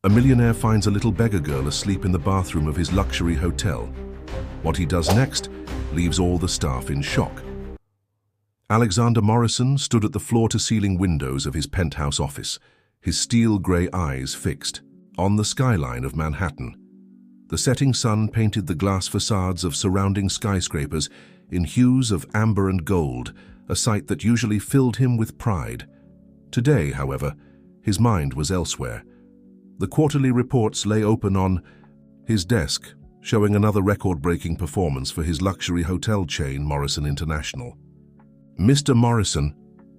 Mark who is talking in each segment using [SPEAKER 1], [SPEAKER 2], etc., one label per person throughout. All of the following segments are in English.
[SPEAKER 1] A millionaire finds a little beggar girl asleep in the bathroom of his luxury hotel. What he does next leaves all the staff in shock. Alexander Morrison stood at the floor-to-ceiling windows of his penthouse office, his steel-grey eyes fixed on the skyline of Manhattan. The setting sun painted the glass facades of surrounding skyscrapers in hues of amber and gold, a sight that usually filled him with pride. Today, however, his mind was elsewhere. The quarterly reports lay open on his desk, showing another record-breaking performance for his luxury hotel chain, Morrison International. "Mr. Morrison,"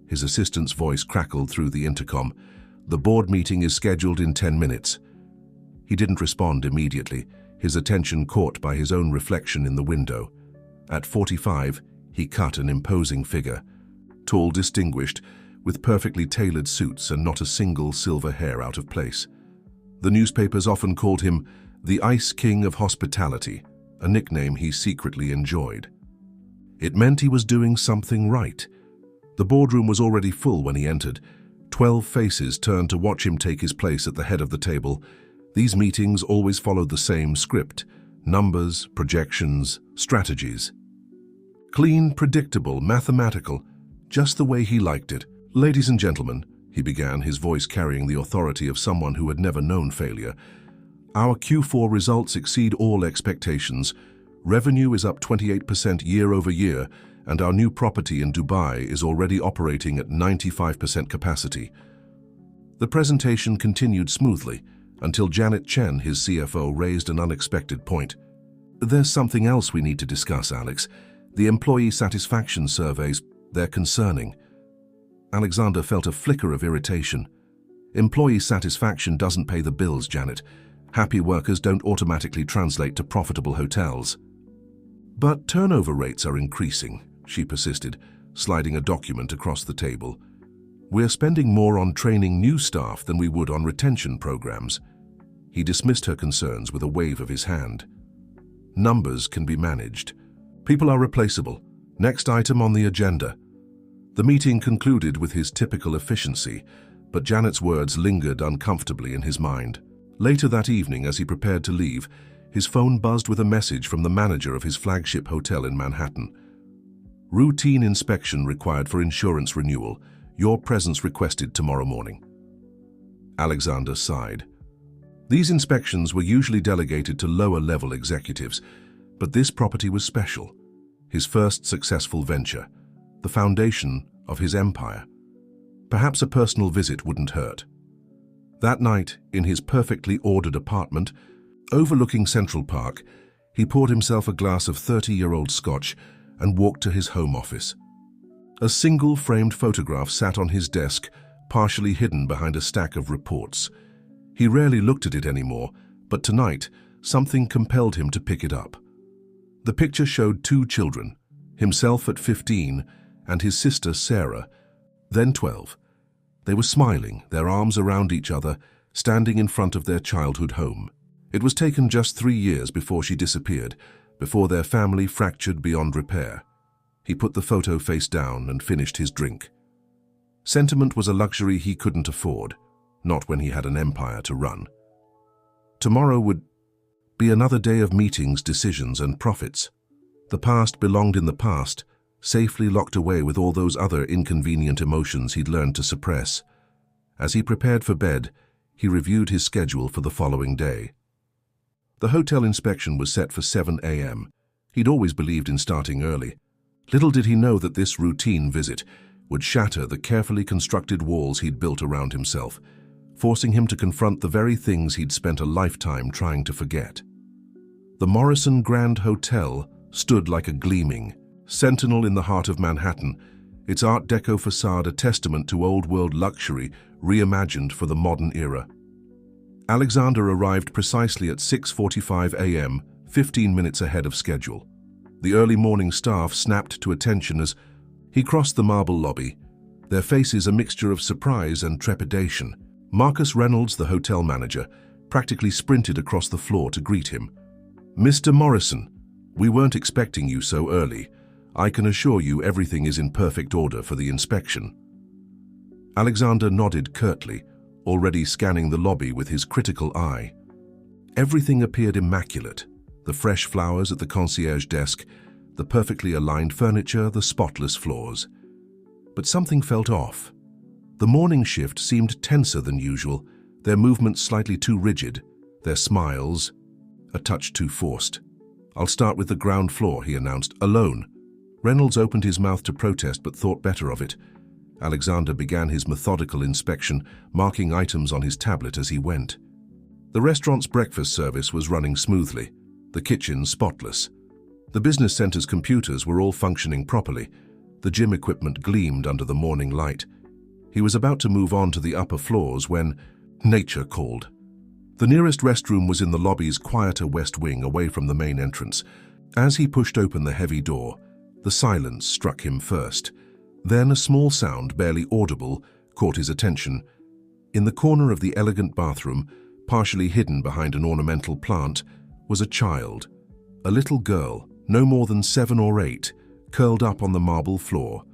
[SPEAKER 1] his assistant's voice crackled through the intercom, "the board meeting is scheduled in 10 minutes. He didn't respond immediately, his attention caught by his own reflection in the window. At 45, he cut an imposing figure, tall, distinguished, with perfectly tailored suits and not a single silver hair out of place. The newspapers often called him the Ice King of Hospitality, a nickname he secretly enjoyed. It meant he was doing something right. The boardroom was already full when he entered. 12 faces turned to watch him take his place at the head of the table. These meetings always followed the same script: numbers, projections, strategies. Clean, predictable, mathematical, just the way he liked it. "Ladies and gentlemen," he began, his voice carrying the authority of someone who had never known failure, "our Q4 results exceed all expectations. Revenue is up 28% year over year, and our new property in Dubai is already operating at 95% capacity." The presentation continued smoothly until Janet Chen, his CFO, raised an unexpected point. "There's something else we need to discuss, Alex. The employee satisfaction surveys, they're concerning." Alexander felt a flicker of irritation. "Employee satisfaction doesn't pay the bills, Janet. Happy workers don't automatically translate to profitable hotels." "But turnover rates are increasing," she persisted, sliding a document across the table. "We're spending more on training new staff than we would on retention programs." He dismissed her concerns with a wave of his hand. "Numbers can be managed. People are replaceable. Next item on the agenda." The meeting concluded with his typical efficiency, but Janet's words lingered uncomfortably in his mind. Later that evening, as he prepared to leave, his phone buzzed with a message from the manager of his flagship hotel in Manhattan. "Routine inspection required for insurance renewal. Your presence requested tomorrow morning." Alexander sighed. These inspections were usually delegated to lower-level executives, but this property was special. His first successful venture, the foundation of his empire. Perhaps a personal visit wouldn't hurt. That night, in his perfectly ordered apartment, overlooking Central Park, he poured himself a glass of 30-year-old scotch and walked to his home office. A single framed photograph sat on his desk, partially hidden behind a stack of reports. He rarely looked at it anymore, but tonight, something compelled him to pick it up. The picture showed 2 children, himself at 15 and his sister Sarah, then 12. They were smiling, their arms around each other, standing in front of their childhood home. It was taken just 3 years before she disappeared, before their family fractured beyond repair. He put the photo face down and finished his drink. Sentiment was a luxury he couldn't afford, not when he had an empire to run. Tomorrow would be another day of meetings, decisions, and profits. The past belonged in the past, safely locked away with all those other inconvenient emotions he'd learned to suppress. As he prepared for bed, he reviewed his schedule for the following day. The hotel inspection was set for 7 a.m. He'd always believed in starting early. Little did he know that this routine visit would shatter the carefully constructed walls he'd built around himself, forcing him to confront the very things he'd spent a lifetime trying to forget. The Morrison Grand Hotel stood like a gleaming sentinel in the heart of Manhattan, its Art Deco facade a testament to old-world luxury reimagined for the modern era. Alexander arrived precisely at 6:45 a.m., 15 minutes ahead of schedule. The early morning staff snapped to attention as he crossed the marble lobby, their faces a mixture of surprise and trepidation. Marcus Reynolds, the hotel manager, practically sprinted across the floor to greet him. "Mr. Morrison, we weren't expecting you so early. I can assure you everything is in perfect order for the inspection." Alexander nodded curtly, already scanning the lobby with his critical eye. Everything appeared immaculate. The fresh flowers at the concierge desk, the perfectly aligned furniture, the spotless floors. But something felt off. The morning shift seemed tenser than usual, their movements slightly too rigid, their smiles a touch too forced. "I'll start with the ground floor," he announced, "alone." Reynolds opened his mouth to protest but thought better of it. Alexander began his methodical inspection, marking items on his tablet as he went. The restaurant's breakfast service was running smoothly, the kitchen spotless. The business center's computers were all functioning properly. The gym equipment gleamed under the morning light. He was about to move on to the upper floors when nature called. The nearest restroom was in the lobby's quieter west wing, away from the main entrance. As he pushed open the heavy door, the silence struck him first. Then a small sound, barely audible, caught his attention. In the corner of the elegant bathroom, partially hidden behind an ornamental plant, was a child. A little girl, no more than 7 or 8, curled up on the marble floor.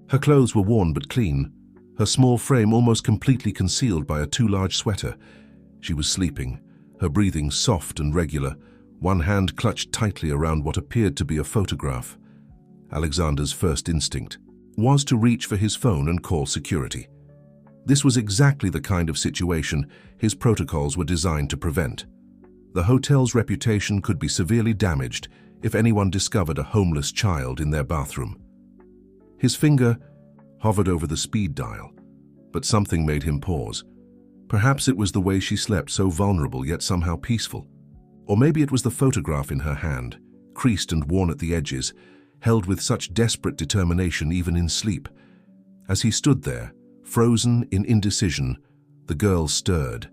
[SPEAKER 1] Her clothes were worn but clean, her small frame almost completely concealed by a too large sweater. She was sleeping, her breathing soft and regular, one hand clutched tightly around what appeared to be a photograph. Alexander's first instinct was to reach for his phone and call security. This was exactly the kind of situation his protocols were designed to prevent. The hotel's reputation could be severely damaged if anyone discovered a homeless child in their bathroom. His finger hovered over the speed dial, but something made him pause. Perhaps it was the way she slept, so vulnerable yet somehow peaceful. Or maybe it was the photograph in her hand, creased and worn at the edges, held with such desperate determination even in sleep. As he stood there, frozen in indecision, the girl stirred.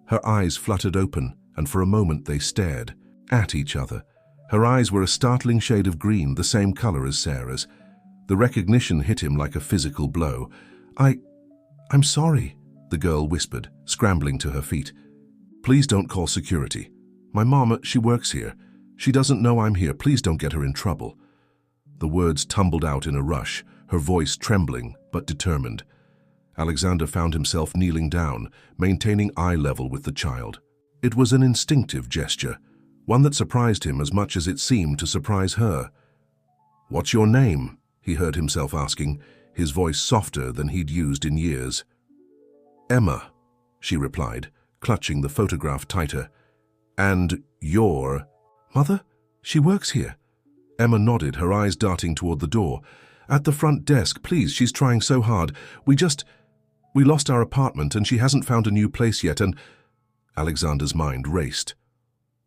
[SPEAKER 1] Her eyes fluttered open, and for a moment they stared at each other. Her eyes were a startling shade of green, the same color as Sarah's. The recognition hit him like a physical blow. I'm sorry," the girl whispered, scrambling to her feet. "Please don't call security. My mama, she works here. She doesn't know I'm here. Please don't get her in trouble." The words tumbled out in a rush, her voice trembling but determined. Alexander found himself kneeling down, maintaining eye level with the child. It was an instinctive gesture, one that surprised him as much as it seemed to surprise her. "What's your name?" he heard himself asking, his voice softer than he'd used in years. "Emma," she replied, clutching the photograph tighter. "And you're—" "Mother, she works here." Emma nodded, her eyes darting toward the door. "At the front desk, please, she's trying so hard. We lost our apartment and she hasn't found a new place yet and—" Alexander's mind raced.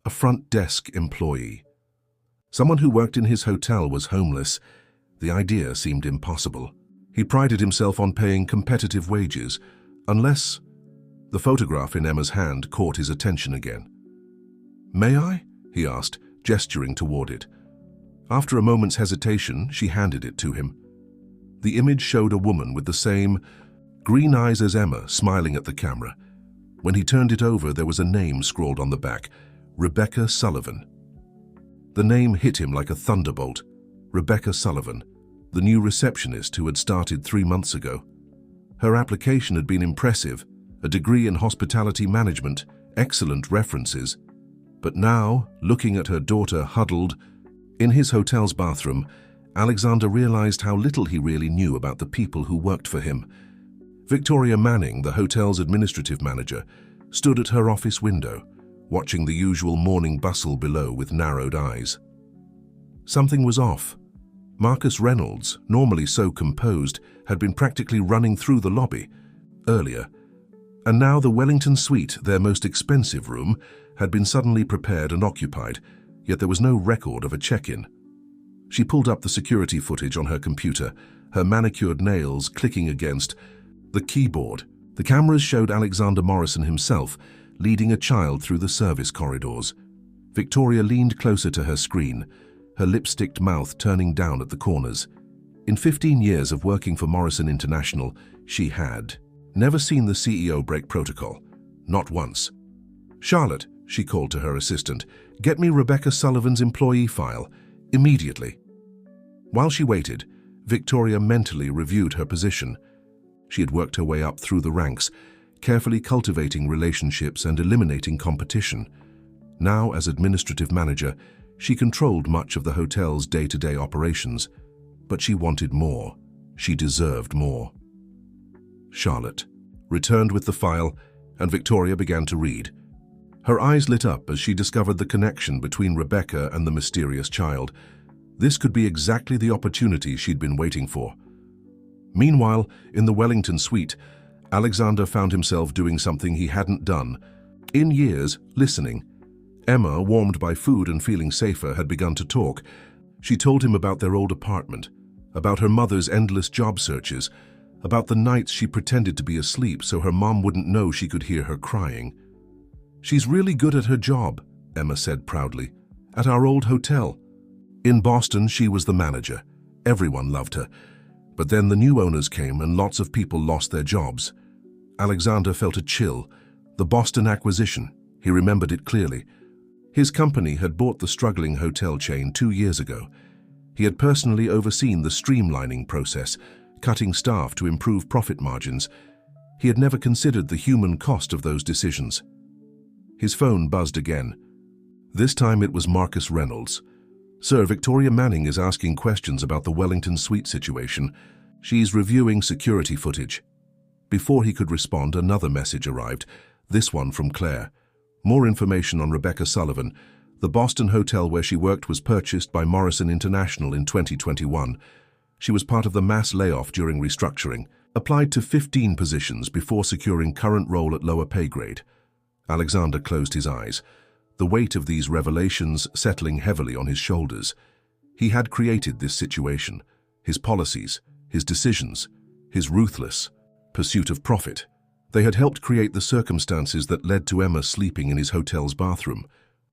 [SPEAKER 1] A front desk employee. Someone who worked in his hotel was homeless. The idea seemed impossible. He prided himself on paying competitive wages, unless— The photograph in Emma's hand caught his attention again. "May I?" he asked, gesturing toward it. After a moment's hesitation, she handed it to him. The image showed a woman with the same green eyes as Emma, smiling at the camera. When he turned it over, there was a name scrawled on the back: Rebecca Sullivan. The name hit him like a thunderbolt. Rebecca Sullivan, the new receptionist who had started 3 months ago. Her application had been impressive, a degree in hospitality management, excellent references. But now, looking at her daughter huddled in his hotel's bathroom, Alexander realized how little he really knew about the people who worked for him. Victoria Manning, the hotel's administrative manager, stood at her office window, watching the usual morning bustle below with narrowed eyes. Something was off. Marcus Reynolds, normally so composed, had been practically running through the lobby earlier, and now the Wellington Suite, their most expensive room, had been suddenly prepared and occupied, yet there was no record of a check-in. She pulled up the security footage on her computer, her manicured nails clicking against the keyboard. The cameras showed Alexander Morrison himself, leading a child through the service corridors. Victoria leaned closer to her screen, her lipsticked mouth turning down at the corners. In 15 years of working for Morrison International, she had never seen the CEO break protocol. Not once. "Charlotte," she called to her assistant, "get me Rebecca Sullivan's employee file, immediately." While she waited, Victoria mentally reviewed her position. She had worked her way up through the ranks, carefully cultivating relationships and eliminating competition. Now, as administrative manager, she controlled much of the hotel's day-to-day operations, but she wanted more. She deserved more. Charlotte returned with the file, and Victoria began to read. Her eyes lit up as she discovered the connection between Rebecca and the mysterious child. This could be exactly the opportunity she'd been waiting for. Meanwhile, in the Wellington suite, Alexander found himself doing something he hadn't done in years: listening. Emma, warmed by food and feeling safer, had begun to talk. She told him about their old apartment, about her mother's endless job searches, about the nights she pretended to be asleep so her mom wouldn't know she could hear her crying. "She's really good at her job," Emma said proudly, "at our old hotel. In Boston, she was the manager. Everyone loved her. But then the new owners came and lots of people lost their jobs." Alexander felt a chill. The Boston acquisition. He remembered it clearly. His company had bought the struggling hotel chain 2 years ago. He had personally overseen the streamlining process, cutting staff to improve profit margins. He had never considered the human cost of those decisions. His phone buzzed again. This time it was Marcus Reynolds. "Sir, Victoria Manning is asking questions about the Wellington suite situation. She's reviewing security footage." Before he could respond, another message arrived, this one from Claire. More information on Rebecca Sullivan. The Boston hotel where she worked was purchased by Morrison International in 2021. She was part of the mass layoff during restructuring, applied to 15 positions before securing current role at lower pay grade. Alexander closed his eyes, the weight of these revelations settling heavily on his shoulders. He had created this situation, his policies, his decisions, his ruthless pursuit of profit. They had helped create the circumstances that led to Emma sleeping in his hotel's bathroom.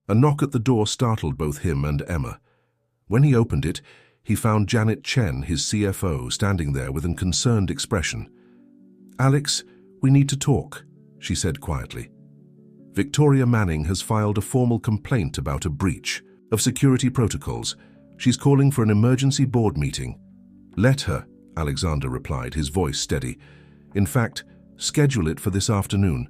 [SPEAKER 1] A knock at the door startled both him and Emma. When he opened it, he found Janet Chen, his CFO, standing there with a concerned expression. "Alex, we need to talk," she said quietly. "Victoria Manning has filed a formal complaint about a breach of security protocols. She's calling for an emergency board meeting." "Let her," Alexander replied, his voice steady. "In fact, schedule it for this afternoon.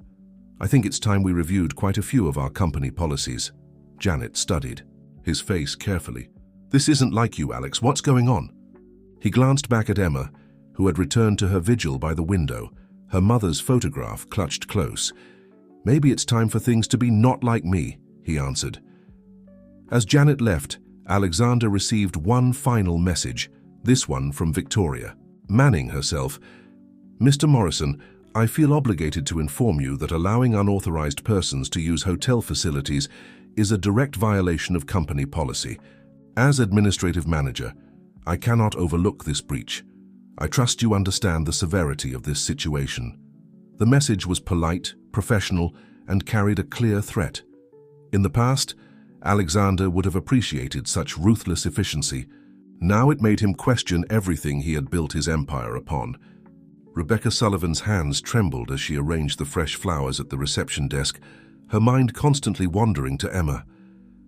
[SPEAKER 1] I think it's time we reviewed quite a few of our company policies." Janet studied his face carefully. "This isn't like you, Alex. What's going on?" He glanced back at Emma, who had returned to her vigil by the window, her mother's photograph clutched close. "Maybe it's time for things to be not like me," he answered. As Janet left, Alexander received one final message, this one from Victoria Manning herself. "Mr. Morrison, I feel obligated to inform you that allowing unauthorized persons to use hotel facilities is a direct violation of company policy. As administrative manager, I cannot overlook this breach. I trust you understand the severity of this situation." The message was polite, professional, and carried a clear threat. In the past, Alexander would have appreciated such ruthless efficiency. Now it made him question everything he had built his empire upon. Rebecca Sullivan's hands trembled as she arranged the fresh flowers at the reception desk, her mind constantly wandering to Emma.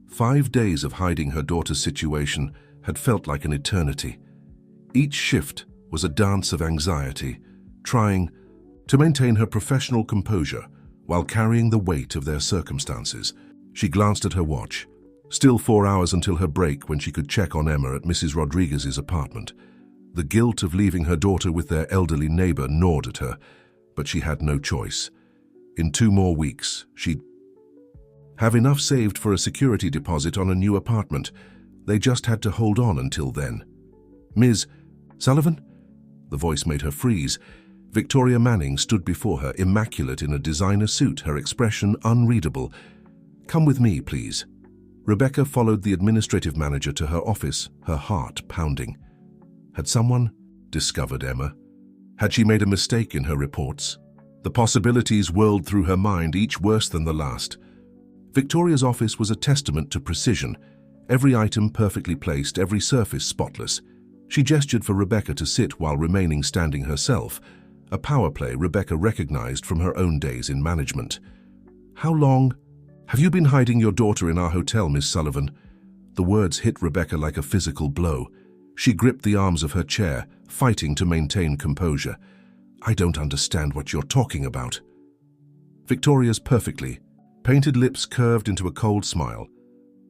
[SPEAKER 1] 5 days of hiding her daughter's situation had felt like an eternity. Each shift was a dance of anxiety, trying to maintain her professional composure while carrying the weight of their circumstances. She glanced at her watch. Still 4 hours until her break when she could check on Emma at Mrs. Rodriguez's apartment. The guilt of leaving her daughter with their elderly neighbor gnawed at her, but she had no choice. In 2 more weeks, she'd have enough saved for a security deposit on a new apartment. They just had to hold on until then. "Ms. Sullivan?" The voice made her freeze. Victoria Manning stood before her, immaculate in a designer suit, her expression unreadable. "Come with me, please." Rebecca followed the administrative manager to her office, her heart pounding. Had someone discovered Emma? Had she made a mistake in her reports? The possibilities whirled through her mind, each worse than the last. Victoria's office was a testament to precision, every item perfectly placed, every surface spotless. She gestured for Rebecca to sit while remaining standing herself, a power play Rebecca recognized from her own days in management. "How long have you been hiding your daughter in our hotel, Miss Sullivan?" The words hit Rebecca like a physical blow. She gripped the arms of her chair, fighting to maintain composure. "I don't understand what you're talking about." Victoria's perfectly. Painted lips curved into a cold smile.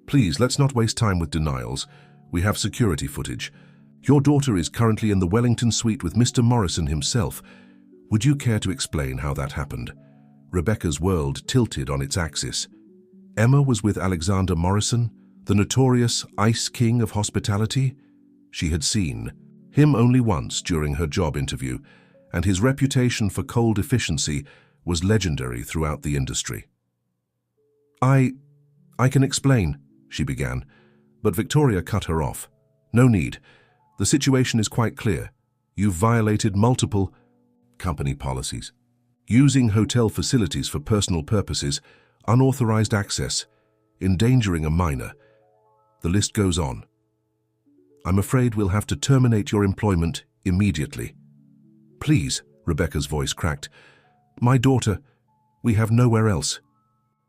[SPEAKER 1] Please, let's not waste time with denials. We have security footage. Your daughter is currently in the Wellington suite with Mr. Morrison himself. Would you care to explain how that happened? Rebecca's world tilted on its axis. Emma was with Alexander Morrison, the notorious Ice King of hospitality? She had seen him only once during her job interview, and his reputation for cold efficiency was legendary throughout the industry. I can explain, she began, but Victoria cut her off. No need. The situation is quite clear. You've violated multiple company policies. Using hotel facilities for personal purposes, unauthorized access, endangering a minor. The list goes on. I'm afraid we'll have to terminate your employment immediately. Please, Rebecca's voice cracked. My daughter, we have nowhere else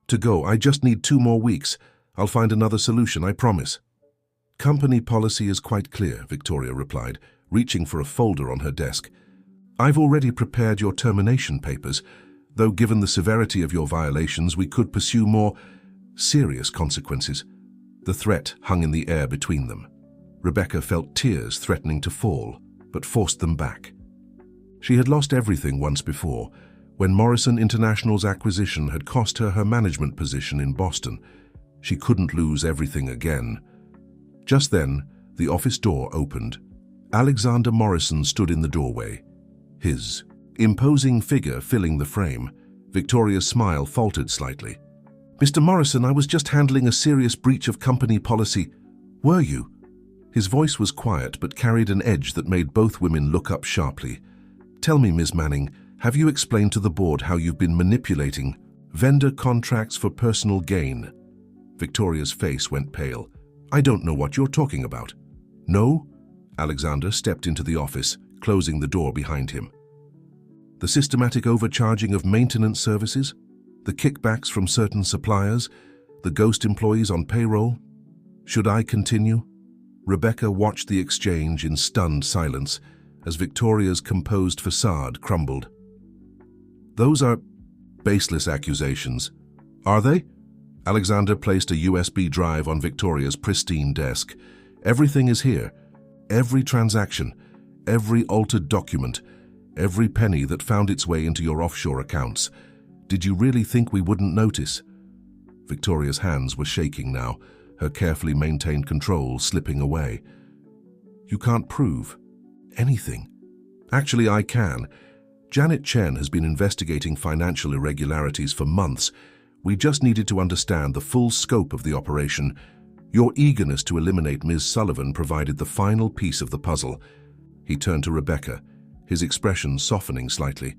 [SPEAKER 1] to go. I just need 2 more weeks. I'll find another solution, I promise. Company policy is quite clear, Victoria replied, reaching for a folder on her desk. I've already prepared your termination papers, though given the severity of your violations, we could pursue more serious consequences. The threat hung in the air between them. Rebecca felt tears threatening to fall, but forced them back. She had lost everything once before, when Morrison International's acquisition had cost her her management position in Boston. She couldn't lose everything again. Just then, the office door opened. Alexander Morrison stood in the doorway, his imposing figure filling the frame. Victoria's smile faltered slightly. Mr. Morrison, I was just handling a serious breach of company policy. Were you? His voice was quiet but carried an edge that made both women look up sharply. Tell me, Ms. Manning, have you explained to the board how you've been manipulating vendor contracts for personal gain? Victoria's face went pale. I don't know what you're talking about. No? Alexander stepped into the office, closing the door behind him. The systematic overcharging of maintenance services? The kickbacks from certain suppliers? The ghost employees on payroll? Should I continue? Rebecca watched the exchange in stunned silence as Victoria's composed facade crumbled. Those are baseless accusations. Are they? Alexander placed a USB drive on Victoria's pristine desk. Everything is here. Every transaction, every altered document, every penny that found its way into your offshore accounts. Did you really think we wouldn't notice? Victoria's hands were shaking now, her carefully maintained control slipping away. You can't prove anything. Actually, I can. Janet Chen has been investigating financial irregularities for months. We just needed to understand the full scope of the operation. Your eagerness to eliminate Ms. Sullivan provided the final piece of the puzzle. He turned to Rebecca, his expression softening slightly.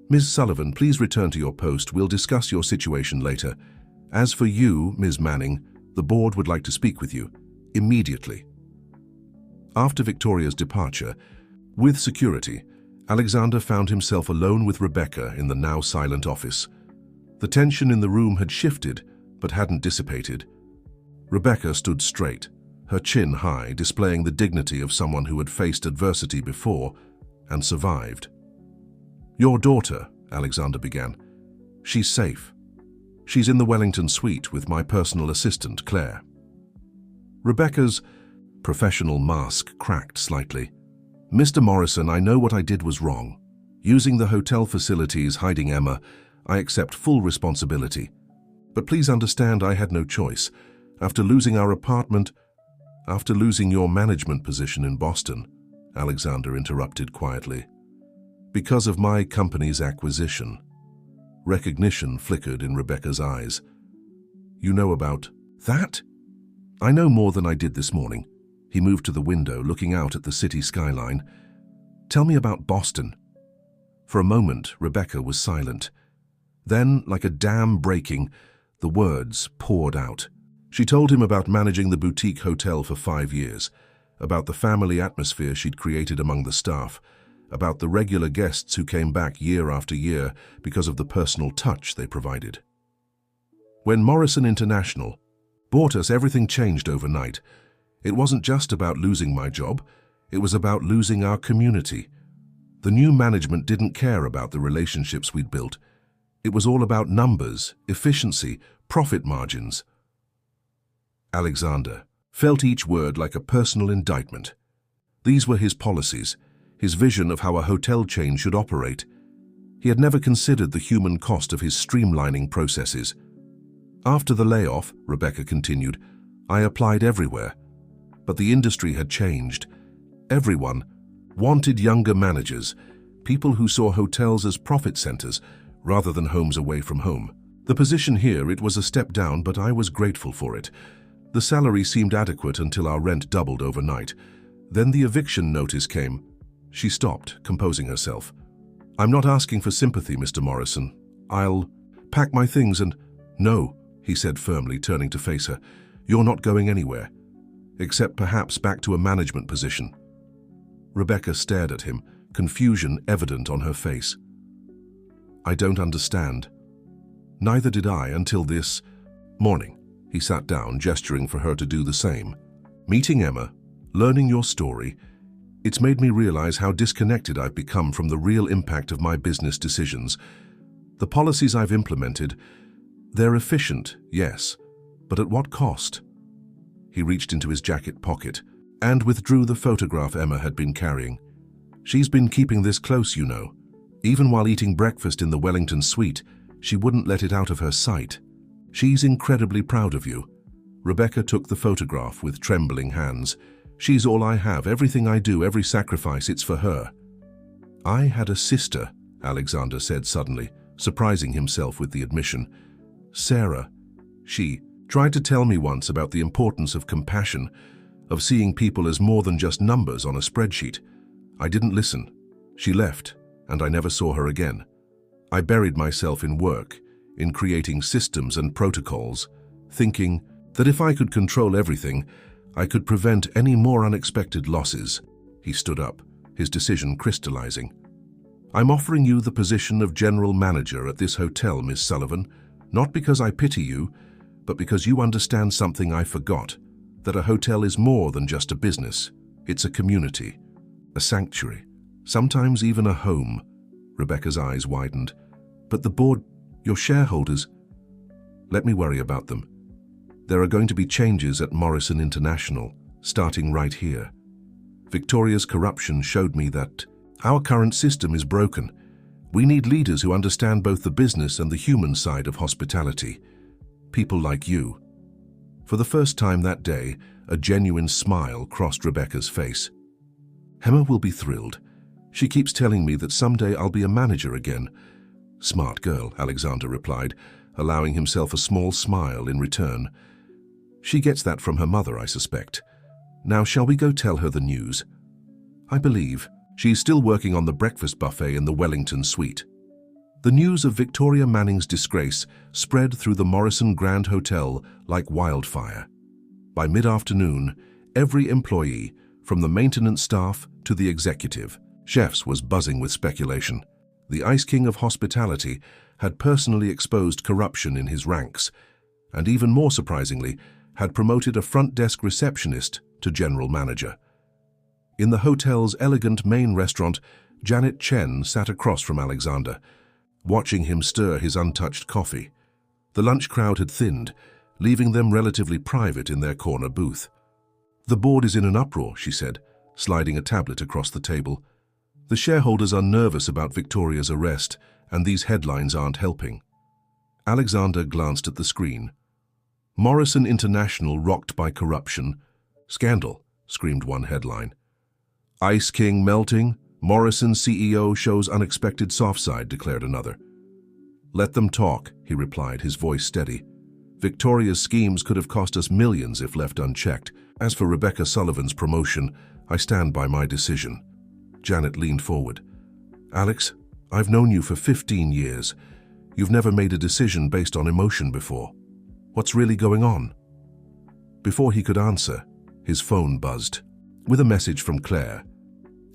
[SPEAKER 1] Ms. Sullivan, please return to your post. We'll discuss your situation later. As for you, Ms. Manning, the board would like to speak with you immediately. After Victoria's departure, with security, Alexander found himself alone with Rebecca in the now silent office. The tension in the room had shifted, but hadn't dissipated. Rebecca stood straight, her chin high, displaying the dignity of someone who had faced adversity before and survived. Your daughter, Alexander began. She's safe. She's in the Wellington suite with my personal assistant, Claire. Rebecca's professional mask cracked slightly. Mr. Morrison, I know what I did was wrong. Using the hotel facilities, hiding Emma, I accept full responsibility. But please understand I had no choice. After losing our apartment, after losing your management position in Boston, Alexander interrupted quietly. Because of my company's acquisition. Recognition flickered in Rebecca's eyes. You know about that? I know more than I did this morning. He moved to the window, looking out at the city skyline. Tell me about Boston. For a moment, Rebecca was silent. Then, like a dam breaking, the words poured out. She told him about managing the boutique hotel for 5 years, about the family atmosphere she'd created among the staff, about the regular guests who came back year after year because of the personal touch they provided. When Morrison International bought us, everything changed overnight. It wasn't just about losing my job, it was about losing our community. The new management didn't care about the relationships we'd built. It was all about numbers, efficiency, profit margins. Alexander felt each word like a personal indictment. These were his policies, his vision of how a hotel chain should operate. He had never considered the human cost of his streamlining processes. After the layoff, Rebecca continued, I applied everywhere. But the industry had changed. Everyone wanted younger managers, people who saw hotels as profit centers rather than homes away from home. The position here, it was a step down, but I was grateful for it. The salary seemed adequate until our rent doubled overnight. Then the eviction notice came. She stopped, composing herself. I'm not asking for sympathy, Mr. Morrison. I'll pack my things and... No, he said firmly, turning to face her. You're not going anywhere, except perhaps back to a management position. Rebecca stared at him, confusion evident on her face. I don't understand. Neither did I until this morning. He sat down, gesturing for her to do the same. Meeting Emma, learning your story, it's made me realize how disconnected I've become from the real impact of my business decisions. The policies I've implemented, they're efficient, yes, but at what cost? He reached into his jacket pocket and withdrew the photograph Emma had been carrying. She's been keeping this close, you know. Even while eating breakfast in the Wellington suite, she wouldn't let it out of her sight. She's incredibly proud of you. Rebecca took the photograph with trembling hands. She's all I have, everything I do, every sacrifice, it's for her. I had a sister, Alexander said suddenly, surprising himself with the admission. Sarah. She tried to tell me once about the importance of compassion, of seeing people as more than just numbers on a spreadsheet. I didn't listen. She left, and I never saw her again. I buried myself in work, in creating systems and protocols, thinking that if I could control everything, I could prevent any more unexpected losses. He stood up, his decision crystallizing. I'm offering you the position of general manager at this hotel, Miss Sullivan, not because I pity you, but because you understand something I forgot, that a hotel is more than just a business. It's a community, a sanctuary, sometimes even a home. Rebecca's eyes widened. But the board, your shareholders, let me worry about them. There are going to be changes at Morrison International, starting right here. Victoria's corruption showed me that our current system is broken. We need leaders who understand both the business and the human side of hospitality. People like you. For the first time that day, a genuine smile crossed Rebecca's face. Emma will be thrilled. She keeps telling me that someday I'll be a manager again. Smart girl, Alexander replied, allowing himself a small smile in return. She gets that from her mother, I suspect. Now shall we go tell her the news? I believe she's still working on the breakfast buffet in the Wellington suite. The news of Victoria Manning's disgrace spread through the Morrison Grand Hotel like wildfire. By mid-afternoon, every employee, from the maintenance staff to the executive, chefs, was buzzing with speculation. The Ice King of Hospitality had personally exposed corruption in his ranks, and even more surprisingly, had promoted a front desk receptionist to general manager. In the hotel's elegant main restaurant, Janet Chen sat across from Alexander, watching him stir his untouched coffee. The lunch crowd had thinned, leaving them relatively private in their corner booth. The board is in an uproar, she said, sliding a tablet across the table. The shareholders are nervous about Victoria's arrest, and these headlines aren't helping. Alexander glanced at the screen. Morrison International rocked by corruption. Scandal, screamed one headline. Ice King melting. Morrison CEO shows unexpected soft side, declared another. Let them talk, he replied, his voice steady. Victoria's schemes could have cost us millions if left unchecked. As for Rebecca Sullivan's promotion, I stand by my decision. Janet leaned forward. Alex, I've known you for 15 years. You've never made a decision based on emotion before. What's really going on? Before he could answer, his phone buzzed, with a message from Claire.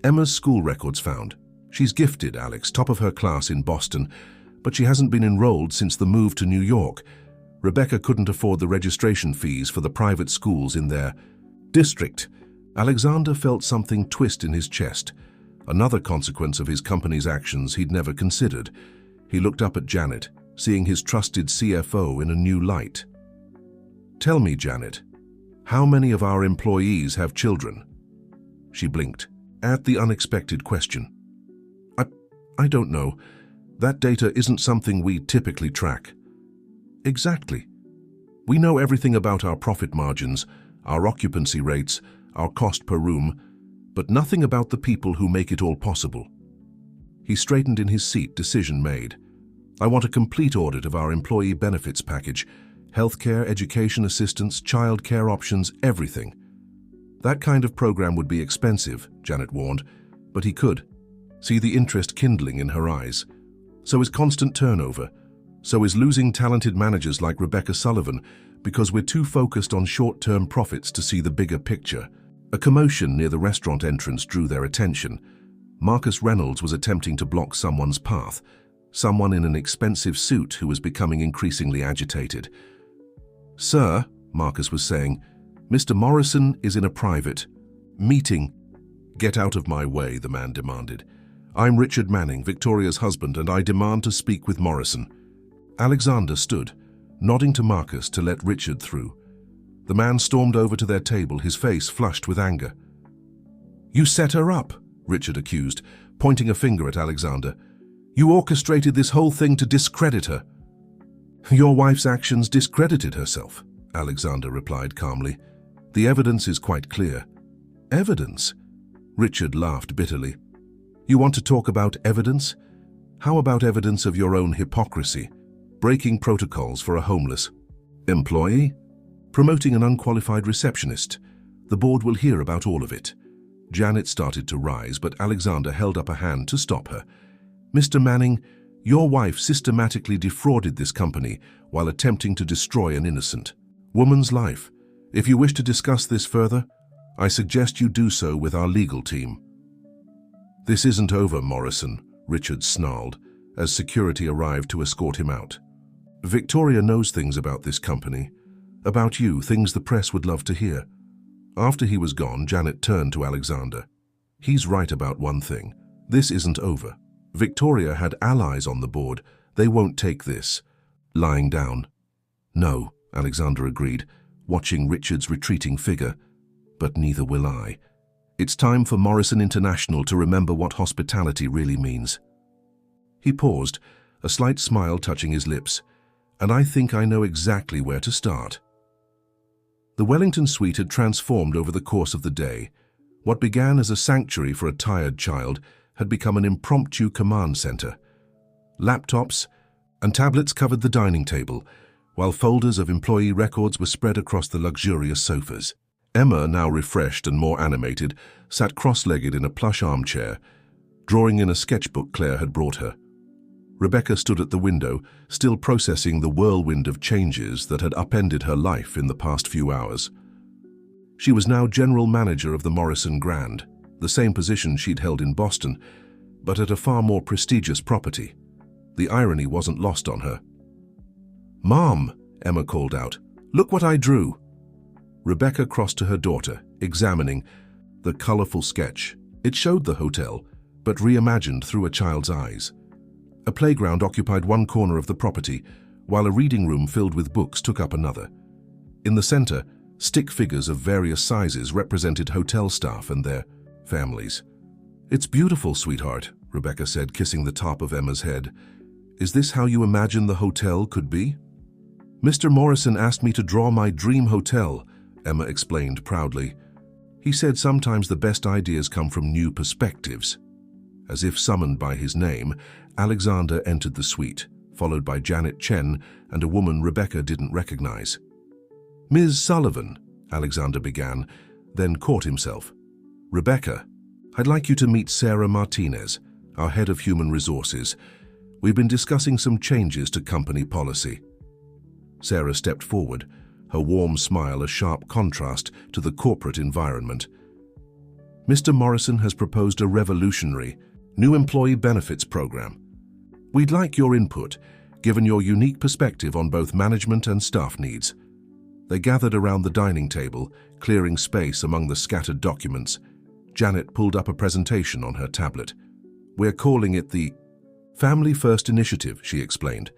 [SPEAKER 1] Emma's school records found. She's gifted, Alex, top of her class in Boston, but she hasn't been enrolled since the move to New York. Rebecca couldn't afford the registration fees for the private schools in their district. Alexander felt something twist in his chest, another consequence of his company's actions he'd never considered. He looked up at Janet, seeing his trusted CFO in a new light. "Tell me, Janet, how many of our employees have children?" She blinked at the unexpected question. I don't know. That data isn't something we typically track." "Exactly. We know everything about our profit margins, our occupancy rates, our cost per room, but nothing about the people who make it all possible." He straightened in his seat, decision made. "I want a complete audit of our employee benefits package, healthcare, education assistance, child care options, everything." That kind of program would be expensive, Janet warned, but he could see the interest kindling in her eyes. So is constant turnover. So is losing talented managers like Rebecca Sullivan, because we're too focused on short-term profits to see the bigger picture. A commotion near the restaurant entrance drew their attention. Marcus Reynolds was attempting to block someone's path, someone in an expensive suit who was becoming increasingly agitated. "Sir," Marcus was saying, "Mr. Morrison is in a private meeting." "Get out of my way," the man demanded. "I'm Richard Manning, Victoria's husband, and I demand to speak with Morrison." Alexander stood, nodding to Marcus to let Richard through. The man stormed over to their table, his face flushed with anger. "You set her up," Richard accused, pointing a finger at Alexander. "You orchestrated this whole thing to discredit her." "Your wife's actions discredited herself," Alexander replied calmly. "The evidence is quite clear." "Evidence?" Richard laughed bitterly. "You want to talk about evidence? How about evidence of your own hypocrisy? Breaking protocols for a homeless employee? Promoting an unqualified receptionist? The board will hear about all of it." Janet started to rise, but Alexander held up a hand to stop her. "Mr. Manning, your wife systematically defrauded this company while attempting to destroy an innocent woman's life. If you wish to discuss this further, I suggest you do so with our legal team." "This isn't over, Morrison," Richard snarled, as security arrived to escort him out. "Victoria knows things about this company, about you, things the press would love to hear." After he was gone, Janet turned to Alexander. "He's right about one thing. This isn't over. Victoria had allies on the board. They won't take this lying down." "No," Alexander agreed, watching Richard's retreating figure. "But neither will I. It's time for Morrison International to remember what hospitality really means." He paused, a slight smile touching his lips. "And I think I know exactly where to start." The Wellington suite had transformed over the course of the day. What began as a sanctuary for a tired child had become an impromptu command center. Laptops and tablets covered the dining table, while folders of employee records were spread across the luxurious sofas. Emma, now refreshed and more animated, sat cross-legged in a plush armchair, drawing in a sketchbook Claire had brought her. Rebecca stood at the window, still processing the whirlwind of changes that had upended her life in the past few hours. She was now general manager of the Morrison Grand, the same position she'd held in Boston, but at a far more prestigious property. The irony wasn't lost on her. "Mom," Emma called out, "look what I drew." Rebecca crossed to her daughter, examining the colorful sketch. It showed the hotel, but reimagined through a child's eyes. A playground occupied one corner of the property, while a reading room filled with books took up another. In the center, stick figures of various sizes represented hotel staff and their families. "It's beautiful, sweetheart," Rebecca said, kissing the top of Emma's head. "Is this how you imagine the hotel could be?" "Mr. Morrison asked me to draw my dream hotel," Emma explained proudly. "He said sometimes the best ideas come from new perspectives." As if summoned by his name, Alexander entered the suite, followed by Janet Chen and a woman Rebecca didn't recognize. "Ms. Sullivan," Alexander began, then caught himself. "Rebecca, I'd like you to meet Sarah Martinez, our head of human resources. We've been discussing some changes to company policy." Sarah stepped forward, her warm smile a sharp contrast to the corporate environment. "Mr. Morrison has proposed a revolutionary, new employee benefits program. We'd like your input, given your unique perspective on both management and staff needs." They gathered around the dining table, clearing space among the scattered documents. Janet pulled up a presentation on her tablet. "We're calling it the..." Family First Initiative, she explained.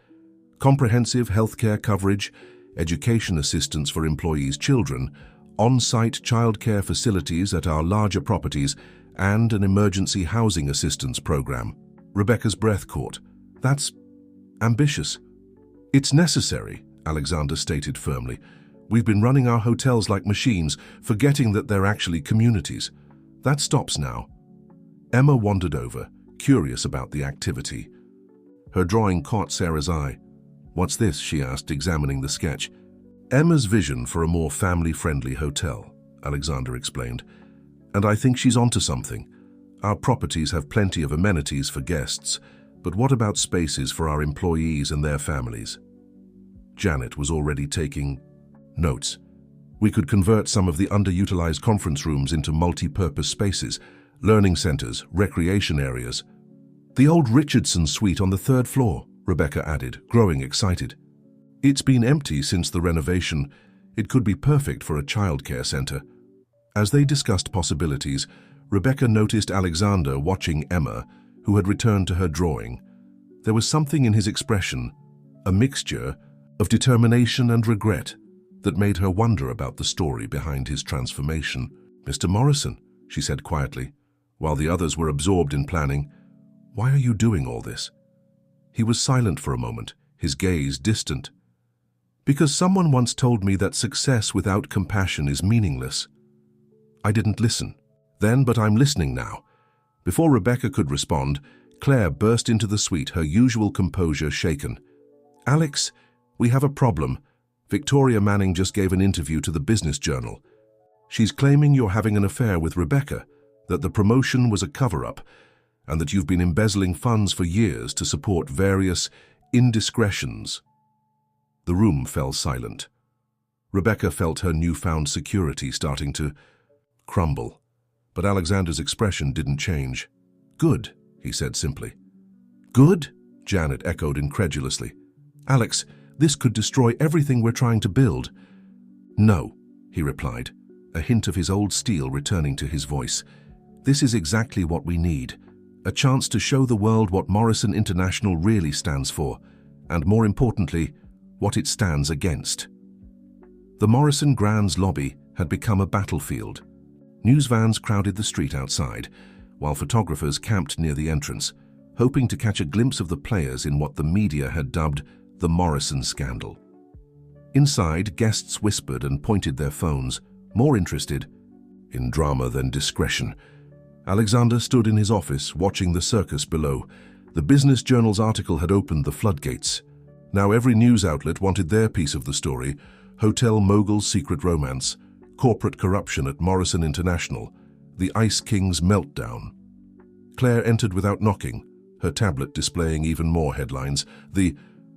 [SPEAKER 1] Comprehensive healthcare coverage, education assistance for employees' children, on-site childcare facilities at our larger properties, and an emergency housing assistance program. Rebecca's breath caught. That's ambitious. It's necessary, Alexander stated firmly. We've been running our hotels like machines, forgetting that they're actually communities. That stops now. Emma wandered over, curious about the activity. Her drawing caught Sarah's eye. What's this? She asked, examining the sketch. Emma's vision for a more family-friendly hotel, Alexander explained. And I think she's onto something. Our properties have plenty of amenities for guests, but what about spaces for our employees and their families? Janet was already taking notes. We could convert some of the underutilized conference rooms into multi-purpose spaces, learning centers, recreation areas. The old Richardson suite on the 3rd floor, Rebecca added, growing excited. It's been empty since the renovation. It could be perfect for a childcare center. As they discussed possibilities, Rebecca noticed Alexander watching Emma, who had returned to her drawing. There was something in his expression, a mixture of determination and regret, that made her wonder about the story behind his transformation. Mr. Morrison, she said quietly, while the others were absorbed in planning, why are you doing all this? He was silent for a moment, his gaze distant. Because someone once told me that success without compassion is meaningless. I didn't listen then, but I'm listening now. Before Rebecca could respond, Claire burst into the suite, her usual composure shaken. Alex, we have a problem. Victoria Manning just gave an interview to the Business Journal. She's claiming you're having an affair with Rebecca, that the promotion was a cover-up, and that you've been embezzling funds for years to support various indiscretions. The room fell silent. Rebecca felt her newfound security starting to crumble, but Alexander's expression didn't change. Good, he said simply. Good? Janet echoed incredulously. Alex, this could destroy everything we're trying to build. No, he replied, a hint of his old steel returning to his voice. This is exactly what we need. A chance to show the world what Morrison International really stands for, and more importantly, what it stands against. The Morrison Grand's lobby had become a battlefield. News vans crowded the street outside, while photographers camped near the entrance, hoping to catch a glimpse of the players in what the media had dubbed the Morrison scandal. Inside, guests whispered and pointed their phones, more interested in drama than discretion. Alexander stood in his office, watching the circus below. The Business Journal's article had opened the floodgates. Now every news outlet wanted their piece of the story: hotel mogul's secret romance, corporate corruption at Morrison International, the Ice King's meltdown. Claire entered without knocking, her tablet displaying even more headlines. The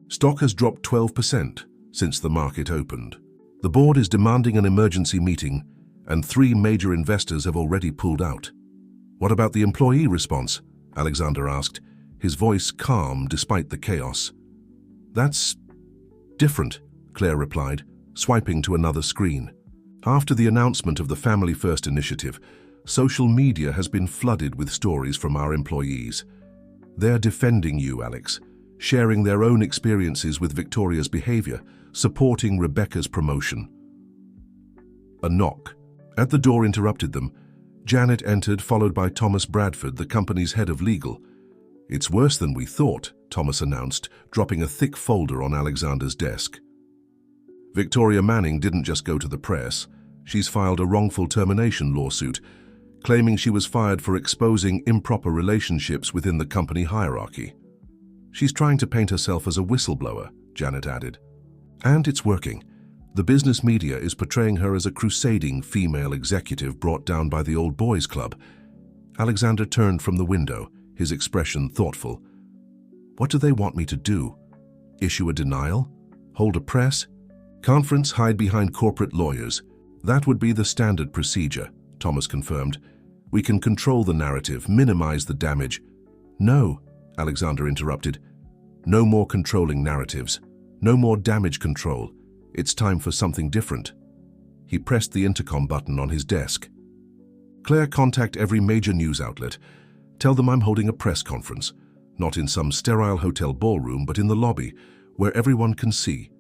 [SPEAKER 1] stock has dropped 12% since the market opened. The board is demanding an emergency meeting, and 3 major investors have already pulled out. What about the employee response? Alexander asked, his voice calm despite the chaos. That's different, Claire replied, swiping to another screen. After the announcement of the Family First initiative, social media has been flooded with stories from our employees. They're defending you, Alex, sharing their own experiences with Victoria's behavior, supporting Rebecca's promotion. A knock at the door interrupted them. Janet entered, followed by Thomas Bradford, the company's head of legal. It's worse than we thought, Thomas announced, dropping a thick folder on Alexander's desk. Victoria Manning didn't just go to the press. She's filed a wrongful termination lawsuit, claiming she was fired for exposing improper relationships within the company hierarchy. She's trying to paint herself as a whistleblower, Janet added. And it's working. The business media is portraying her as a crusading female executive brought down by the old boys club. Alexander turned from the window, his expression thoughtful. What do they want me to do? Issue a denial? Hold a press? Conference? Hide behind corporate lawyers? That would be the standard procedure, Thomas confirmed. We can control the narrative, minimize the damage. No, Alexander interrupted. No more controlling narratives. No more damage control. It's time for something different. He pressed the intercom button on his desk. Claire, contact every major news outlet. Tell them I'm holding a press conference. Not in some sterile hotel ballroom, but in the lobby, where everyone can see.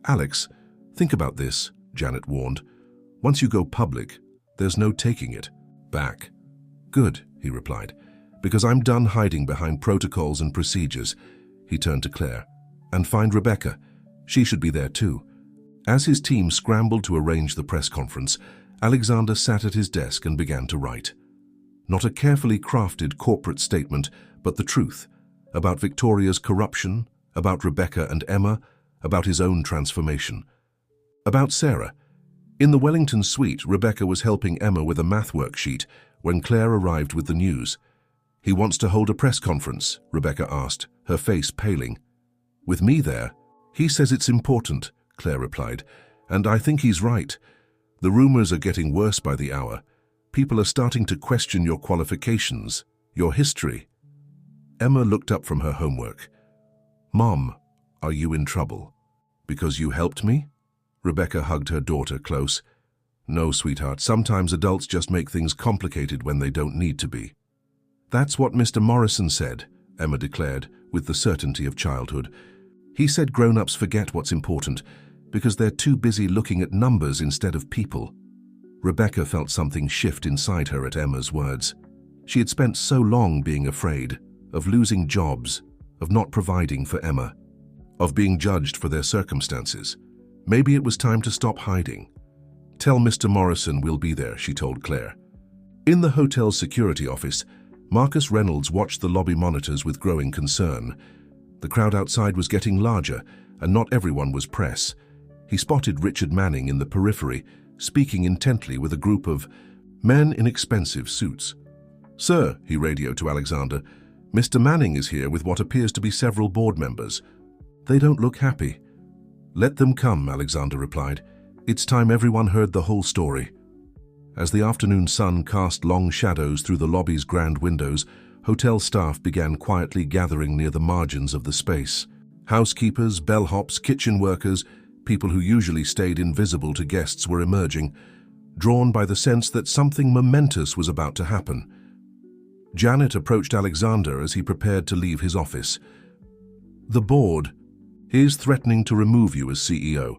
[SPEAKER 1] "Alex, think about this," Janet warned. "Once you go public, there's no taking it back." "Good," he replied, "because I'm done hiding behind protocols and procedures." He turned to Claire. "And find Rebecca. She should be there too." As his team scrambled to arrange the press conference, Alexander sat at his desk and began to write. Not a carefully crafted corporate statement, but the truth about Victoria's corruption, about Rebecca and Emma, about his own transformation. About Sarah. In the Wellington suite, Rebecca was helping Emma with a math worksheet when Claire arrived with the news. "He wants to hold a press conference," Rebecca asked, her face paling. "With me there?" "He says it's important," Claire replied, "and I think he's right. The rumors are getting worse by the hour. People are starting to question your qualifications, your history." Emma looked up from her homework. "Mom, are you in trouble? Because you helped me?" Rebecca hugged her daughter close. "No, sweetheart, sometimes adults just make things complicated when they don't need to be." "That's what Mr. Morrison said," Emma declared, with the certainty of childhood. "He said grown-ups forget what's important because they're too busy looking at numbers instead of people." Rebecca felt something shift inside her at Emma's words. She had spent so long being afraid, of losing jobs, of not providing for Emma, of being judged for their circumstances. Maybe it was time to stop hiding. "Tell Mr. Morrison we'll be there," she told Claire. In the hotel's security office, Marcus Reynolds watched the lobby monitors with growing concern. The crowd outside was getting larger, and not everyone was press. He spotted Richard Manning in the periphery, speaking intently with a group of men in expensive suits. "Sir," he radioed to Alexander, "Mr. Manning is here with what appears to be several board members. They don't look happy." "Let them come," Alexander replied. "It's time everyone heard the whole story." As the afternoon sun cast long shadows through the lobby's grand windows, hotel staff began quietly gathering near the margins of the space. Housekeepers, bellhops, kitchen workers, people who usually stayed invisible to guests were emerging, drawn by the sense that something momentous was about to happen. Janet approached Alexander as he prepared to leave his office. "The board is threatening to remove you as CEO.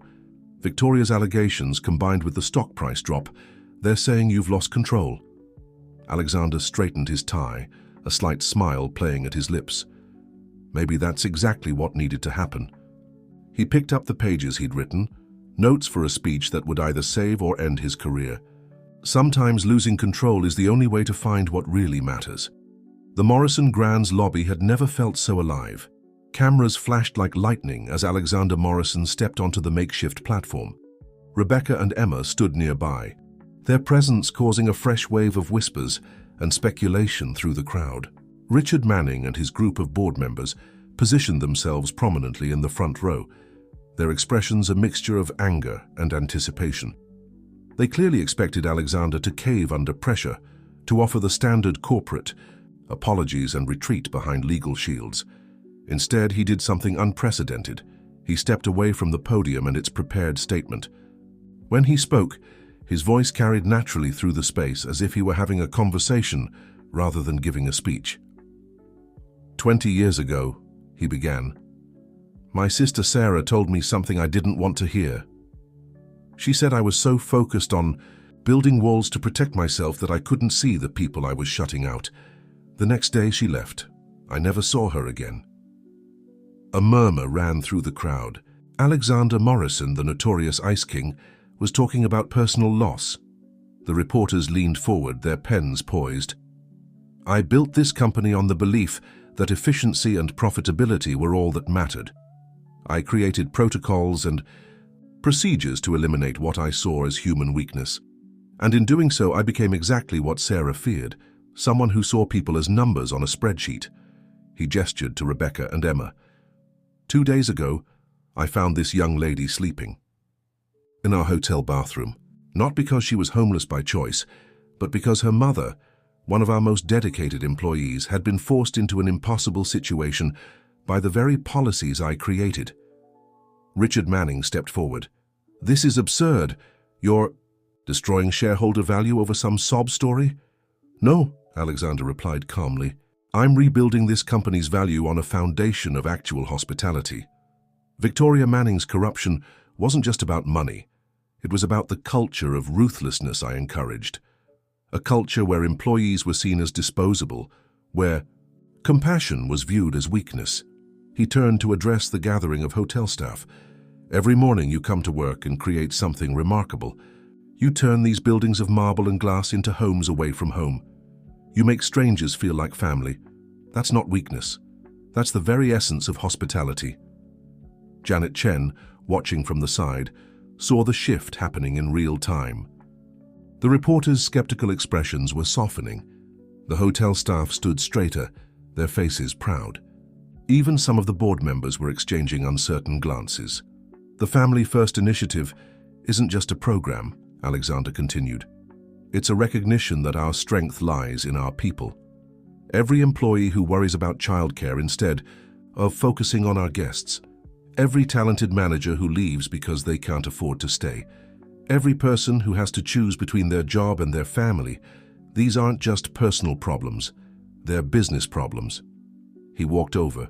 [SPEAKER 1] Victoria's allegations combined with the stock price drop, they're saying you've lost control." Alexander straightened his tie, a slight smile playing at his lips. Maybe that's exactly what needed to happen. He picked up the pages he'd written, notes for a speech that would either save or end his career. Sometimes losing control is the only way to find what really matters. The Morrison Grand's lobby had never felt so alive. Cameras flashed like lightning as Alexander Morrison stepped onto the makeshift platform. Rebecca and Emma stood nearby, their presence causing a fresh wave of whispers and speculation through the crowd. Richard Manning and his group of board members positioned themselves prominently in the front row, their expressions a mixture of anger and anticipation. They clearly expected Alexander to cave under pressure, to offer the standard corporate apologies and retreat behind legal shields. Instead, he did something unprecedented. He stepped away from the podium and its prepared statement. When he spoke, his voice carried naturally through the space as if he were having a conversation rather than giving a speech. 20 years ago, he began, my sister Sarah told me something I didn't want to hear. She said I was so focused on building walls to protect myself that I couldn't see the people I was shutting out. The next day she left. I never saw her again. A murmur ran through the crowd. Alexander Morrison, the notorious Ice King, was talking about personal loss. The reporters leaned forward, their pens poised. I built this company on the belief that efficiency and profitability were all that mattered. I created protocols and procedures to eliminate what I saw as human weakness. And in doing so, I became exactly what Sarah feared, someone who saw people as numbers on a spreadsheet. He gestured to Rebecca and Emma. 2 days ago, I found this young lady sleeping in our hotel bathroom, not because she was homeless by choice, but because her mother, one of our most dedicated employees, had been forced into an impossible situation by the very policies I created. Richard Manning stepped forward. This is absurd. You're destroying shareholder value over some sob story? No, Alexander replied calmly. I'm rebuilding this company's value on a foundation of actual hospitality. Victoria Manning's corruption wasn't just about money. It was about the culture of ruthlessness I encouraged. A culture where employees were seen as disposable, where compassion was viewed as weakness. He turned to address the gathering of hotel staff. Every morning you come to work and create something remarkable. You turn these buildings of marble and glass into homes away from home. You make strangers feel like family. That's not weakness. That's the very essence of hospitality. Janet Chen, watching from the side, saw the shift happening in real time. The reporter's skeptical expressions were softening. The hotel staff stood straighter, their faces proud. Even some of the board members were exchanging uncertain glances. The Family First initiative isn't just a program, Alexander continued. It's a recognition that our strength lies in our people. Every employee who worries about childcare instead of focusing on our guests. Every talented manager who leaves because they can't afford to stay. Every person who has to choose between their job and their family. These aren't just personal problems. They're business problems. He walked over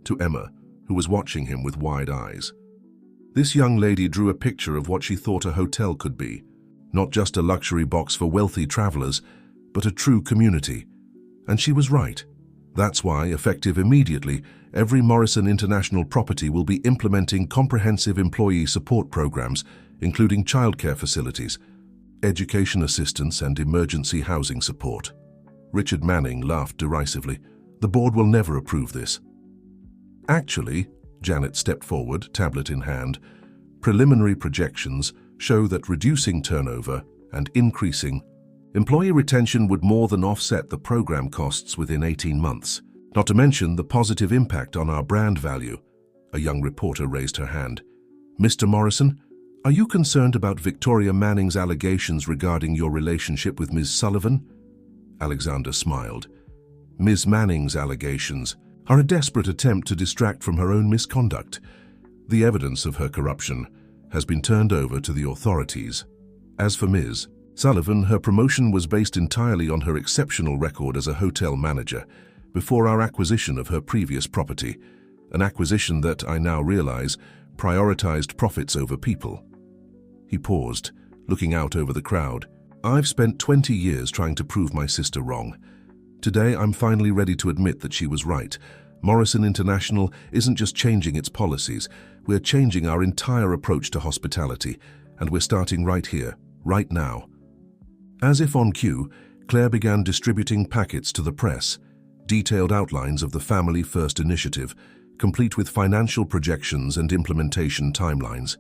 [SPEAKER 1] to Emma, who was watching him with wide eyes. This young lady drew a picture of what she thought a hotel could be. Not just a luxury box for wealthy travelers, but a true community. And she was right. That's why, effective immediately, every Morrison International property will be implementing comprehensive employee support programs, including childcare facilities, education assistance and emergency housing support. Richard Manning laughed derisively. The board will never approve this. Actually, Janet stepped forward, tablet in hand, preliminary projections show that reducing turnover and increasing employee retention would more than offset the program costs within 18 months, not to mention the positive impact on our brand value. A young reporter raised her hand. Mr. Morrison, are you concerned about Victoria Manning's allegations regarding your relationship with Ms. Sullivan? Alexander smiled. Ms. Manning's allegations are a desperate attempt to distract from her own misconduct. The evidence of her corruption has been turned over to the authorities. As for Ms. Sullivan, her promotion was based entirely on her exceptional record as a hotel manager before our acquisition of her previous property, an acquisition that, I now realize, prioritized profits over people. He paused, looking out over the crowd. I've spent 20 years trying to prove my sister wrong. Today, I'm finally ready to admit that she was right. Morrison International isn't just changing its policies, we're changing our entire approach to hospitality, and we're starting right here, right now. As if on cue, Claire began distributing packets to the press, detailed outlines of the Family First initiative, complete with financial projections and implementation timelines.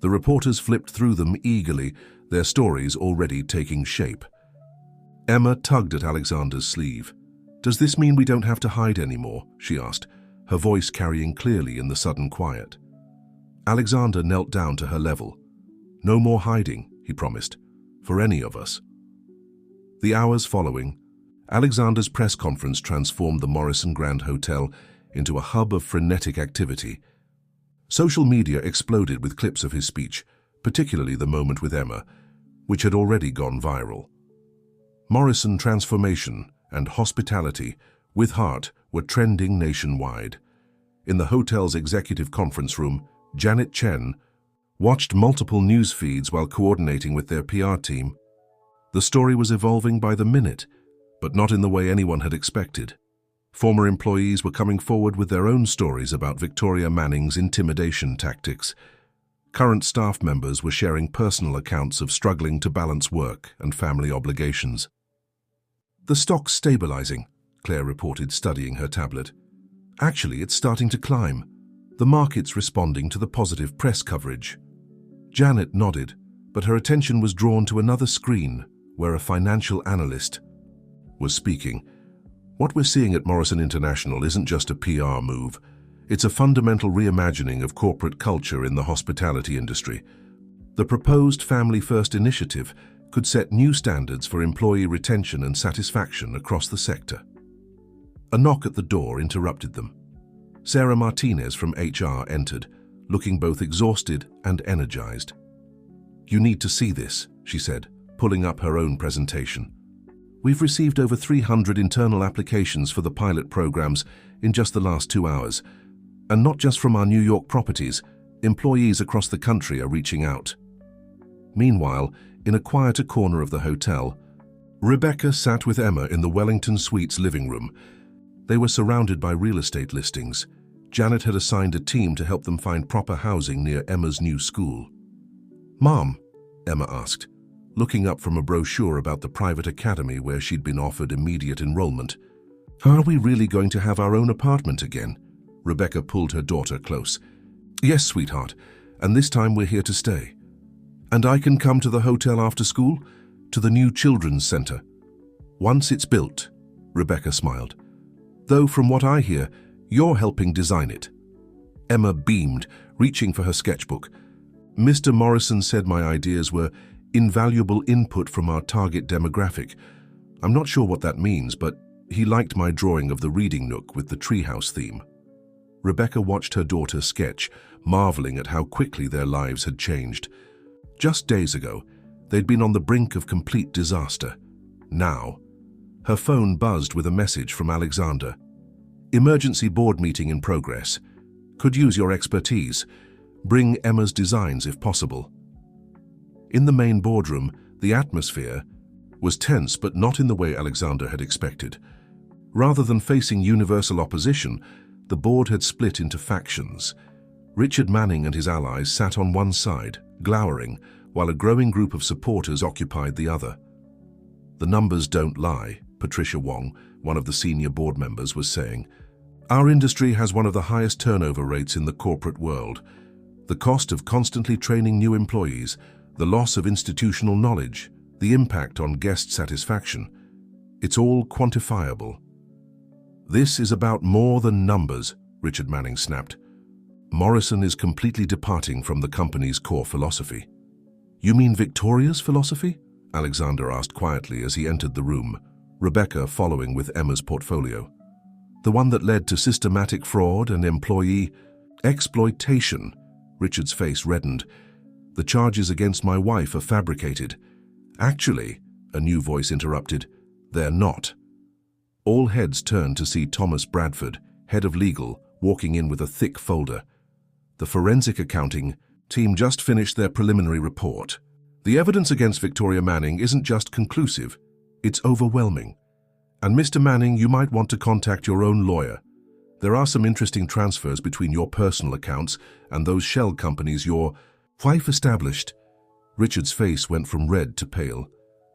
[SPEAKER 1] The reporters flipped through them eagerly, their stories already taking shape. Emma tugged at Alexander's sleeve. Does this mean we don't have to hide anymore? She asked, her voice carrying clearly in the sudden quiet. Alexander knelt down to her level. No more hiding, he promised, for any of us. The hours following, Alexander's press conference transformed the Morrison Grand Hotel into a hub of frenetic activity. Social media exploded with clips of his speech, particularly the moment with Emma, which had already gone viral. Morrison transformation and hospitality with heart were trending nationwide. In the hotel's executive conference room, Janet Chen watched multiple news feeds while coordinating with their PR team. The story was evolving by the minute, but not in the way anyone had expected. Former employees were coming forward with their own stories about Victoria Manning's intimidation tactics. Current staff members were sharing personal accounts of struggling to balance work and family obligations. The stock's stabilizing, Claire reported, studying her tablet. Actually, it's starting to climb. The market's responding to the positive press coverage. Janet nodded, but her attention was drawn to another screen where a financial analyst was speaking. What we're seeing at Morrison International isn't just a PR move. It's a fundamental reimagining of corporate culture in the hospitality industry. The proposed Family First initiative could set new standards for employee retention and satisfaction across the sector. A knock at the door interrupted them. Sarah Martinez from HR entered, looking both exhausted and energized. You need to see this, she said, pulling up her own presentation. We've received over 300 internal applications for the pilot programs in just the last 2 hours. And not just from our New York properties, employees across the country are reaching out. Meanwhile, in a quieter corner of the hotel, Rebecca sat with Emma in the Wellington Suites living room. They were surrounded by real estate listings. Janet had assigned a team to help them find proper housing near Emma's new school. "Mom," Emma asked, looking up from a brochure about the private academy where she'd been offered immediate enrollment. "Are we really going to have our own apartment again?" Rebecca pulled her daughter close. "Yes, sweetheart, and this time we're here to stay. And I can come to the hotel after school? To the new children's center? Once it's built," Rebecca smiled. "Though from what I hear, you're helping design it." Emma beamed, reaching for her sketchbook. "Mr. Morrison said my ideas were invaluable input from our target demographic. I'm not sure what that means, but he liked my drawing of the reading nook with the treehouse theme." Rebecca watched her daughter sketch, marveling at how quickly their lives had changed. Just days ago, they'd been on the brink of complete disaster. Now, her phone buzzed with a message from Alexander. "Emergency board meeting in progress. Could use your expertise. Bring Emma's designs if possible." In the main boardroom, the atmosphere was tense, but not in the way Alexander had expected. Rather than facing universal opposition, the board had split into factions. Richard Manning and his allies sat on one side, glowering, while a growing group of supporters occupied the other. "The numbers don't lie," Patricia Wong, one of the senior board members, was saying. "Our industry has one of the highest turnover rates in the corporate world. The cost of constantly training new employees, the loss of institutional knowledge, the impact on guest satisfaction. It's all quantifiable." "This is about more than numbers," Richard Manning snapped. "Morrison is completely departing from the company's core philosophy." "You mean Victoria's philosophy?" Alexander asked quietly as he entered the room, Rebecca following with Emma's portfolio. "The one that led to systematic fraud and employee exploitation." Richard's face reddened. "The charges against my wife are fabricated." "Actually," a new voice interrupted, "they're not." All heads turned to see Thomas Bradford, head of legal, walking in with a thick folder. "The forensic accounting team just finished their preliminary report. The evidence against Victoria Manning isn't just conclusive, it's overwhelming. And Mr. Manning, you might want to contact your own lawyer. There are some interesting transfers between your personal accounts and those shell companies your wife established." Richard's face went from red to pale.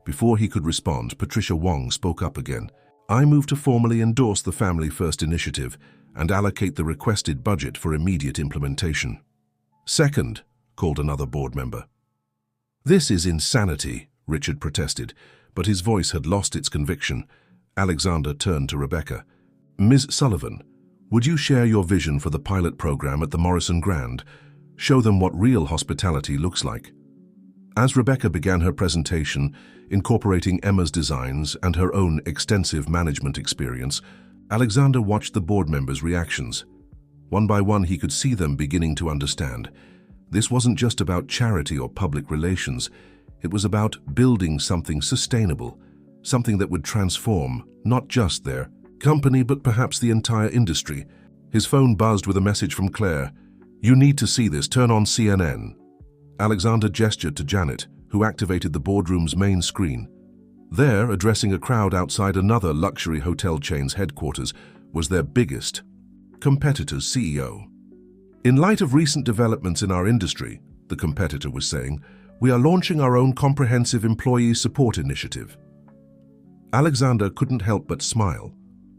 [SPEAKER 1] Before he could respond, Patricia Wong spoke up again. "I move to formally endorse the Family First initiative and allocate the requested budget for immediate implementation." "Second," called another board member. "This is insanity," Richard protested, but his voice had lost its conviction. Alexander turned to Rebecca. "Ms. Sullivan, would you share your vision for the pilot program at the Morrison Grand? Show them what real hospitality looks like." As Rebecca began her presentation, incorporating Emma's designs and her own extensive management experience, Alexander watched the board members' reactions. One by one, he could see them beginning to understand. This wasn't just about charity or public relations. It was about building something sustainable, something that would transform not just their company, but perhaps the entire industry. His phone buzzed with a message from Claire. "You need to see this. Turn on CNN." Alexander gestured to Janet, who activated the boardroom's main screen. There, addressing a crowd outside another luxury hotel chain's headquarters, was their biggest competitor's CEO. "In light of recent developments in our industry," the competitor was saying, "we are launching our own comprehensive employee support initiative." Alexander couldn't help but smile.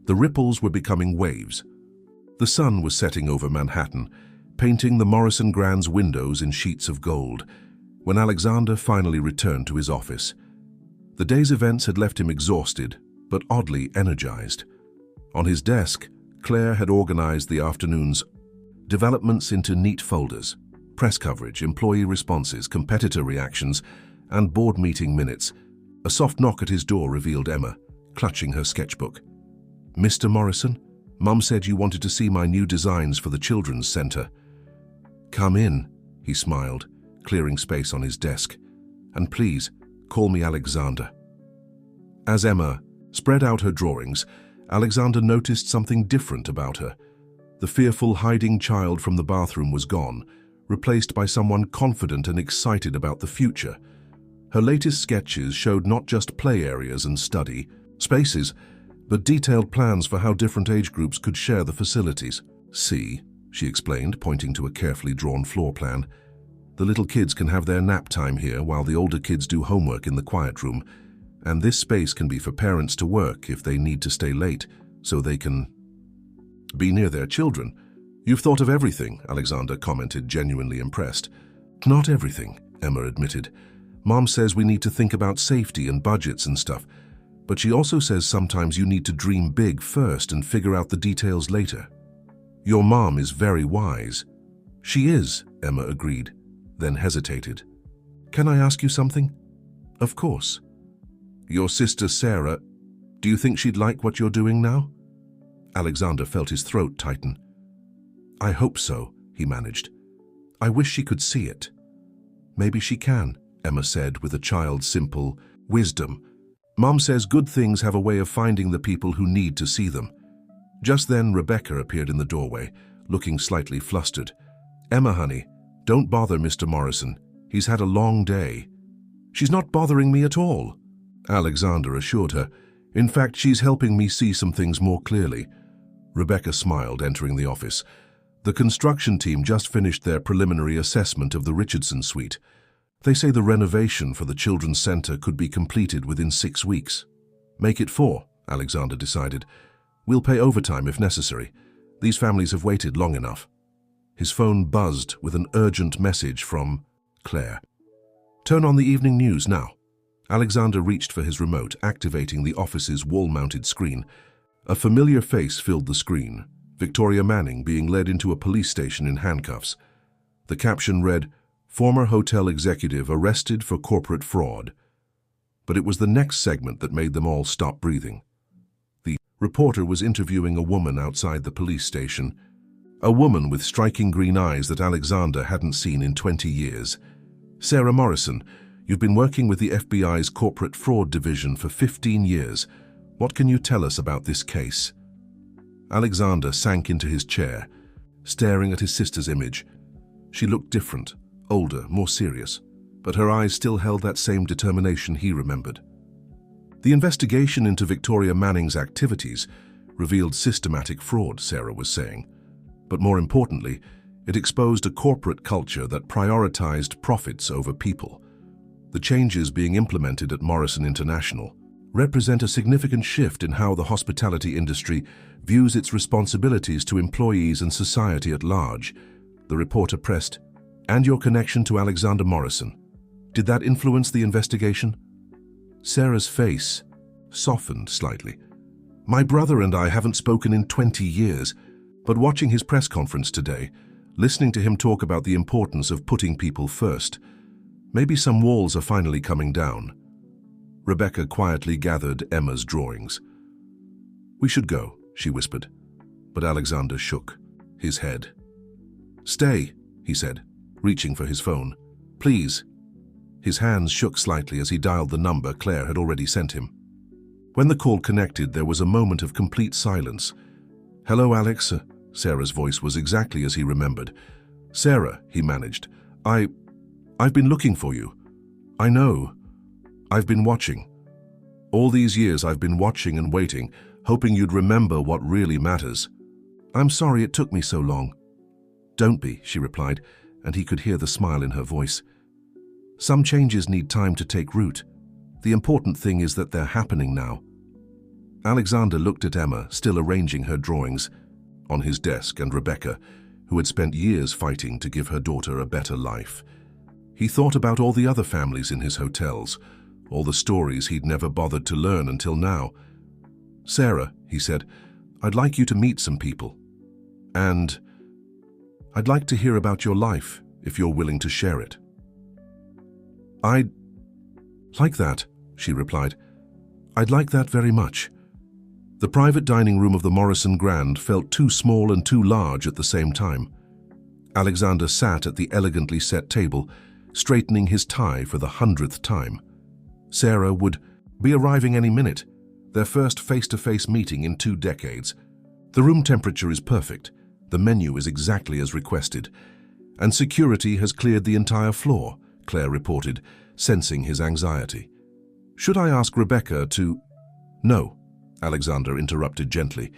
[SPEAKER 1] The ripples were becoming waves. The sun was setting over Manhattan, painting the Morrison Grand's windows in sheets of gold, when Alexander finally returned to his office. The day's events had left him exhausted, but oddly energized. On his desk, Claire had organized the afternoon's developments into neat folders: press coverage, employee responses, competitor reactions, and board meeting minutes. A soft knock at his door revealed Emma, clutching her sketchbook. "Mr. Morrison, Mum said you wanted to see my new designs for the children's center." "Come in," he smiled, clearing space on his desk. "And please, call me Alexander." As Emma spread out her drawings, Alexander noticed something different about her. The fearful hiding child from the bathroom was gone, replaced by someone confident and excited about the future. Her latest sketches showed not just play areas and study spaces, but detailed plans for how different age groups could share the facilities. "See," she explained, pointing to a carefully drawn floor plan. "The little kids can have their nap time here while the older kids do homework in the quiet room, and this space can be for parents to work if they need to stay late, so they can be near their children." "You've thought of everything," Alexander commented, genuinely impressed. "Not everything," Emma admitted. "Mom says we need to think about safety and budgets and stuff, but she also says sometimes you need to dream big first and figure out the details later." "Your mom is very wise." "She is," Emma agreed, then hesitated. "Can I ask you something?" "Of course." "Your sister Sarah, do you think she'd like what you're doing now?" Alexander felt his throat tighten. "I hope so," he managed. "I wish she could see it." "Maybe she can," Emma said with a child's simple wisdom. "Mom says good things have a way of finding the people who need to see them." Just then, Rebecca appeared in the doorway, looking slightly flustered. "Emma, honey, don't bother Mr. Morrison. He's had a long day." "She's not bothering me at all," Alexander assured her. "In fact, she's helping me see some things more clearly." Rebecca smiled, entering the office. "The construction team just finished their preliminary assessment of the Richardson suite. They say the renovation for the Children's Center could be completed within 6 weeks. Make it 4, Alexander decided. We'll pay overtime if necessary. These families have waited long enough. His phone buzzed with an urgent message from Claire. "Turn on the evening news now." Alexander reached for his remote, activating the office's wall-mounted screen. A familiar face filled the screen, Victoria Manning being led into a police station in handcuffs. The caption read, "Former hotel executive arrested for corporate fraud." But it was the next segment that made them all stop breathing. The reporter was interviewing a woman outside the police station, a woman with striking green eyes that Alexander hadn't seen in 20 years. "Sarah Morrison, you've been working with the FBI's corporate fraud division for 15 years. What can you tell us about this case?" Alexander sank into his chair, staring at his sister's image. She looked different, older, more serious, but her eyes still held that same determination he remembered. "The investigation into Victoria Manning's activities revealed systematic fraud," Sarah was saying. "But more importantly, it exposed a corporate culture that prioritized profits over people. The changes being implemented at Morrison International represent a significant shift in how the hospitality industry views its responsibilities to employees and society at large." The reporter pressed, "And your connection to Alexander Morrison. Did that influence the investigation?" Sarah's face softened slightly. "My brother and I haven't spoken in 20 years, but watching his press conference today, listening to him talk about the importance of putting people first, maybe some walls are finally coming down." Rebecca quietly gathered Emma's drawings. "We should go," she whispered, but Alexander shook his head. "Stay," he said, reaching for his phone. "Please." His hands shook slightly as he dialed the number Claire had already sent him. When the call connected, there was a moment of complete silence. "Hello, Alex." Sarah's voice was exactly as he remembered. "Sarah," he managed. I've been looking for you." "I know. I've been watching. All these years I've been watching and waiting, hoping you'd remember what really matters." "I'm sorry it took me so long." "Don't be," she replied, and he could hear the smile in her voice. "Some changes need time to take root. The important thing is that they're happening now." Alexander looked at Emma, still arranging her drawings on his desk, and Rebecca, who had spent years fighting to give her daughter a better life. He thought about all the other families in his hotels, all the stories he'd never bothered to learn until now. "Sarah," he said, "I'd like you to meet some people. And I'd like to hear about your life, if you're willing to share it." "I'd like that," she replied. "I'd like that very much." The private dining room of the Morrison Grand felt too small and too large at the same time. Alexander sat at the elegantly set table, straightening his tie for the 100th time. Sarah would Be arriving any minute. Their first face-to-face meeting in 2 decades. The room temperature is perfect. The menu is exactly as requested. And security has cleared the entire floor, Claire reported, sensing his anxiety. Should I ask Rebecca to... No, Alexander interrupted gently.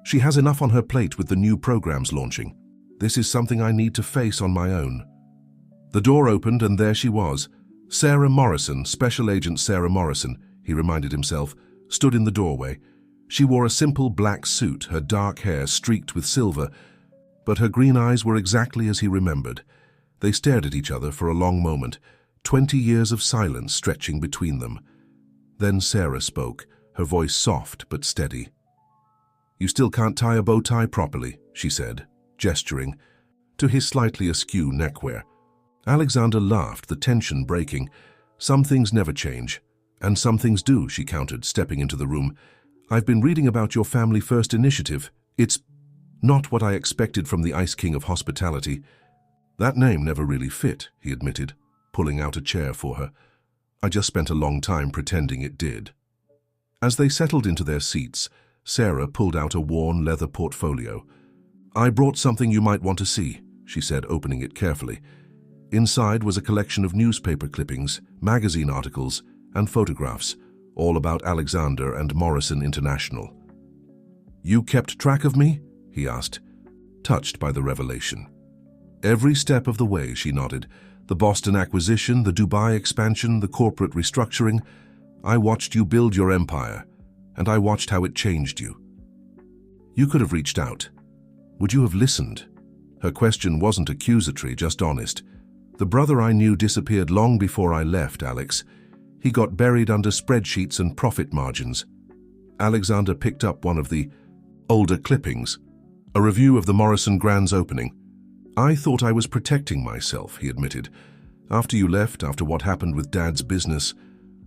[SPEAKER 1] She has enough on her plate with the new programs launching. This is something I need to face on my own. The door opened and there she was. Sarah Morrison, Special Agent Sarah Morrison, he reminded himself, stood in the doorway. She wore a simple black suit, her dark hair streaked with silver, but her green eyes were exactly as he remembered. They stared at each other for a long moment, 20 years of silence stretching between them. Then Sarah spoke, her voice soft but steady. "You still can't tie a bow tie properly," she said, gesturing to his slightly askew neckwear. Alexander laughed, the tension breaking. "Some things never change, and some things do," she countered, stepping into the room. "I've been reading about your Family First initiative. It's not what I expected from the Ice King of Hospitality." "That name never really fit," he admitted, pulling out a chair for her. "I just spent a long time pretending it did." As they settled into their seats, Sarah pulled out a worn leather portfolio. "I brought something you might want to see," she said, opening it carefully. Inside was a collection of newspaper clippings, magazine articles, and photographs, all about Alexander and Morrison International. "You kept track of me?" he asked, touched by the revelation. "Every step of the way," she nodded. "The Boston acquisition, the Dubai expansion, the corporate restructuring. I watched you build your empire, and I watched how it changed you. You could have reached out. Would you have listened?" Her question wasn't accusatory, just honest. "The brother I knew disappeared long before I left, Alex. He got buried under spreadsheets and profit margins." Alexander picked up one of the older clippings, a review of the Morrison Grand's opening. "I thought I was protecting myself," he admitted. "After you left, after what happened with Dad's business,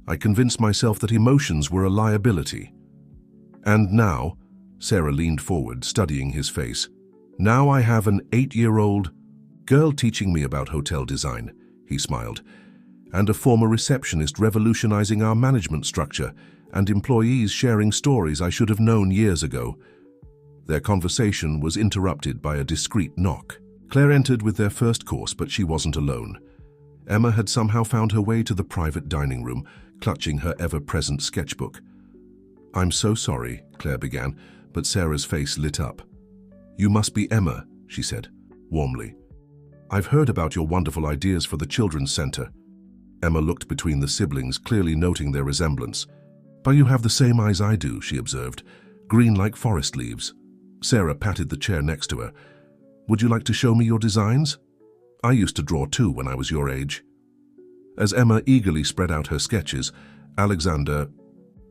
[SPEAKER 1] I convinced myself that emotions were a liability. And now," Sarah leaned forward, studying his face, "now I have an 8-year-old girl teaching me about hotel design," he smiled, "and a former receptionist revolutionizing our management structure, and employees sharing stories I should have known years ago." Their conversation was interrupted by a discreet knock. Claire entered with their first course, but she wasn't alone. Emma had somehow found her way to the private dining room, clutching her ever-present sketchbook. "I'm so sorry," Claire began, but Sarah's face lit up. "You must be Emma," she said, warmly. "I've heard about your wonderful ideas for the Children's Center." Emma looked between the siblings, clearly noting their resemblance. "But you have the same eyes I do," she observed, "green like forest leaves." Sarah patted the chair next to her. "Would you like to show me your designs? I used to draw too when I was your age." As Emma eagerly spread out her sketches, Alexander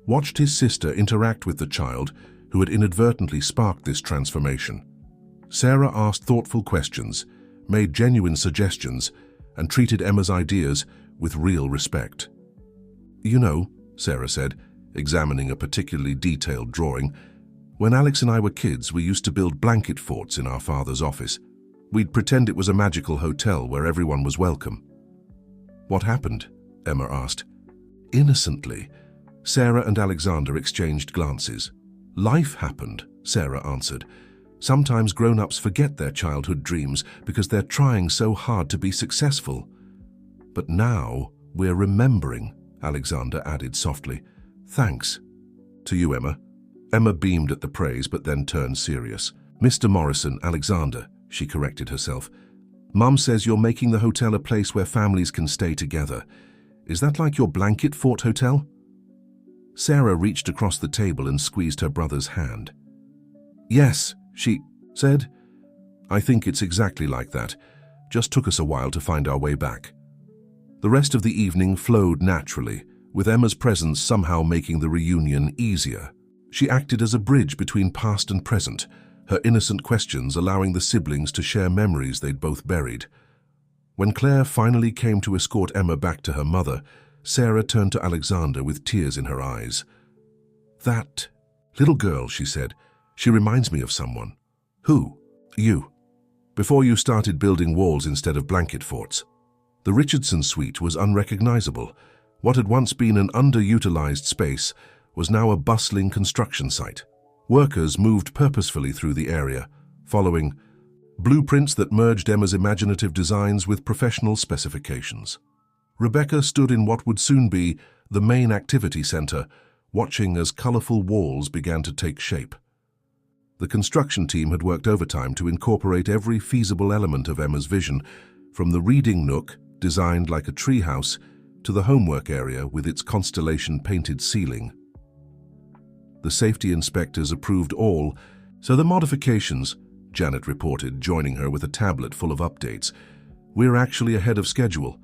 [SPEAKER 1] watched his sister interact with the child who had inadvertently sparked this transformation. Sarah asked thoughtful questions, made genuine suggestions, and treated Emma's ideas with real respect. "You know," Sarah said, examining a particularly detailed drawing, "when Alex and I were kids, we used to build blanket forts in our father's office. We'd pretend it was a magical hotel where everyone was welcome." "What happened?" Emma asked. Innocently, Sarah and Alexander exchanged glances. "Life happened," Sarah answered. "Sometimes grown-ups forget their childhood dreams because they're trying so hard to be successful. But now we're remembering," Alexander added softly. "Thanks." "To you, Emma." Emma beamed at the praise but then turned serious. "Mr. Morrison, Alexander," she corrected herself. "Mum says you're making the hotel a place where families can stay together. Is that like your blanket fort hotel?" Sarah reached across the table and squeezed her brother's hand. "Yes," she said. "I think it's exactly like that. Just took us a while to find our way back." The rest of the evening flowed naturally, with Emma's presence somehow making the reunion easier. She acted as a bridge between past and present, her innocent questions allowing the siblings to share memories they'd both buried. When Claire finally came to escort Emma back to her mother, Sarah turned to Alexander with tears in her eyes. "That little girl," she said, "she reminds me of someone." "Who?" "You. Before you started building walls instead of blanket forts. The Richardson suite was unrecognizable. What had once been an underutilized space was now a bustling construction site. Workers moved purposefully through the area, following blueprints that merged Emma's imaginative designs with professional specifications. Rebecca stood in what would soon be the main activity center, watching as colorful walls began to take shape. The construction team had worked overtime to incorporate every feasible element of Emma's vision, from the reading nook, designed like a treehouse, to the homework area with its constellation-painted ceiling. The safety inspectors approved all, so the modifications, Janet reported, joining her with a tablet full of updates. We're actually ahead of schedule.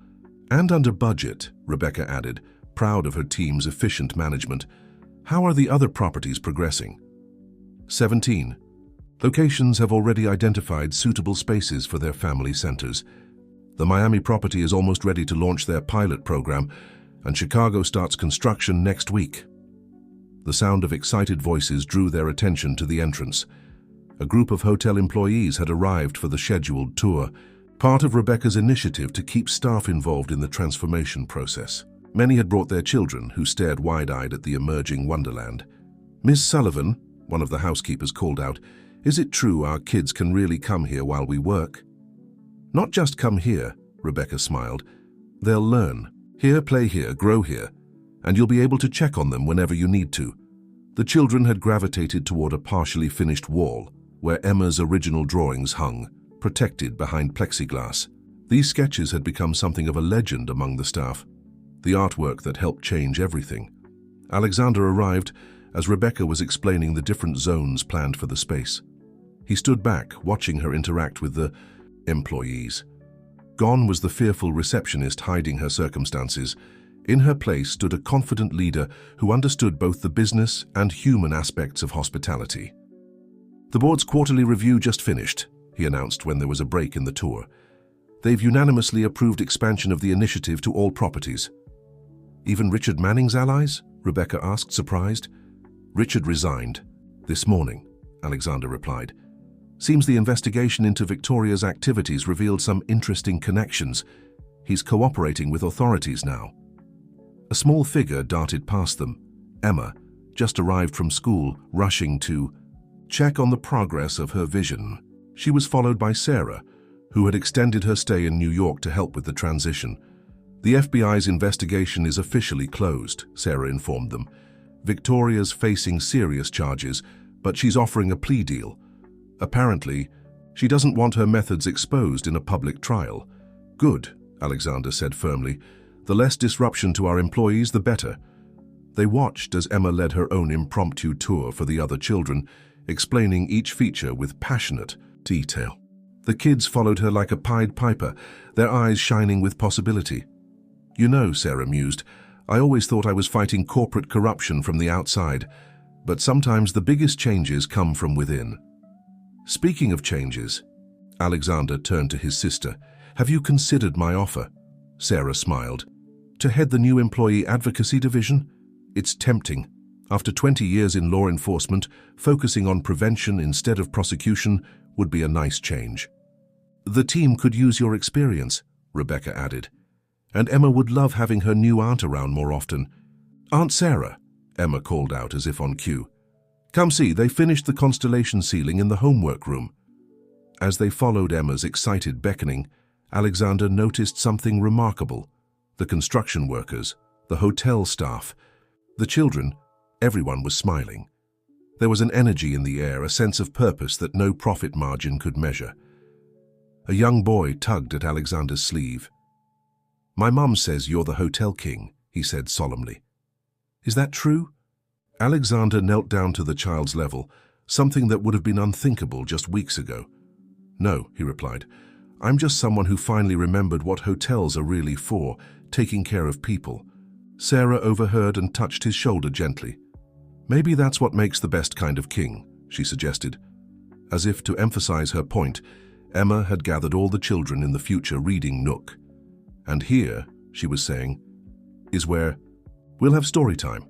[SPEAKER 1] And under budget, Rebecca added, proud of her team's efficient management. How are the other properties progressing? 17. Locations have already identified suitable spaces for their family centers. The Miami property is almost ready to launch their pilot program, and Chicago starts construction next week. The sound of excited voices drew their attention to the entrance. A group of hotel employees had arrived for the scheduled tour, part of Rebecca's initiative to keep staff involved in the transformation process. Many had brought their children, who stared wide-eyed at the emerging wonderland. "Miss Sullivan," one of the housekeepers called out, "is it true our kids can really come here while we work?" "Not just come here," Rebecca smiled. "They'll learn. Here, play here, grow here, and you'll be able to check on them whenever you need to." The children had gravitated toward a partially finished wall, where Emma's original drawings hung, protected behind plexiglass. These sketches had become something of a legend among the staff, the artwork that helped change everything. Alexander arrived as Rebecca was explaining the different zones planned for the space. He stood back, watching her interact with the employees. Gone was the fearful receptionist hiding her circumstances. In her place stood a confident leader who understood both the business and human aspects of hospitality. "The board's quarterly review just finished," he announced when there was a break in the tour. "They've unanimously approved expansion of the initiative to all properties." "Even Richard Manning's allies?" Rebecca asked, surprised. "Richard resigned this morning," Alexander replied. "Seems the investigation into Victoria's activities revealed some interesting connections. He's cooperating with authorities now." A small figure darted past them. Emma, just arrived from school, rushing to check on the progress of her vision. She was followed by Sarah, who had extended her stay in New York to help with the transition. "The FBI's investigation is officially closed," Sarah informed them. "Victoria's facing serious charges, but she's offering a plea deal. Apparently, she doesn't want her methods exposed in a public trial." "Good," Alexander said firmly. "The less disruption to our employees, the better." They watched as Emma led her own impromptu tour for the other children, explaining each feature with passionate detail. The kids followed her like a Pied Piper, their eyes shining with possibility. "You know," Sarah mused, "I always thought I was fighting corporate corruption from the outside, but sometimes the biggest changes come from within." "Speaking of changes," Alexander turned to his sister, "have you considered my offer?" Sarah smiled. "To head the new employee advocacy division? It's tempting. After 20 years in law enforcement, focusing on prevention instead of prosecution would be a nice change." "The team could use your experience," Rebecca added. "And Emma would love having her new aunt around more often." "Aunt Sarah," Emma called out as if on cue. "Come see, they finished the constellation ceiling in the homework room." As they followed Emma's excited beckoning, Alexander noticed something remarkable. The construction workers, the hotel staff, the children, everyone was smiling. There was an energy in the air, a sense of purpose that no profit margin could measure. A young boy tugged at Alexander's sleeve. "My mum says you're the hotel king," he said solemnly. "Is that true?" Alexander knelt down to the child's level, something that would have been unthinkable just weeks ago. "No," he replied. "I'm just someone who finally remembered what hotels are really for, taking care of people." Sarah overheard and touched his shoulder gently. "Maybe that's what makes the best kind of king," she suggested. As if to emphasize her point, Emma had gathered all the children in the future reading nook. "And here," she was saying, "is where we'll have story time.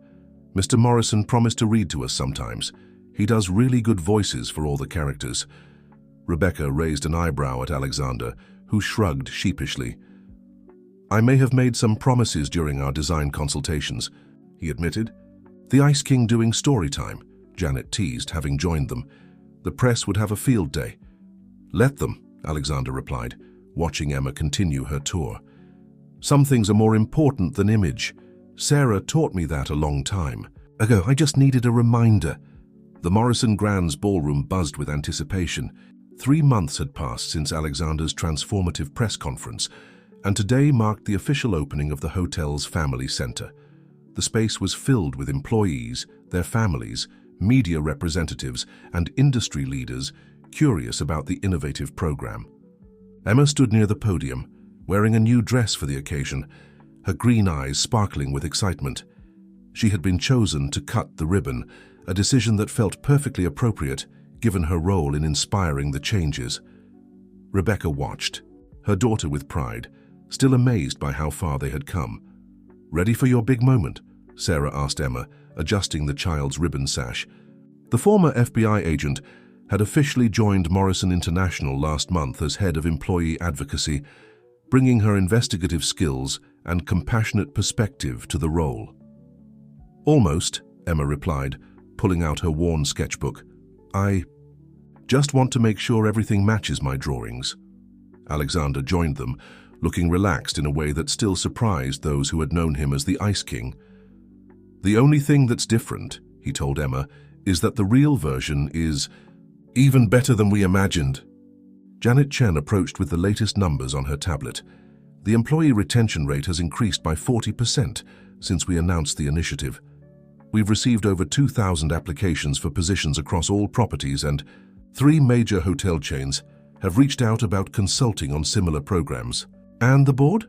[SPEAKER 1] Mr. Morrison promised to read to us sometimes. He does really good voices for all the characters." Rebecca raised an eyebrow at Alexander, who shrugged sheepishly. I may have made some promises during our design consultations, he admitted. The Ice King doing story time, Janet teased, having joined them. The press would have a field day. Let them, Alexander replied, watching Emma continue her tour. Some things are more important than image. Sarah taught me that a long time ago. I just needed a reminder. The Morrison Grand's ballroom buzzed with anticipation. 3 months had passed since Alexander's transformative press conference, and today marked the official opening of the hotel's family center. The space was filled with employees, their families, media representatives, and industry leaders curious about the innovative program. Emma stood near the podium, wearing a new dress for the occasion, her green eyes sparkling with excitement. She had been chosen to cut the ribbon, a decision that felt perfectly appropriate given her role in inspiring the changes. Rebecca watched, her daughter with pride, still amazed by how far they had come. "Ready for your big moment?" Sarah asked Emma, adjusting the child's ribbon sash. The former FBI agent had officially joined Morrison International last month as head of employee advocacy, bringing her investigative skills and compassionate perspective to the role. "Almost," Emma replied, pulling out her worn sketchbook. "I just want to make sure everything matches my drawings." Alexander joined them, looking relaxed in a way that still surprised those who had known him as the Ice King. "The only thing that's different," he told Emma, "is that the real version is even better than we imagined." Janet Chen approached with the latest numbers on her tablet. The employee retention rate has increased by 40% since we announced the initiative. We've received over 2,000 applications for positions across all properties, and 3 major hotel chains have reached out about consulting on similar programs. "And the board?"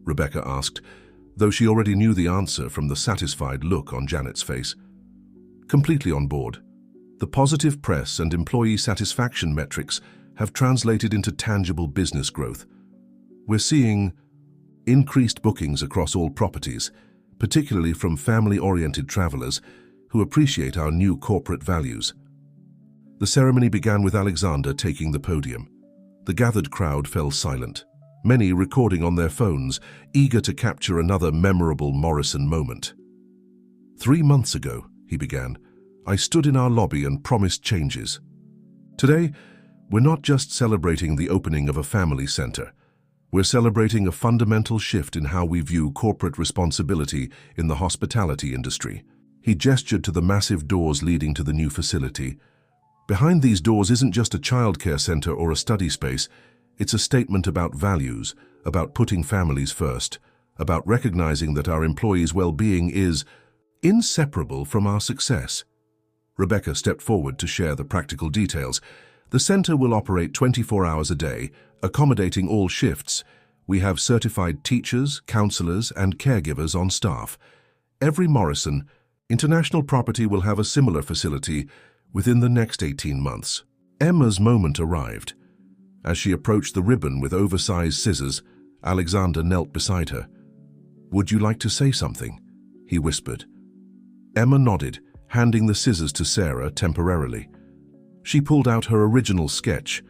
[SPEAKER 1] Rebecca asked, though she already knew the answer from the satisfied look on Janet's face. "Completely on board. The positive press and employee satisfaction metrics have translated into tangible business growth. We're seeing increased bookings across all properties, particularly from family-oriented travelers who appreciate our new corporate values." The ceremony began with Alexander taking the podium. The gathered crowd fell silent, many recording on their phones, eager to capture another memorable Morrison moment. "3 months ago," he began, "I stood in our lobby and promised changes. Today, we're not just celebrating the opening of a family center. We're celebrating a fundamental shift in how we view corporate responsibility in the hospitality industry." He gestured to the massive doors leading to the new facility. "Behind these doors isn't just a childcare center or a study space. It's a statement about values, about putting families first, about recognizing that our employees' well-being is inseparable from our success." Rebecca stepped forward to share the practical details. "The center will operate 24 hours a day, accommodating all shifts. We have certified teachers, counselors, and caregivers on staff. Every Morrison International property will have a similar facility within the next 18 months. Emma's moment arrived. As she approached the ribbon with oversized scissors, Alexander knelt beside her. "Would you like to say something?" he whispered. Emma nodded, handing the scissors to Sarah temporarily. She pulled out her original sketch,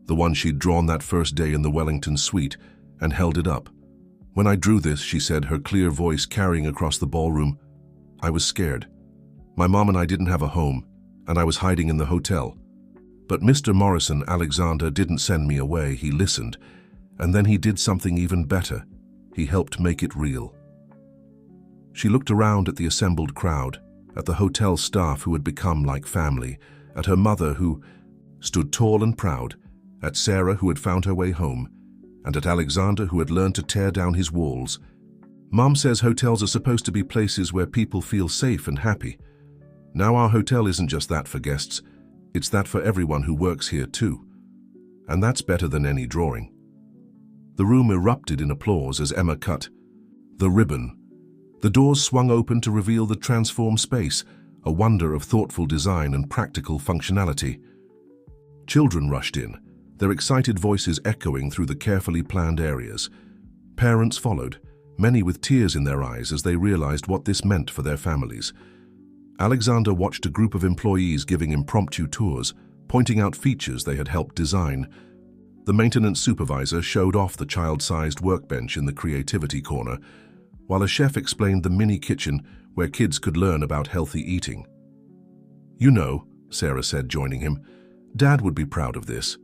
[SPEAKER 1] the one she'd drawn that first day in the Wellington suite, and held it up. "When I drew this," she said, her clear voice carrying across the ballroom, "I was scared. My mom and I didn't have a home, and I was hiding in the hotel. But Mr. Morrison Alexander didn't send me away. He listened, and then he did something even better. He helped make it real." She looked around at the assembled crowd, at the hotel staff who had become like family, at her mother who stood tall and proud, at Sarah who had found her way home, and at Alexander who had learned to tear down his walls. "Mom says hotels are supposed to be places where people feel safe and happy. Now our hotel isn't just that for guests, it's that for everyone who works here too. And that's better than any drawing." The room erupted in applause as Emma cut the ribbon. The doors swung open to reveal the transformed space, a wonder of thoughtful design and practical functionality. Children rushed in, their excited voices echoing through the carefully planned areas. Parents followed, many with tears in their eyes as they realized what this meant for their families. Alexander watched a group of employees giving impromptu tours, pointing out features they had helped design. The maintenance supervisor showed off the child-sized workbench in the creativity corner, while a chef explained the mini kitchen where kids could learn about healthy eating. "You know," Sarah said, joining him, "Dad would be proud of this."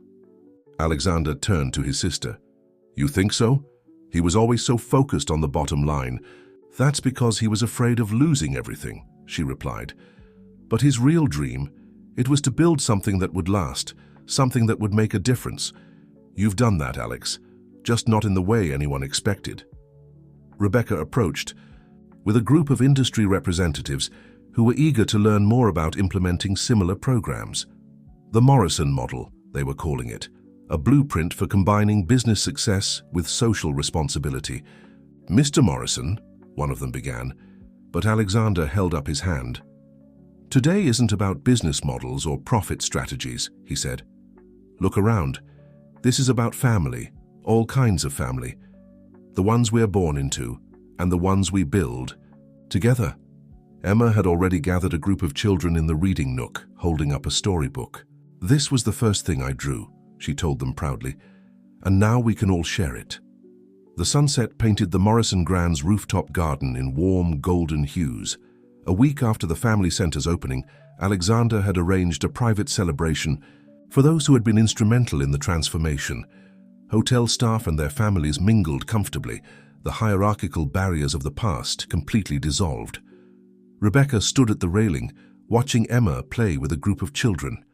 [SPEAKER 1] Alexander turned to his sister. "You think so? He was always so focused on the bottom line." "That's because he was afraid of losing everything," she replied. "But his real dream, it was to build something that would last, something that would make a difference. You've done that, Alex, just not in the way anyone expected." Rebecca approached with a group of industry representatives who were eager to learn more about implementing similar programs. The Morrison model, they were calling it, a blueprint for combining business success with social responsibility. "Mr. Morrison," one of them began, but Alexander held up his hand. "Today isn't about business models or profit strategies," he said. "Look around. This is about family, all kinds of family. The ones we're born into, and the ones we build together." Emma had already gathered a group of children in the reading nook, holding up a storybook. "This was the first thing I drew," she told them proudly, "and now we can all share it." The sunset painted the Morrison Grand's rooftop garden in warm, golden hues. A week after the family center's opening, Alexander had arranged a private celebration for those who had been instrumental in the transformation. Hotel staff and their families mingled comfortably, the hierarchical barriers of the past completely dissolved. Rebecca stood at the railing, watching Emma play with a group of children.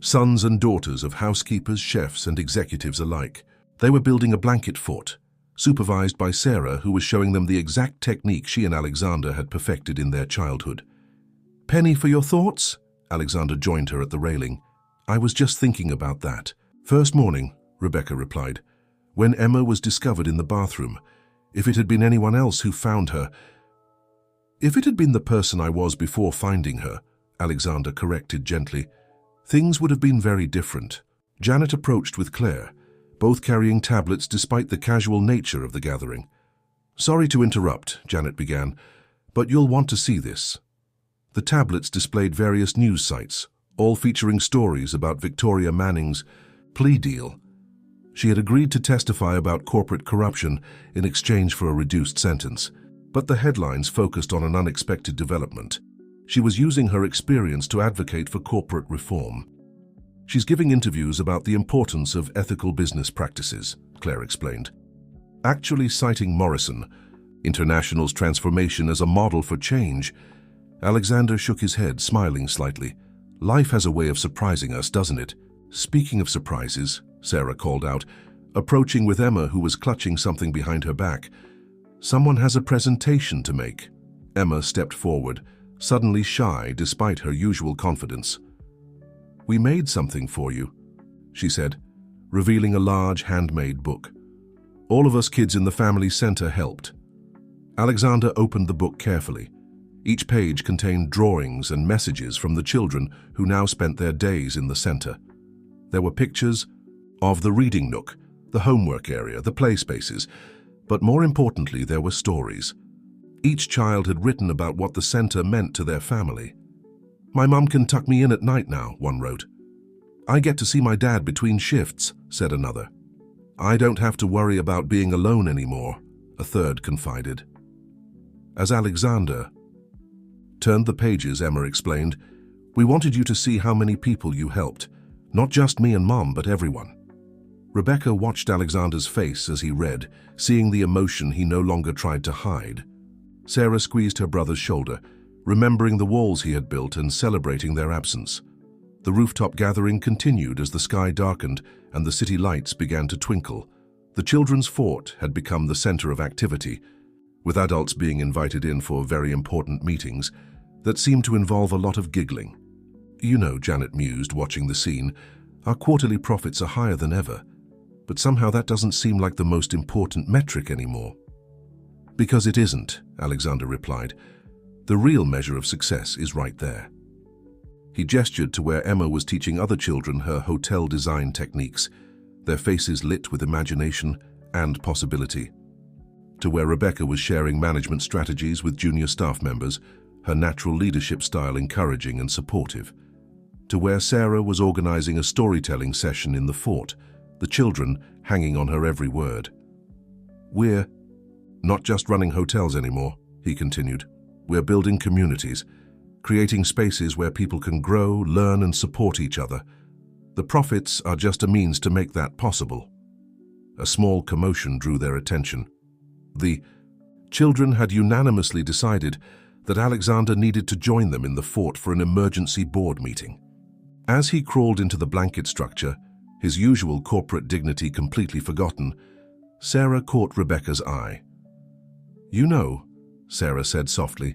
[SPEAKER 1] Sons and daughters of housekeepers, chefs, and executives alike. They were building a blanket fort, supervised by Sarah, who was showing them the exact technique she and Alexander had perfected in their childhood. "Penny, for your thoughts?" Alexander joined her at the railing. "I was just thinking about that." "First morning," Rebecca replied, "when Emma was discovered in the bathroom. If it had been anyone else who found her—" "If it had been the person I was before finding her," Alexander corrected gently, "things would have been very different." Janet approached with Claire, both carrying tablets despite the casual nature of the gathering. "Sorry to interrupt," Janet began, "but you'll want to see this." The tablets displayed various news sites, all featuring stories about Victoria Manning's plea deal. She had agreed to testify about corporate corruption in exchange for a reduced sentence, but the headlines focused on an unexpected development. She was using her experience to advocate for corporate reform. "She's giving interviews about the importance of ethical business practices," Claire explained. Actually citing Morrison, International's transformation as a model for change, Alexander shook his head, smiling slightly. "Life has a way of surprising us, doesn't it?" "Speaking of surprises," Sarah called out, approaching with Emma, who was clutching something behind her back. "Someone has a presentation to make." Emma stepped forward, suddenly shy despite her usual confidence. "We made something for you," she said, revealing a large handmade book. "All of us kids in the family center helped." Alexander opened the book carefully. Each page contained drawings and messages from the children who now spent their days in the center. There were pictures of the reading nook, the homework area, the play spaces, but more importantly, there were stories. Each child had written about what the center meant to their family. "My mum can tuck me in at night now," one wrote. "I get to see my dad between shifts," said another. "I don't have to worry about being alone anymore," a third confided. As Alexander turned the pages, Emma explained, "We wanted you to see how many people you helped. Not just me and Mom, but everyone." Rebecca watched Alexander's face as he read, seeing the emotion he no longer tried to hide. Sarah squeezed her brother's shoulder, remembering the walls he had built and celebrating their absence. The rooftop gathering continued as the sky darkened and the city lights began to twinkle. The children's fort had become the center of activity, with adults being invited in for very important meetings that seemed to involve a lot of giggling. "You know," Janet mused, watching the scene, "our quarterly profits are higher than ever, but somehow that doesn't seem like the most important metric anymore." "Because it isn't," Alexander replied. "The real measure of success is right there." He gestured to where Emma was teaching other children her hotel design techniques, their faces lit with imagination and possibility. To where Rebecca was sharing management strategies with junior staff members, her natural leadership style encouraging and supportive. To where Sarah was organizing a storytelling session in the fort, the children hanging on her every word. "We're not just running hotels anymore," he continued. "We're building communities, creating spaces where people can grow, learn, and support each other. The profits are just a means to make that possible." A small commotion drew their attention. The children had unanimously decided that Alexander needed to join them in the fort for an emergency board meeting. As he crawled into the blanket structure, his usual corporate dignity completely forgotten, Sarah caught Rebecca's eye. "You know," Sarah said softly,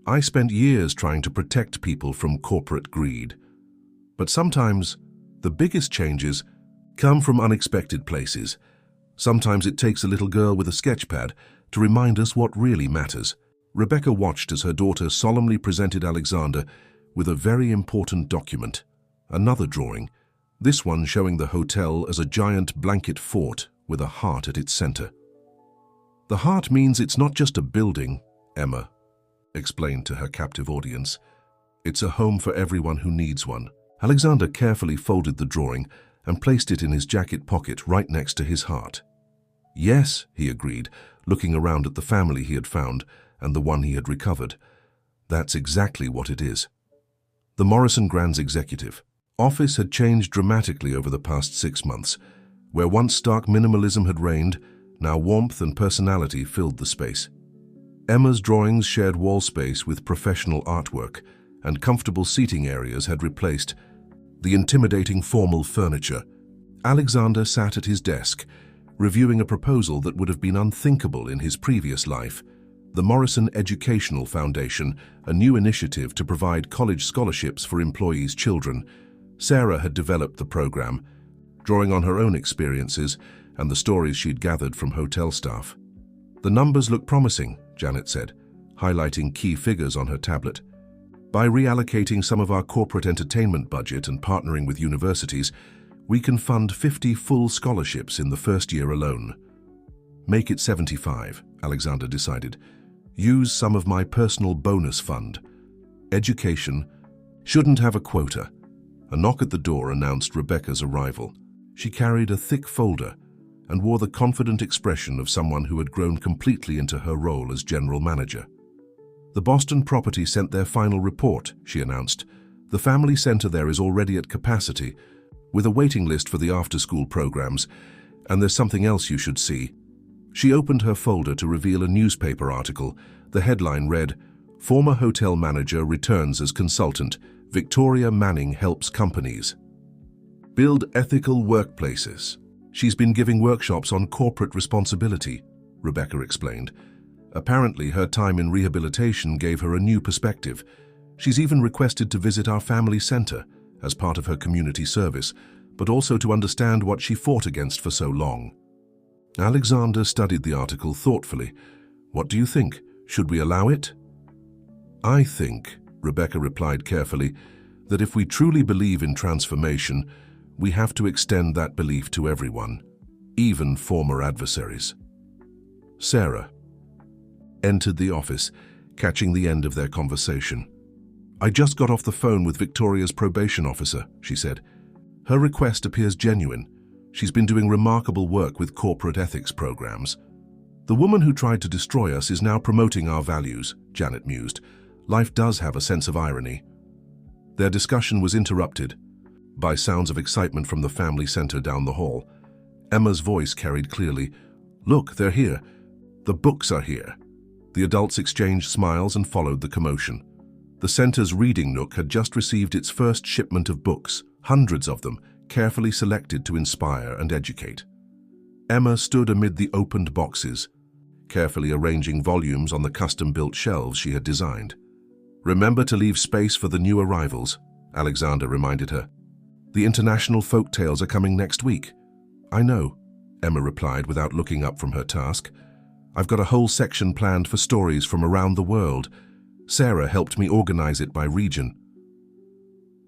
[SPEAKER 1] "I spent years trying to protect people from corporate greed. But sometimes the biggest changes come from unexpected places. Sometimes it takes a little girl with a sketchpad to remind us what really matters." Rebecca watched as her daughter solemnly presented Alexander with a very important document, another drawing, this one showing the hotel as a giant blanket fort with a heart at its center. "The heart means it's not just a building," Emma explained to her captive audience. "It's a home for everyone who needs one." Alexander carefully folded the drawing and placed it in his jacket pocket right next to his heart. "Yes," he agreed, looking around at the family he had found and the one he had recovered. "That's exactly what it is." The Morrison Grand's executive office had changed dramatically over the past 6 months. Where once stark minimalism had reigned, now warmth and personality filled the space. Emma's drawings shared wall space with professional artwork, and comfortable seating areas had replaced the intimidating formal furniture. Alexander sat at his desk, reviewing a proposal that would have been unthinkable in his previous life. The Morrison Educational Foundation, a new initiative to provide college scholarships for employees' children. Sarah had developed the program, drawing on her own experiences and the stories she'd gathered from hotel staff. "The numbers look promising," Janet said, highlighting key figures on her tablet. "By reallocating some of our corporate entertainment budget and partnering with universities, we can fund 50 full scholarships in the first year alone." "Make it 75, Alexander decided. "Use some of my personal bonus fund. Education shouldn't have a quota." A knock at the door announced Rebecca's arrival. She carried a thick folder and wore the confident expression of someone who had grown completely into her role as general manager. "The Boston property sent their final report," she announced. "The family center there is already at capacity, with a waiting list for the after-school programs, and there's something else you should see." She opened her folder to reveal a newspaper article. The headline read, "Former hotel manager returns as consultant. Victoria Manning helps companies build ethical workplaces." "She's been giving workshops on corporate responsibility," Rebecca explained. "Apparently, her time in rehabilitation gave her a new perspective. She's even requested to visit our family center as part of her community service, but also to understand what she fought against for so long." Alexander studied the article thoughtfully. "What do you think? Should we allow it?" "I think," Rebecca replied carefully, "that if we truly believe in transformation, we have to extend that belief to everyone, even former adversaries." Sarah entered the office, catching the end of their conversation. "I just got off the phone with Victoria's probation officer," she said. "Her request appears genuine. She's been doing remarkable work with corporate ethics programs." "The woman who tried to destroy us is now promoting our values," Janet mused. "Life does have a sense of irony." Their discussion was interrupted by sounds of excitement from the family center down the hall. Emma's voice carried clearly, "Look, they're here. The books are here." The adults exchanged smiles and followed the commotion. The center's reading nook had just received its first shipment of books, hundreds of them, carefully selected to inspire and educate. Emma stood amid the opened boxes, carefully arranging volumes on the custom-built shelves she had designed. "Remember to leave space for the new arrivals," Alexander reminded her. "The international folk tales are coming next week." "I know," Emma replied without looking up from her task. "I've got a whole section planned for stories from around the world. Sarah helped me organize it by region."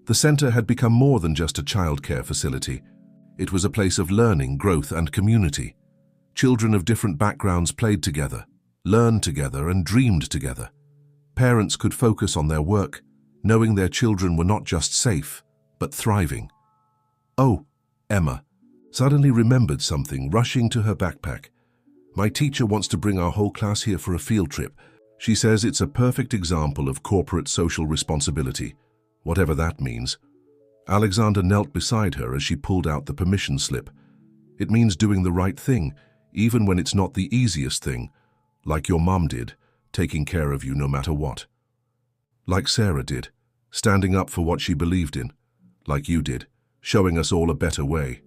[SPEAKER 1] The center had become more than just a childcare facility. It was a place of learning, growth, and community. Children of different backgrounds played together, learned together, and dreamed together. Parents could focus on their work, knowing their children were not just safe, but thriving. "Oh, Emma," suddenly remembered something, rushing to her backpack. My teacher wants to bring our whole class here for a field trip. She says it's a perfect example of corporate social responsibility, whatever that means. Alexander knelt beside her as she pulled out the permission slip. It means doing the right thing, even when it's not the easiest thing, like your mom did, taking care of you no matter what. Like Sarah did, standing up for what she believed in, like you did, showing us all a better way.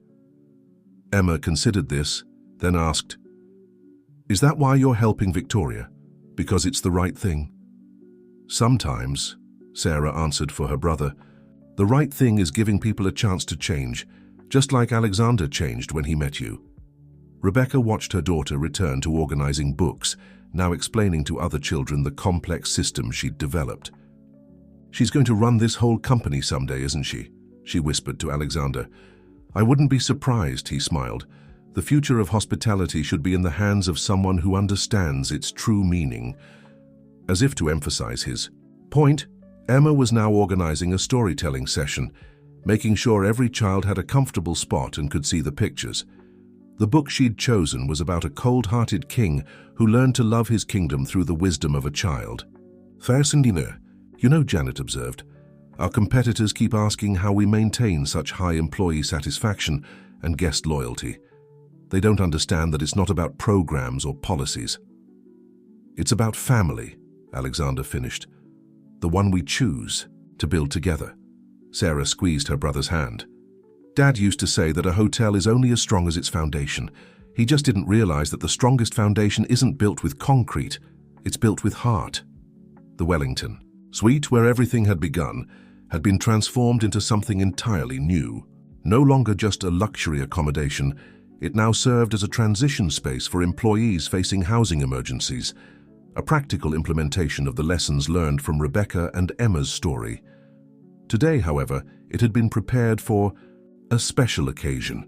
[SPEAKER 1] Emma considered this, then asked, "Is that why you're helping Victoria? Because it's the right thing?" "Sometimes," Sarah answered for her brother. "The right thing is giving people a chance to change, just like Alexander changed when he met you." Rebecca watched her daughter return to organizing books, now explaining to other children the complex system she'd developed. "She's going to run this whole company someday, isn't she?" she whispered to Alexander. "I wouldn't be surprised," he smiled. "The future of hospitality should be in the hands of someone who understands its true meaning." As if to emphasize his point, Emma was now organizing a storytelling session, making sure every child had a comfortable spot and could see the pictures. The book she'd chosen was about a cold-hearted king who learned to love his kingdom through the wisdom of a child. "Fascinating. You know," Janet observed, "our competitors keep asking how we maintain such high employee satisfaction and guest loyalty. They don't understand that it's not about programs or policies. It's about family," Alexander finished. "The one we choose to build together." Sarah squeezed her brother's hand. "Dad used to say that a hotel is only as strong as its foundation. He just didn't realize that the strongest foundation isn't built with concrete, it's built with heart." The Wellington suite, where everything had begun, had been transformed into something entirely new. No longer just a luxury accommodation, it now served as a transition space for employees facing housing emergencies, a practical implementation of the lessons learned from Rebecca and Emma's story. Today, however, it had been prepared for a special occasion.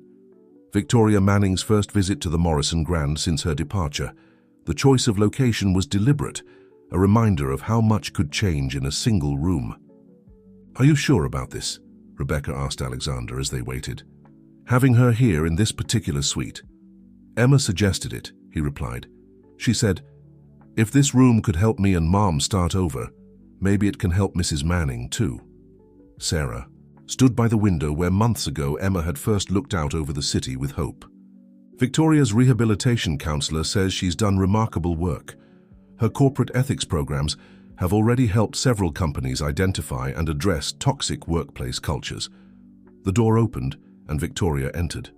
[SPEAKER 1] Victoria Manning's first visit to the Morrison Grand since her departure. The choice of location was deliberate, a reminder of how much could change in a single room. "Are you sure about this?" Rebecca asked Alexander as they waited. "Having her here in this particular suite?" "Emma suggested it," he replied. "She said, if this room could help me and Mom start over, maybe it can help Mrs. Manning too." Sarah stood by the window where months ago Emma had first looked out over the city with hope. "Victoria's rehabilitation counselor says she's done remarkable work. Her corporate ethics programs have already helped several companies identify and address toxic workplace cultures." The door opened and Victoria entered.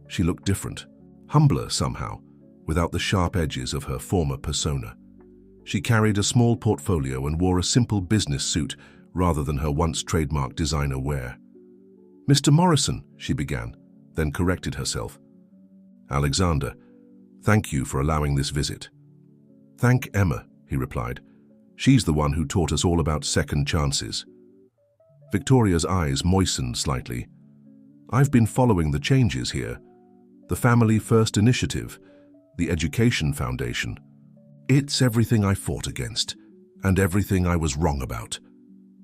[SPEAKER 1] She looked different, humbler somehow, without the sharp edges of her former persona. She carried a small portfolio and wore a simple business suit rather than her once trademark designer wear. "Mr. Morrison," she began, then corrected herself. "Alexander, thank you for allowing this visit." "Thank Emma," he replied. "She's the one who taught us all about second chances." Victoria's eyes moistened slightly. "I've been following the changes here. The Family First Initiative, the Education Foundation. It's everything I fought against, and everything I was wrong about."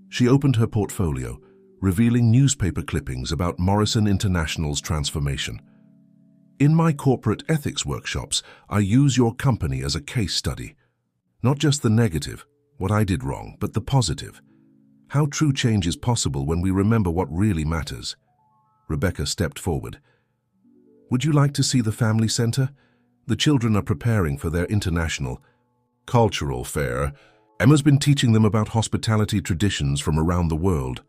[SPEAKER 1] She opened her portfolio, revealing newspaper clippings about Morrison International's transformation. "In my corporate ethics workshops, I use your company as a case study. Not just the negative, what I did wrong, but the positive. How true change is possible when we remember what really matters." Rebecca stepped forward. "Would you like to see the family center? The children are preparing for their international cultural fair. Emma's been teaching them about hospitality traditions from around the world."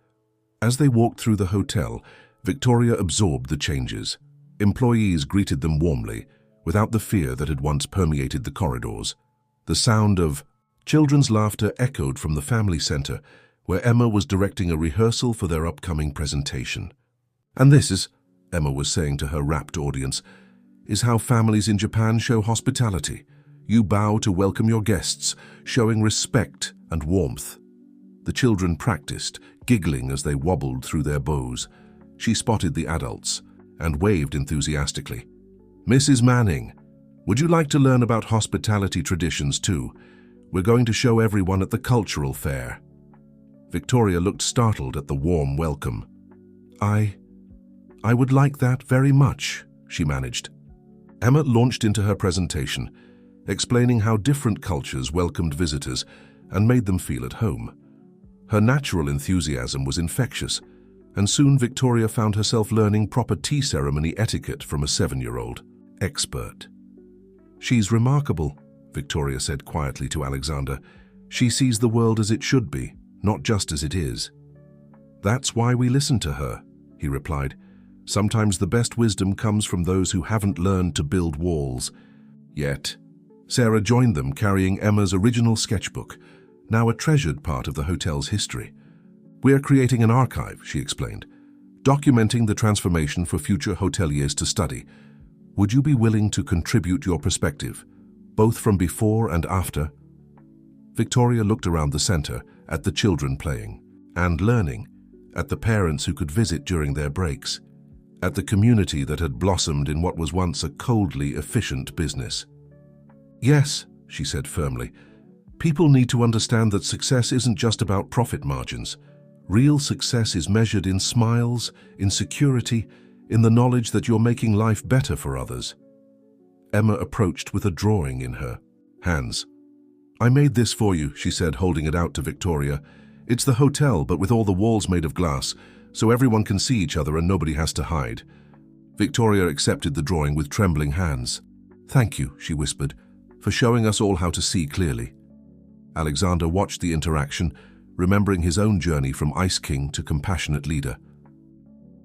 [SPEAKER 1] As they walked through the hotel, Victoria absorbed the changes. Employees greeted them warmly, without the fear that had once permeated the corridors. The sound of children's laughter echoed from the family center, where Emma was directing a rehearsal for their upcoming presentation. "And this is," Emma was saying to her rapt audience, "is how families in Japan show hospitality. You bow to welcome your guests, showing respect and warmth." The children practiced, giggling as they wobbled through their bows. She spotted the adults and waved enthusiastically. "Mrs. Manning, would you like to learn about hospitality traditions too? We're going to show everyone at the cultural fair." Victoria looked startled at the warm welcome. I would like that very much," she managed. Emma launched into her presentation, explaining how different cultures welcomed visitors and made them feel at home. Her natural enthusiasm was infectious, and soon Victoria found herself learning proper tea ceremony etiquette from a 7-year-old expert. "She's remarkable," Victoria said quietly to Alexander. "She sees the world as it should be, not just as it is." "That's why we listen to her," he replied. "Sometimes the best wisdom comes from those who haven't learned to build walls." Yet, Sarah joined them carrying Emma's original sketchbook, now a treasured part of the hotel's history. "We're creating an archive," she explained, "documenting the transformation for future hoteliers to study. Would you be willing to contribute your perspective, both from before and after?" Victoria looked around the center at the children playing and learning, at the parents who could visit during their breaks, at the community that had blossomed in what was once a coldly efficient business. "Yes," she said firmly, "people need to understand that success isn't just about profit margins. Real success is measured in smiles, in security, in the knowledge that you're making life better for others." Emma approached with a drawing in her hands. "I made this for you," she said, holding it out to Victoria. "It's the hotel, but with all the walls made of glass, so everyone can see each other and nobody has to hide." Victoria accepted the drawing with trembling hands. "Thank you," she whispered, "for showing us all how to see clearly." Alexander watched the interaction, remembering his own journey from Ice King to compassionate leader.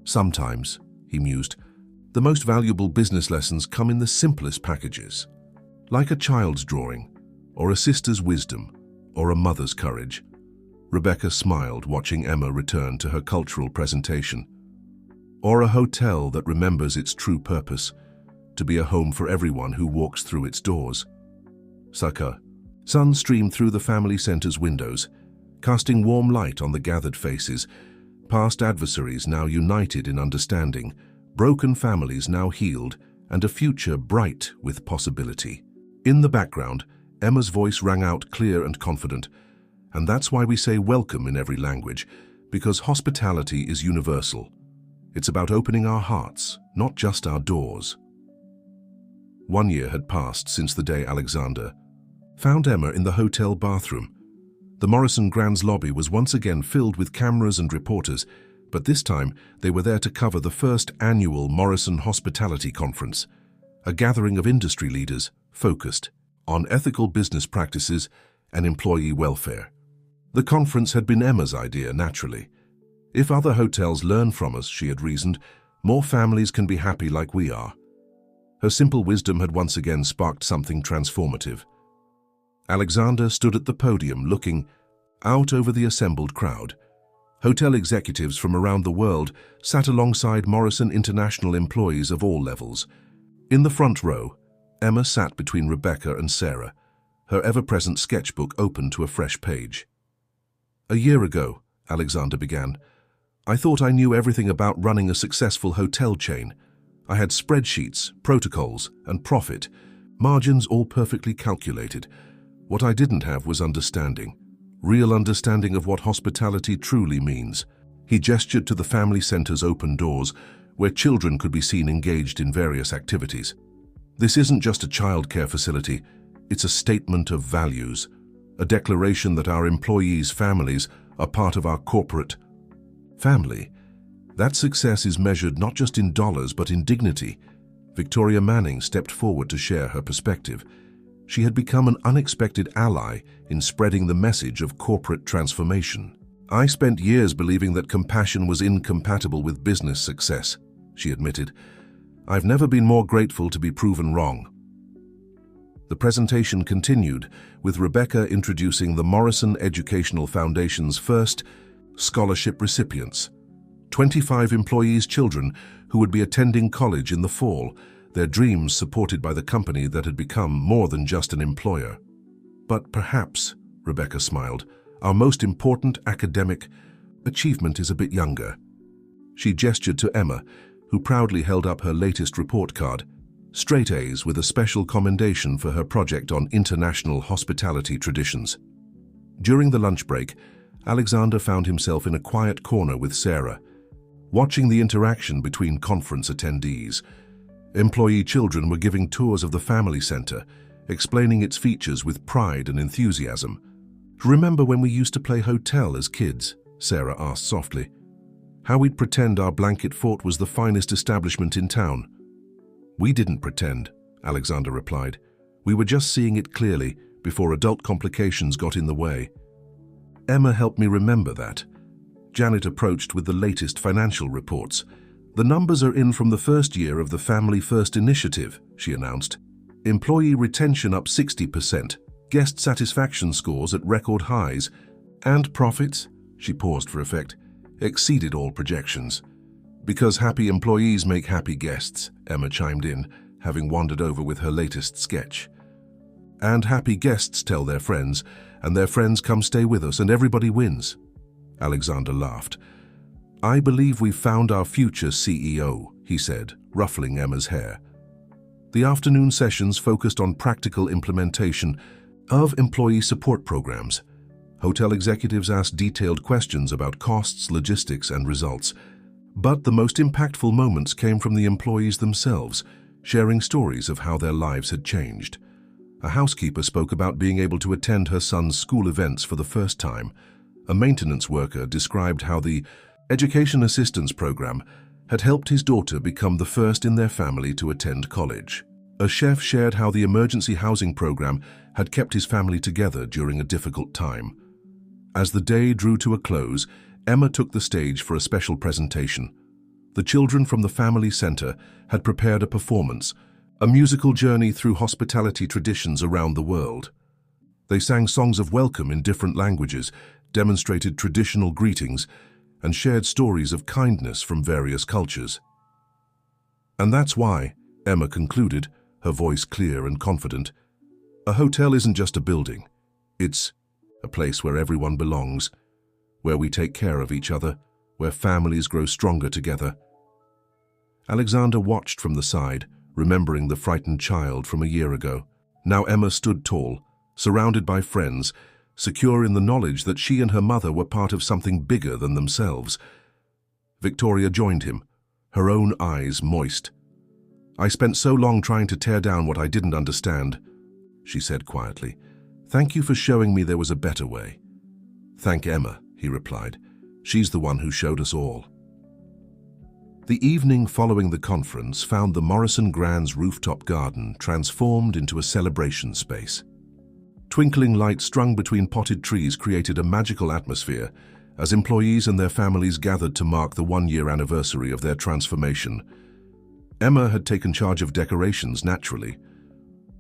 [SPEAKER 1] "Sometimes," he mused, "the most valuable business lessons come in the simplest packages. Like a child's drawing, or a sister's wisdom, or a mother's courage." Rebecca smiled, watching Emma return to her cultural presentation. "Or a hotel that remembers its true purpose, to be a home for everyone who walks through its doors." Saka. Sun streamed through the family center's windows, casting warm light on the gathered faces, past adversaries now united in understanding, broken families now healed, and a future bright with possibility. In the background, Emma's voice rang out clear and confident. "And that's why we say welcome in every language, because hospitality is universal. It's about opening our hearts, not just our doors." 1 year had passed since the day Alexander found Emma in the hotel bathroom. The Morrison Grand's lobby was once again filled with cameras and reporters, but this time they were there to cover the first annual Morrison Hospitality Conference, a gathering of industry leaders focused on ethical business practices and employee welfare. The conference had been Emma's idea, naturally. "If other hotels learn from us," she had reasoned, "more families can be happy like we are." Her simple wisdom had once again sparked something transformative. Alexander stood at the podium looking out over the assembled crowd. Hotel executives from around the world sat alongside Morrison International employees of all levels. In the front row, Emma sat between Rebecca and Sarah, her ever-present sketchbook open to a fresh page. "A year ago," Alexander began, "I thought I knew everything about running a successful hotel chain. I had spreadsheets, protocols, and profit, margins all perfectly calculated. What I didn't have was understanding, real understanding of what hospitality truly means." He gestured to the family center's open doors, where children could be seen engaged in various activities. "This isn't just a childcare facility, it's a statement of values, a declaration that our employees' families are part of our corporate family. That success is measured not just in dollars but in dignity." Victoria Manning stepped forward to share her perspective. She had become an unexpected ally in spreading the message of corporate transformation. "I spent years believing that compassion was incompatible with business success," she admitted. "I've never been more grateful to be proven wrong." The presentation continued, with Rebecca introducing the Morrison Educational Foundation's first scholarship recipients, 25 employees' children who would be attending college in the fall, their dreams supported by the company that had become more than just an employer. "But perhaps," Rebecca smiled, "our most important academic achievement is a bit younger." She gestured to Emma, who proudly held up her latest report card, straight A's with a special commendation for her project on international hospitality traditions. During the lunch break, Alexander found himself in a quiet corner with Sarah, watching the interaction between conference attendees. Employee children were giving tours of the family center, explaining its features with pride and enthusiasm. "Remember when we used to play hotel as kids?" Sarah asked softly. "How we'd pretend our blanket fort was the finest establishment in town." "We didn't pretend," Alexander replied. "We were just seeing it clearly before adult complications got in the way." Emma helped me remember that. Janet approached with the latest financial reports. "The numbers are in from the first year of the Family First initiative," she announced. "Employee retention up 60%, guest satisfaction scores at record highs, and profits," she paused for effect, "exceeded all projections." "Because happy employees make happy guests," Emma chimed in, having wandered over with her latest sketch. "And happy guests tell their friends, and their friends come stay with us, and everybody wins." Alexander laughed. "I believe we've found our future CEO," he said, ruffling Emma's hair. The afternoon sessions focused on practical implementation of employee support programs. Hotel executives asked detailed questions about costs, logistics, and results. But the most impactful moments came from the employees themselves, sharing stories of how their lives had changed. A housekeeper spoke about being able to attend her son's school events for the first time. A maintenance worker described how the Education Assistance Program had helped his daughter become the first in their family to attend college. A chef shared how the emergency housing program had kept his family together during a difficult time. As the day drew to a close, Emma took the stage for a special presentation. The children from the family center had prepared a performance, a musical journey through hospitality traditions around the world. They sang songs of welcome in different languages, demonstrated traditional greetings, and shared stories of kindness from various cultures. "And that's why," Emma concluded, her voice clear and confident, "a hotel isn't just a building. It's a place where everyone belongs, where we take care of each other, where families grow stronger together." Alexander watched from the side, remembering the frightened child from a year ago. Now Emma stood tall, surrounded by friends, secure in the knowledge that she and her mother were part of something bigger than themselves. Victoria joined him, her own eyes moist. "I spent so long trying to tear down what I didn't understand," she said quietly. "Thank you for showing me there was a better way." "Thank Emma," he replied. "She's the one who showed us all." The evening following the conference found the Morrison Grand's rooftop garden transformed into a celebration space. Twinkling lights strung between potted trees created a magical atmosphere as employees and their families gathered to mark the one-year anniversary of their transformation. Emma had taken charge of decorations naturally.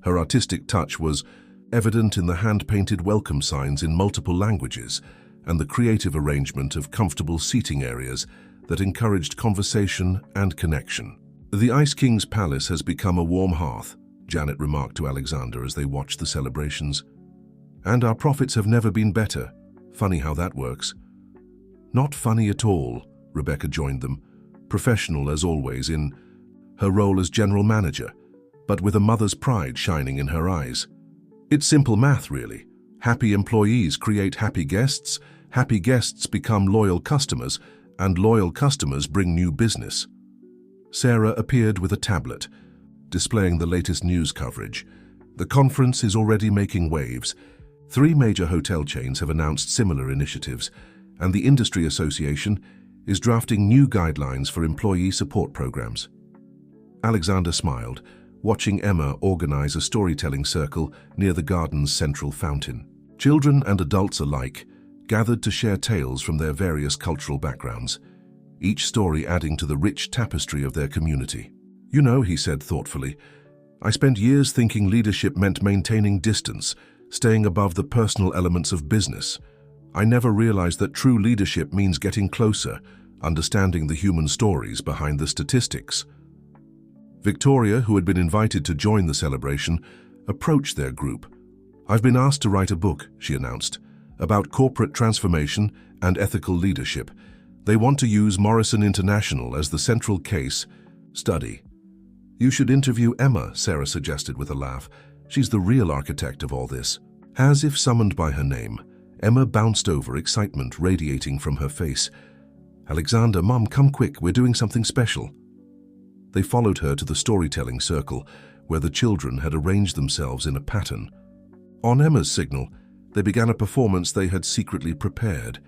[SPEAKER 1] Her artistic touch was evident in the hand-painted welcome signs in multiple languages and the creative arrangement of comfortable seating areas that encouraged conversation and connection. "The Ice King's palace has become a warm hearth," Janet remarked to Alexander as they watched the celebrations. "And our profits have never been better. Funny how that works." "Not funny at all," Rebecca joined them, professional as always in her role as general manager, but with a mother's pride shining in her eyes. "It's simple math, really. Happy employees create happy guests become loyal customers, and loyal customers bring new business." Sarah appeared with a tablet, displaying the latest news coverage. "The conference is already making waves. 3 major hotel chains have announced similar initiatives, and the Industry Association is drafting new guidelines for employee support programs." Alexander smiled, watching Emma organize a storytelling circle near the garden's central fountain. Children and adults alike gathered to share tales from their various cultural backgrounds, each story adding to the rich tapestry of their community. "You know," he said thoughtfully, "I spent years thinking leadership meant maintaining distance, staying above the personal elements of business. I never realized that true leadership means getting closer, understanding the human stories behind the statistics." Victoria, who had been invited to join the celebration, approached their group. "I've been asked to write a book," she announced, "about corporate transformation and ethical leadership. They want to use Morrison International as the central case study." "You should interview Emma," Sarah suggested with a laugh. "She's the real architect of all this." As if summoned by her name, Emma bounced over, excitement radiating from her face. "Alexander, Mom, come quick, we're doing something special." They followed her to the storytelling circle, where the children had arranged themselves in a pattern. On Emma's signal, they began a performance they had secretly prepared,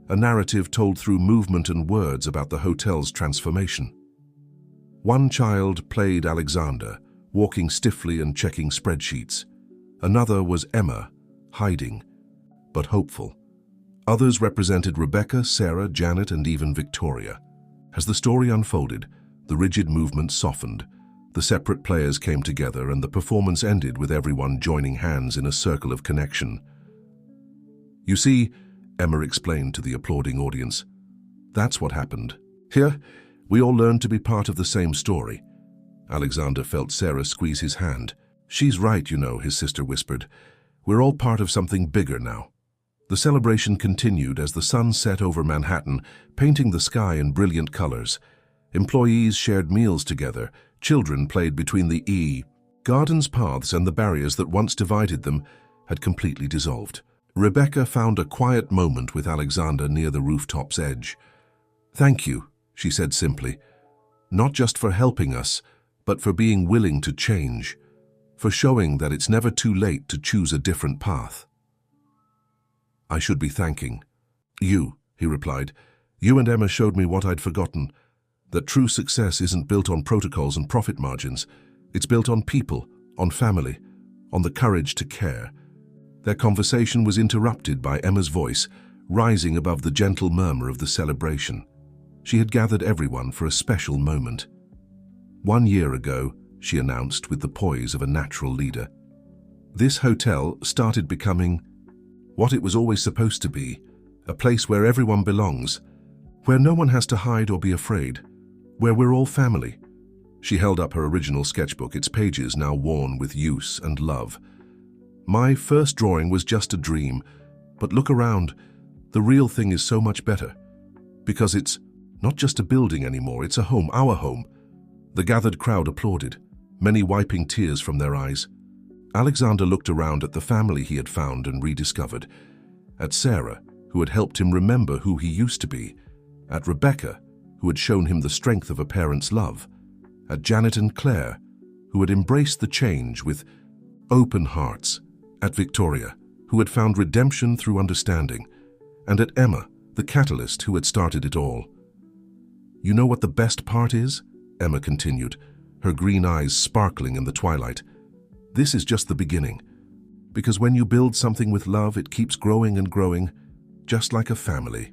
[SPEAKER 1] a narrative told through movement and words about the hotel's transformation. One child played Alexander, walking stiffly and checking spreadsheets. Another was Emma, hiding, but hopeful. Others represented Rebecca, Sarah, Janet, and even Victoria. As the story unfolded, the rigid movement softened. The separate players came together, and the performance ended with everyone joining hands in a circle of connection. "You see," Emma explained to the applauding audience, "that's what happened. Here, we all learned to be part of the same story." Alexander felt Sarah squeeze his hand. "She's right, you know," his sister whispered. "We're all part of something bigger now." The celebration continued as the sun set over Manhattan, painting the sky in brilliant colors. Employees shared meals together. Children played between the gardens, paths, and the barriers that once divided them had completely dissolved. Rebecca found a quiet moment with Alexander near the rooftop's edge. "Thank you," she said simply, "not just for helping us, but for being willing to change, for showing that it's never too late to choose a different path." "I should be thanking you," he replied. "You and Emma showed me what I'd forgotten, that true success isn't built on protocols and profit margins. It's built on people, on family, on the courage to care." Their conversation was interrupted by Emma's voice, rising above the gentle murmur of the celebration. She had gathered everyone for a special moment. "1 year ago," she announced with the poise of a natural leader, "this hotel started becoming what it was always supposed to be, a place where everyone belongs, where no one has to hide or be afraid, where we're all family." She held up her original sketchbook, its pages now worn with use and love. "My first drawing was just a dream, but look around. The real thing is so much better, because it's not just a building anymore, it's a home, our home." The gathered crowd applauded, many wiping tears from their eyes. Alexander looked around at the family he had found and rediscovered, at Sarah, who had helped him remember who he used to be, at Rebecca, who had shown him the strength of a parent's love, at Janet and Claire, who had embraced the change with open hearts, at Victoria, who had found redemption through understanding, and at Emma, the catalyst who had started it all. "You know what the best part is?" Emma continued, her green eyes sparkling in the twilight. "This is just the beginning, because when you build something with love, it keeps growing and growing, just like a family."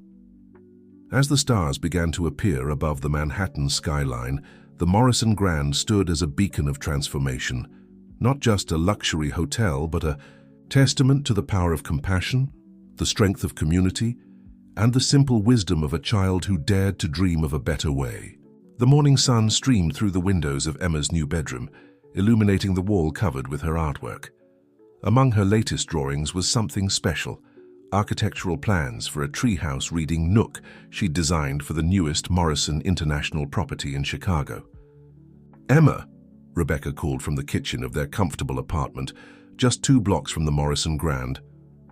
[SPEAKER 1] As the stars began to appear above the Manhattan skyline, the Morrison Grand stood as a beacon of transformation, not just a luxury hotel, but a testament to the power of compassion, the strength of community, and the simple wisdom of a child who dared to dream of a better way. The morning sun streamed through the windows of Emma's new bedroom, illuminating the wall covered with her artwork. Among her latest drawings was something special: architectural plans for a treehouse reading nook she'd designed for the newest Morrison International property in Chicago. "Emma," Rebecca called from the kitchen of their comfortable apartment, just 2 blocks from the Morrison Grand,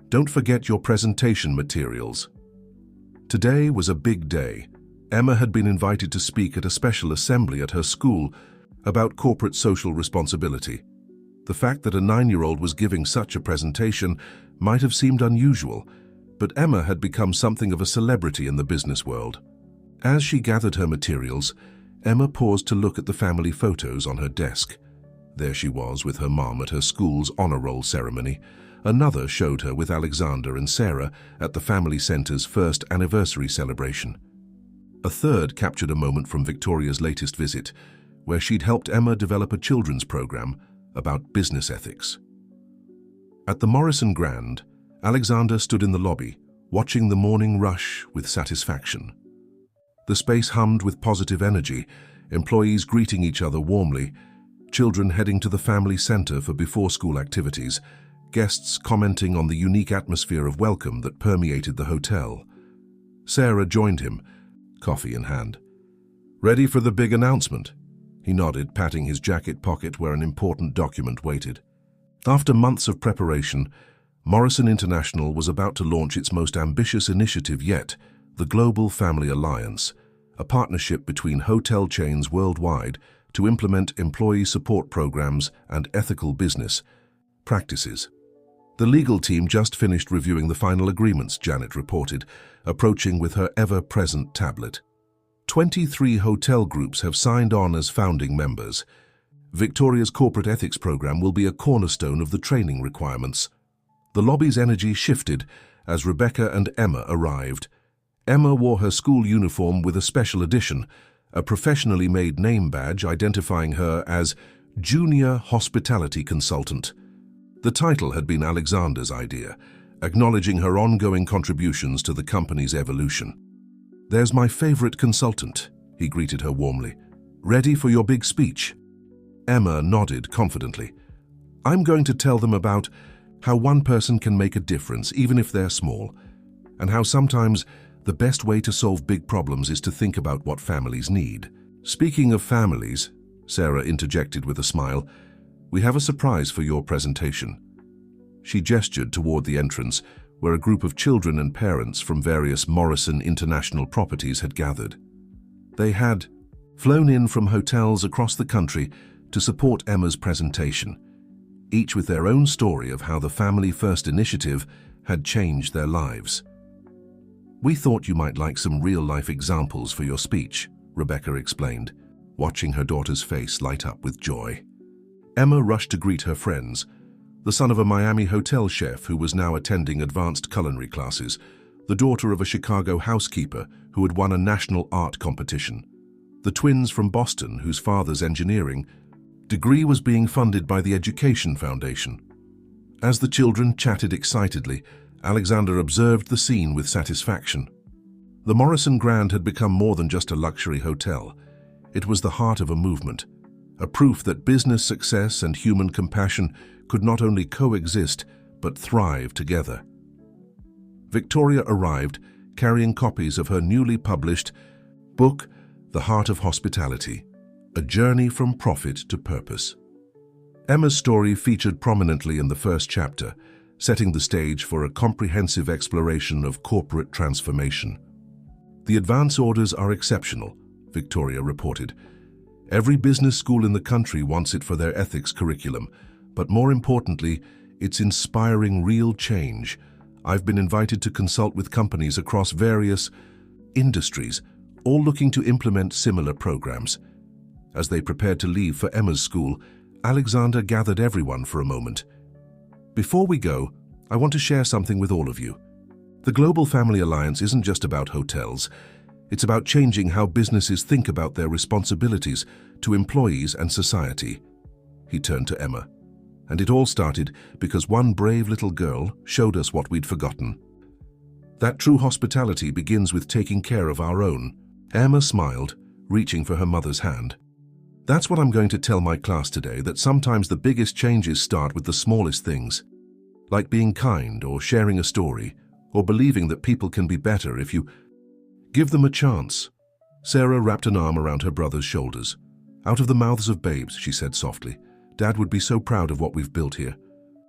[SPEAKER 1] "don't forget your presentation materials." Today was a big day. Emma had been invited to speak at a special assembly at her school about corporate social responsibility. The fact that a 9-year-old was giving such a presentation might have seemed unusual, but Emma had become something of a celebrity in the business world. As she gathered her materials, Emma paused to look at the family photos on her desk. There she was with her mom at her school's honor roll ceremony. Another showed her with Alexander and Sarah at the family center's first anniversary celebration. A third captured a moment from Victoria's latest visit, where she'd helped Emma develop a children's program about business ethics. At the Morrison Grand, Alexander stood in the lobby, watching the morning rush with satisfaction. The space hummed with positive energy, employees greeting each other warmly, children heading to the family center for before-school activities, guests commenting on the unique atmosphere of welcome that permeated the hotel. Sarah joined him, coffee in hand. "Ready for the big announcement?" He nodded, patting his jacket pocket where an important document waited. After months of preparation, Morrison International was about to launch its most ambitious initiative yet, the Global Family Alliance, a partnership between hotel chains worldwide to implement employee support programs and ethical business practices. The legal team just finished reviewing the final agreements, Janet reported, approaching with her ever-present tablet. 23 hotel groups have signed on as founding members. Victoria's corporate ethics program will be a cornerstone of the training requirements. The lobby's energy shifted as Rebecca and Emma arrived. Emma wore her school uniform with a special edition, a professionally made name badge identifying her as Junior Hospitality Consultant. The title had been Alexander's idea, acknowledging her ongoing contributions to the company's evolution. "There's my favorite consultant," he greeted her warmly. "Ready for your big speech?" Emma nodded confidently. "I'm going to tell them about how one person can make a difference, even if they're small, and how sometimes the best way to solve big problems is to think about what families need." "Speaking of families," Sarah interjected with a smile, "we have a surprise for your presentation." She gestured toward the entrance, where a group of children and parents from various Morrison International properties had gathered. They had flown in from hotels across the country to support Emma's presentation, each with their own story of how the Family First initiative had changed their lives. "We thought you might like some real-life examples for your speech," Rebecca explained, watching her daughter's face light up with joy. Emma rushed to greet her friends, the son of a Miami hotel chef who was now attending advanced culinary classes, the daughter of a Chicago housekeeper who had won a national art competition, the twins from Boston whose father's engineering degree was being funded by the Education Foundation. As the children chatted excitedly, Alexander observed the scene with satisfaction. The Morrison Grand had become more than just a luxury hotel. It was the heart of a movement, a proof that business success and human compassion could not only coexist, but thrive together. Victoria arrived, carrying copies of her newly published book, The Heart of Hospitality, A Journey from Profit to Purpose. Emma's story featured prominently in the first chapter, setting the stage for a comprehensive exploration of corporate transformation. "The advance orders are exceptional," Victoria reported. "Every business school in the country wants it for their ethics curriculum, but more importantly, it's inspiring real change. I've been invited to consult with companies across various industries, all looking to implement similar programs." As they prepared to leave for Emma's school, Alexander gathered everyone for a moment. "Before we go, I want to share something with all of you. The Global Family Alliance isn't just about hotels. It's about changing how businesses think about their responsibilities to employees and society." He turned to Emma. "And it all started because one brave little girl showed us what we'd forgotten. That true hospitality begins with taking care of our own." Emma smiled, reaching for her mother's hand. "That's what I'm going to tell my class today, that sometimes the biggest changes start with the smallest things, like being kind or sharing a story, or believing that people can be better if you give them a chance." Sarah wrapped an arm around her brother's shoulders. "Out of the mouths of babes," she said softly. "Dad would be so proud of what we've built here."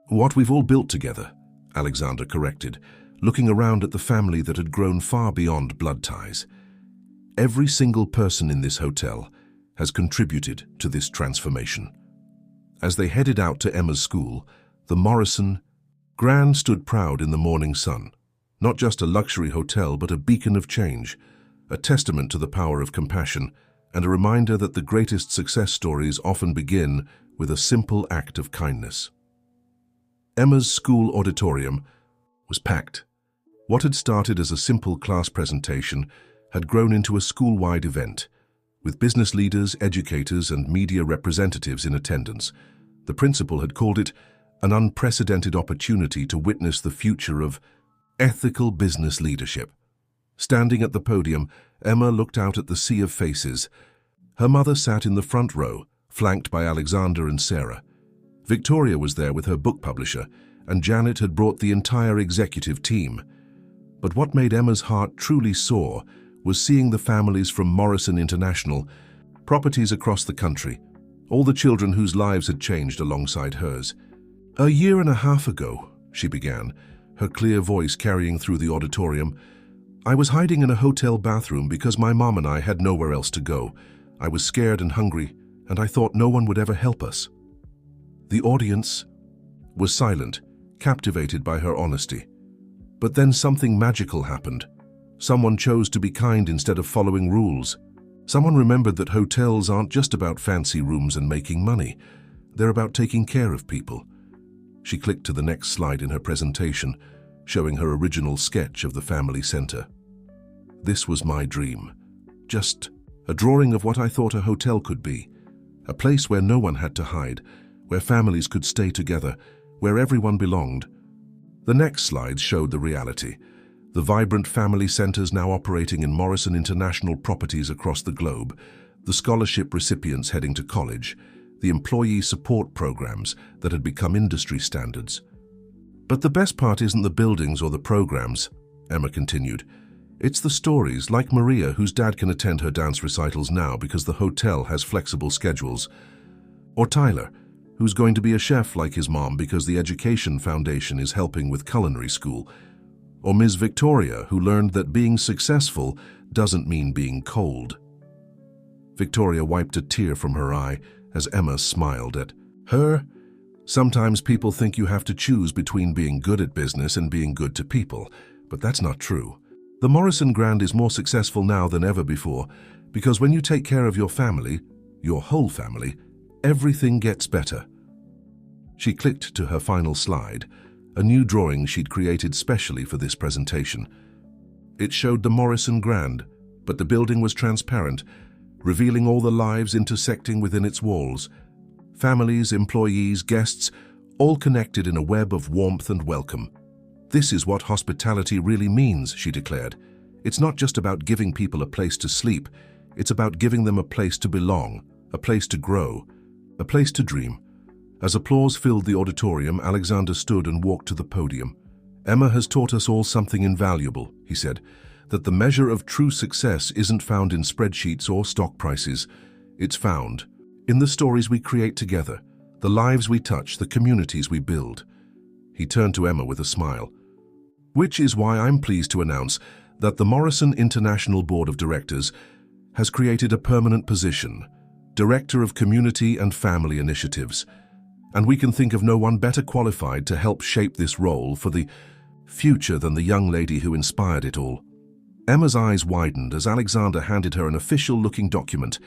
[SPEAKER 1] "What we've all built together," Alexander corrected, looking around at the family that had grown far beyond blood ties. "Every single person in this hotel has contributed to this transformation." As they headed out to Emma's school, the Morrison Grand stood proud in the morning sun. Not just a luxury hotel, but a beacon of change, a testament to the power of compassion, and a reminder that the greatest success stories often begin with a simple act of kindness. Emma's school auditorium was packed. What had started as a simple class presentation had grown into a school-wide event, with business leaders, educators, and media representatives in attendance. The principal had called it an unprecedented opportunity to witness the future of ethical business leadership. Standing at the podium, Emma looked out at the sea of faces. Her mother sat in the front row, flanked by Alexander and Sarah. Victoria was there with her book publisher, and Janet had brought the entire executive team. But what made Emma's heart truly soar was seeing the families from Morrison International, properties across the country, all the children whose lives had changed alongside hers. "A year and a half ago," she began, her clear voice carrying through the auditorium, "I was hiding in a hotel bathroom because my mom and I had nowhere else to go. I was scared and hungry, and I thought no one would ever help us." The audience was silent, captivated by her honesty. But then something magical happened. Someone chose to be kind instead of following rules. Someone remembered that hotels aren't just about fancy rooms and making money. They're about taking care of people. She clicked to the next slide in her presentation, showing her original sketch of the family center. "This was my dream. Just a drawing of what I thought a hotel could be. A place where no one had to hide, where families could stay together, where everyone belonged." The next slides showed the reality. The vibrant family centers now operating in Morrison International properties across the globe, the scholarship recipients heading to college, the employee support programs that had become industry standards. "But the best part isn't the buildings or the programs," Emma continued. "It's the stories, like Maria, whose dad can attend her dance recitals now because the hotel has flexible schedules. Or Tyler, who's going to be a chef like his mom because the Education Foundation is helping with culinary school. Or Ms. Victoria, who learned that being successful doesn't mean being cold." Victoria wiped a tear from her eye as Emma smiled at her. "Sometimes people think you have to choose between being good at business and being good to people, but that's not true. The Morrison Grand is more successful now than ever before because when you take care of your family, your whole family, everything gets better." She clicked to her final slide, a new drawing she'd created specially for this presentation. It showed the Morrison Grand, but the building was transparent, revealing all the lives intersecting within its walls. Families, employees, guests, all connected in a web of warmth and welcome. "This is what hospitality really means," she declared. "It's not just about giving people a place to sleep, it's about giving them a place to belong, a place to grow, a place to dream." As applause filled the auditorium, Alexander stood and walked to the podium. "Emma has taught us all something invaluable," he said, "that the measure of true success isn't found in spreadsheets or stock prices. It's found in the stories we create together, the lives we touch, the communities we build." He turned to Emma with a smile. "Which is why I'm pleased to announce that the Morrison International Board of Directors has created a permanent position, Director of Community and Family Initiatives. And we can think of no one better qualified to help shape this role for the future than the young lady who inspired it all." Emma's eyes widened as Alexander handed her an official-looking document,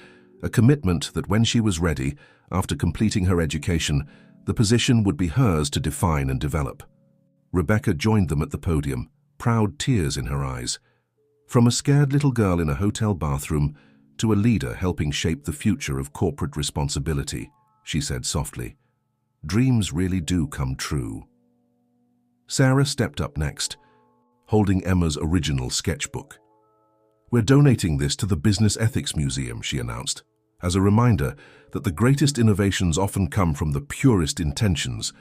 [SPEAKER 1] a commitment that when she was ready, after completing her education, the position would be hers to define and develop. Rebecca joined them at the podium, proud tears in her eyes. From a scared little girl in a hotel bathroom to a leader helping shape the future of corporate responsibility, she said softly, "Dreams really do come true." Sarah stepped up next, holding Emma's original sketchbook. "We're donating this to the Business Ethics Museum," she announced, as a reminder that the greatest innovations often come from the purest intentions,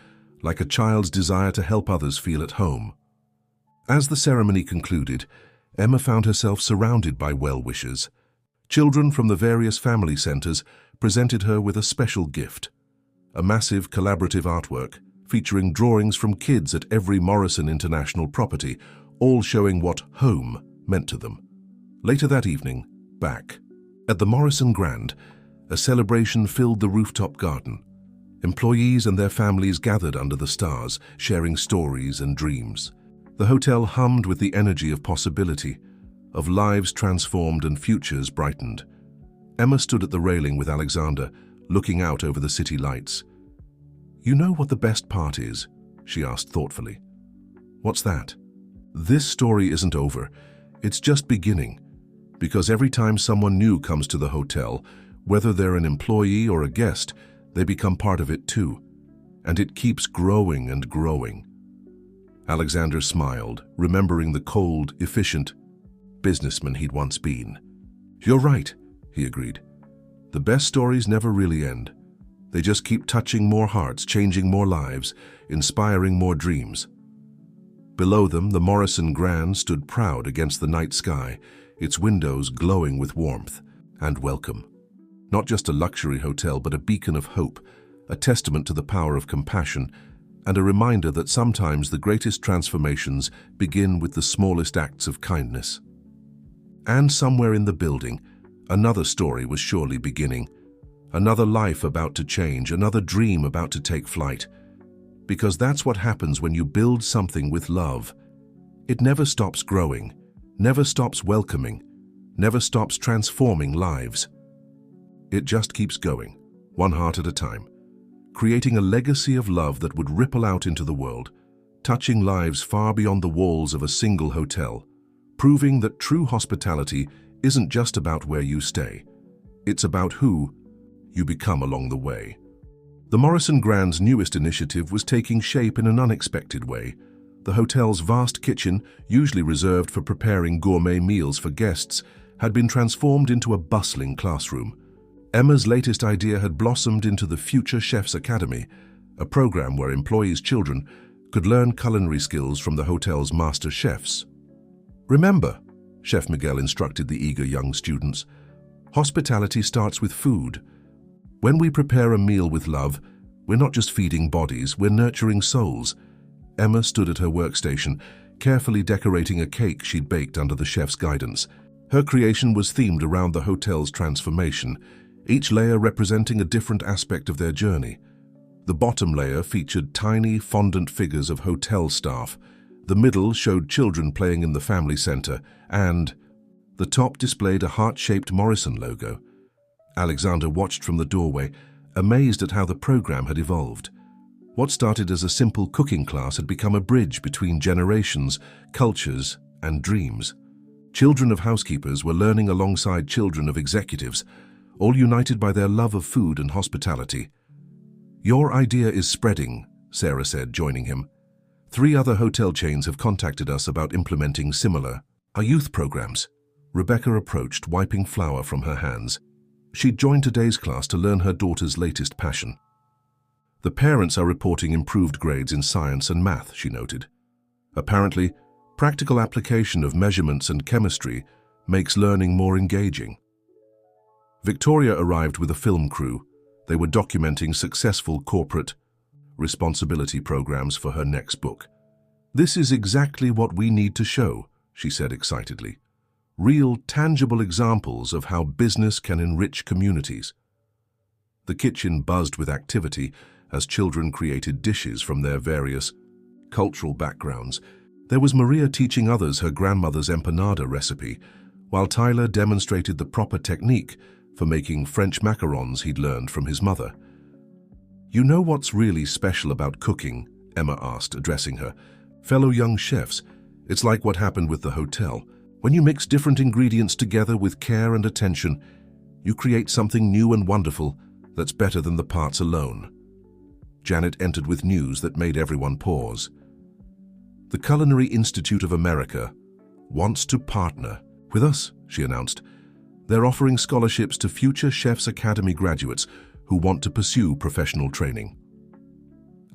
[SPEAKER 1] like a child's desire to help others feel at home. As the ceremony concluded, Emma found herself surrounded by well-wishers. Children from the various family centers presented her with a special gift, a massive collaborative artwork featuring drawings from kids at every Morrison International property, all showing what home meant to them. Later that evening, back at the Morrison Grand, a celebration filled the rooftop garden. Employees and their families gathered under the stars, sharing stories and dreams. The hotel hummed with the energy of possibility, of lives transformed and futures brightened. Emma stood at the railing with Alexander, looking out over the city lights. "You know what the best part is?" she asked thoughtfully. "What's that?" "This story isn't over. It's just beginning. Because every time someone new comes to the hotel, whether they're an employee or a guest, they become part of it too. And it keeps growing and growing." Alexander smiled, remembering the cold, efficient businessman he'd once been. "You're right," he agreed. "The best stories never really end. They just keep touching more hearts, changing more lives, inspiring more dreams." Below them, the Morrison Grand stood proud against the night sky, its windows glowing with warmth and welcome. Not just a luxury hotel, but a beacon of hope, a testament to the power of compassion, and a reminder that sometimes the greatest transformations begin with the smallest acts of kindness. And somewhere in the building, another story was surely beginning. Another life about to change, another dream about to take flight. Because that's what happens when you build something with love. It never stops growing, never stops welcoming, never stops transforming lives. It just keeps going, one heart at a time, creating a legacy of love that would ripple out into the world, touching lives far beyond the walls of a single hotel, proving that true hospitality isn't just about where you stay. It's about who you become along the way. The Morrison Grand's newest initiative was taking shape in an unexpected way. The hotel's vast kitchen, usually reserved for preparing gourmet meals for guests, had been transformed into a bustling classroom. Emma's latest idea had blossomed into the Future Chefs Academy, a program where employees' children could learn culinary skills from the hotel's master chefs. Remember, Chef Miguel instructed the eager young students, hospitality starts with food. When we prepare a meal with love, we're not just feeding bodies, we're nurturing souls. Emma stood at her workstation, carefully decorating a cake she'd baked under the chef's guidance. Her creation was themed around the hotel's transformation, each layer representing a different aspect of their journey. The bottom layer featured tiny, fondant figures of hotel staff. The middle showed children playing in the family center, and the top displayed a heart-shaped Morrison logo. Alexander watched from the doorway, amazed at how the program had evolved. What started as a simple cooking class had become a bridge between generations, cultures, and dreams. Children of housekeepers were learning alongside children of executives, all united by their love of food and hospitality. "Your idea is spreading," Sarah said, joining him. "3 other hotel chains have contacted us about implementing similar youth programs." Rebecca approached, wiping flour from her hands. She'd joined today's class to learn her daughter's latest passion. "The parents are reporting improved grades in science and math," she noted. "Apparently, practical application of measurements and chemistry makes learning more engaging." Victoria arrived with a film crew. They were documenting successful corporate responsibility programs for her next book. "This is exactly what we need to show," she said excitedly. "Real, tangible examples of how business can enrich communities." The kitchen buzzed with activity as children created dishes from their various cultural backgrounds. There was Maria teaching others her grandmother's empanada recipe, while Tyler demonstrated the proper technique for making French macarons he'd learned from his mother. "You know what's really special about cooking?" Emma asked, addressing her fellow young chefs. "It's like what happened with the hotel. When you mix different ingredients together with care and attention, you create something new and wonderful that's better than the parts alone." Janet entered with news that made everyone pause. "The Culinary Institute of America wants to partner with us," she announced. "They're offering scholarships to Future Chefs Academy graduates who want to pursue professional training."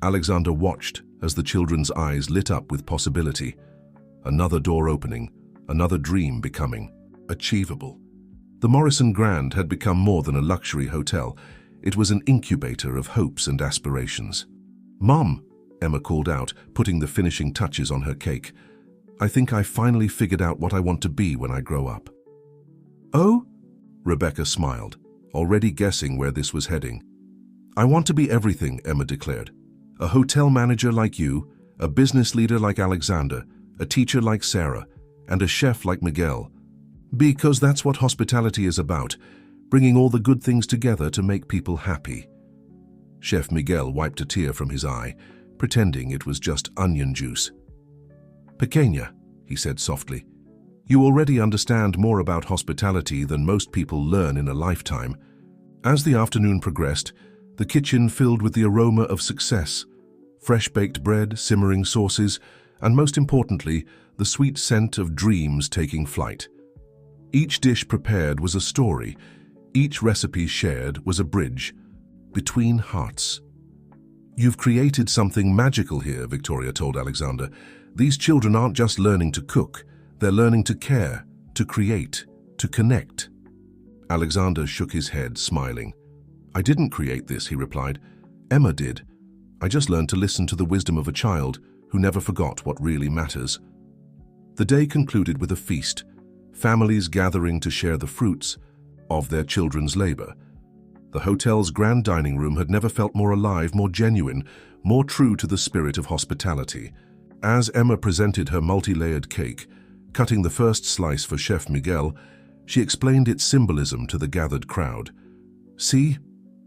[SPEAKER 1] Alexander watched as the children's eyes lit up with possibility. Another door opening, another dream becoming achievable. The Morrison Grand had become more than a luxury hotel. It was an incubator of hopes and aspirations. "Mom," Emma called out, putting the finishing touches on her cake, "I think I finally figured out what I want to be when I grow up." "Oh?" Rebecca smiled, already guessing where this was heading. "I want to be everything," Emma declared. "A hotel manager like you, a business leader like Alexander, a teacher like Sarah, and a chef like Miguel. Because that's what hospitality is about, bringing all the good things together to make people happy." Chef Miguel wiped a tear from his eye, pretending it was just onion juice. "Pequeña," he said softly, "you already understand more about hospitality than most people learn in a lifetime." As the afternoon progressed, the kitchen filled with the aroma of success, fresh-baked bread, simmering sauces, and most importantly, the sweet scent of dreams taking flight. Each dish prepared was a story. Each recipe shared was a bridge between hearts. "You've created something magical here," Victoria told Alexander. "These children aren't just learning to cook, they're learning to care, to create, to connect." Alexander shook his head, smiling. "I didn't create this," he replied. "Emma did. I just learned to listen to the wisdom of a child who never forgot what really matters." The day concluded with a feast, families gathering to share the fruits of their children's labor. The hotel's grand dining room had never felt more alive, more genuine, more true to the spirit of hospitality. As Emma presented her multi-layered cake, cutting the first slice for Chef Miguel, she explained its symbolism to the gathered crowd. "See,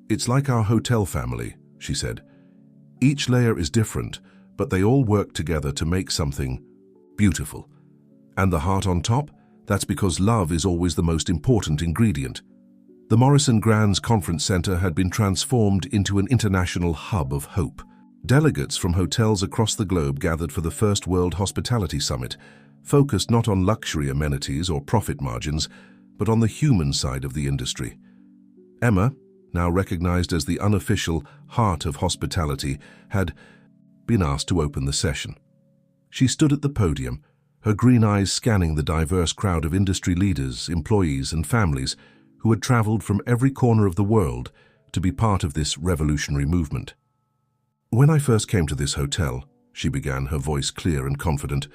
[SPEAKER 1] it's like our hotel family," she said. "Each layer is different, but they all work together to make something beautiful. And the heart on top? That's because love is always the most important ingredient." The Morrison Grands Conference Center had been transformed into an international hub of hope. Delegates from hotels across the globe gathered for the first World Hospitality Summit, focused not on luxury amenities or profit margins, but on the human side of the industry. Emma, now recognized as the unofficial heart of hospitality, had been asked to open the session. She stood at the podium, her green eyes scanning the diverse crowd of industry leaders, employees, and families who had traveled from every corner of the world to be part of this revolutionary movement. "When I first came to this hotel," she began, her voice clear and confident,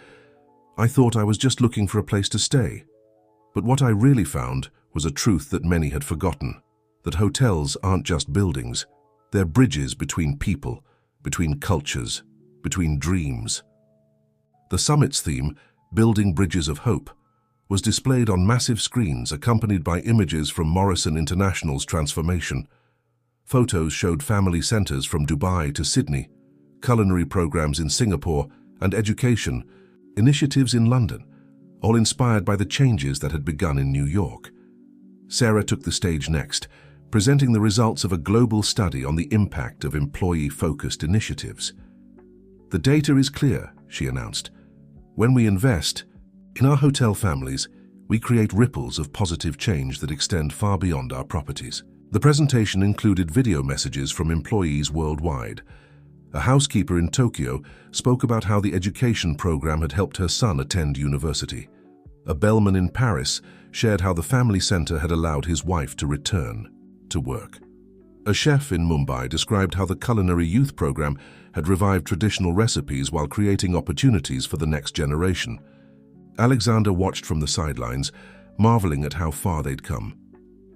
[SPEAKER 1] "I thought I was just looking for a place to stay. But what I really found was a truth that many had forgotten, that hotels aren't just buildings. They're bridges between people, between cultures, between dreams." The summit's theme, Building Bridges of Hope, was displayed on massive screens accompanied by images from Morrison International's transformation. Photos showed family centers from Dubai to Sydney, culinary programs in Singapore, and education initiatives in London, all inspired by the changes that had begun in New York. Sarah took the stage next, presenting the results of a global study on the impact of employee-focused initiatives. "The data is clear," she announced. "When we invest in our hotel families, we create ripples of positive change that extend far beyond our properties." The presentation included video messages from employees worldwide. A housekeeper in Tokyo spoke about how the education program had helped her son attend university. A bellman in Paris shared how the family center had allowed his wife to return to work. A chef in Mumbai described how the culinary youth program had revived traditional recipes while creating opportunities for the next generation. Alexander watched from the sidelines, marveling at how far they'd come.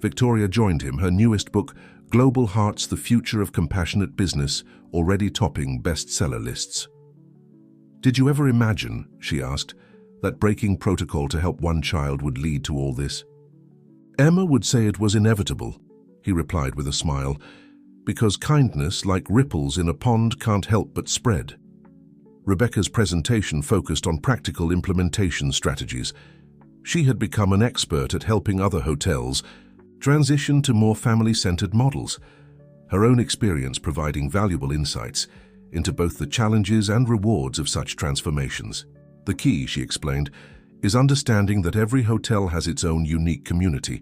[SPEAKER 1] Victoria joined him, her newest book, Global Hearts: The Future of Compassionate Business, already topping bestseller lists. "Did you ever imagine," she asked, "that breaking protocol to help one child would lead to all this?" "Emma would say it was inevitable," he replied with a smile, "because kindness, like ripples in a pond, can't help but spread." Rebecca's presentation focused on practical implementation strategies. She had become an expert at helping other hotels transition to more family-centered models, her own experience providing valuable insights into both the challenges and rewards of such transformations. "The key," she explained, "is understanding that every hotel has its own unique community.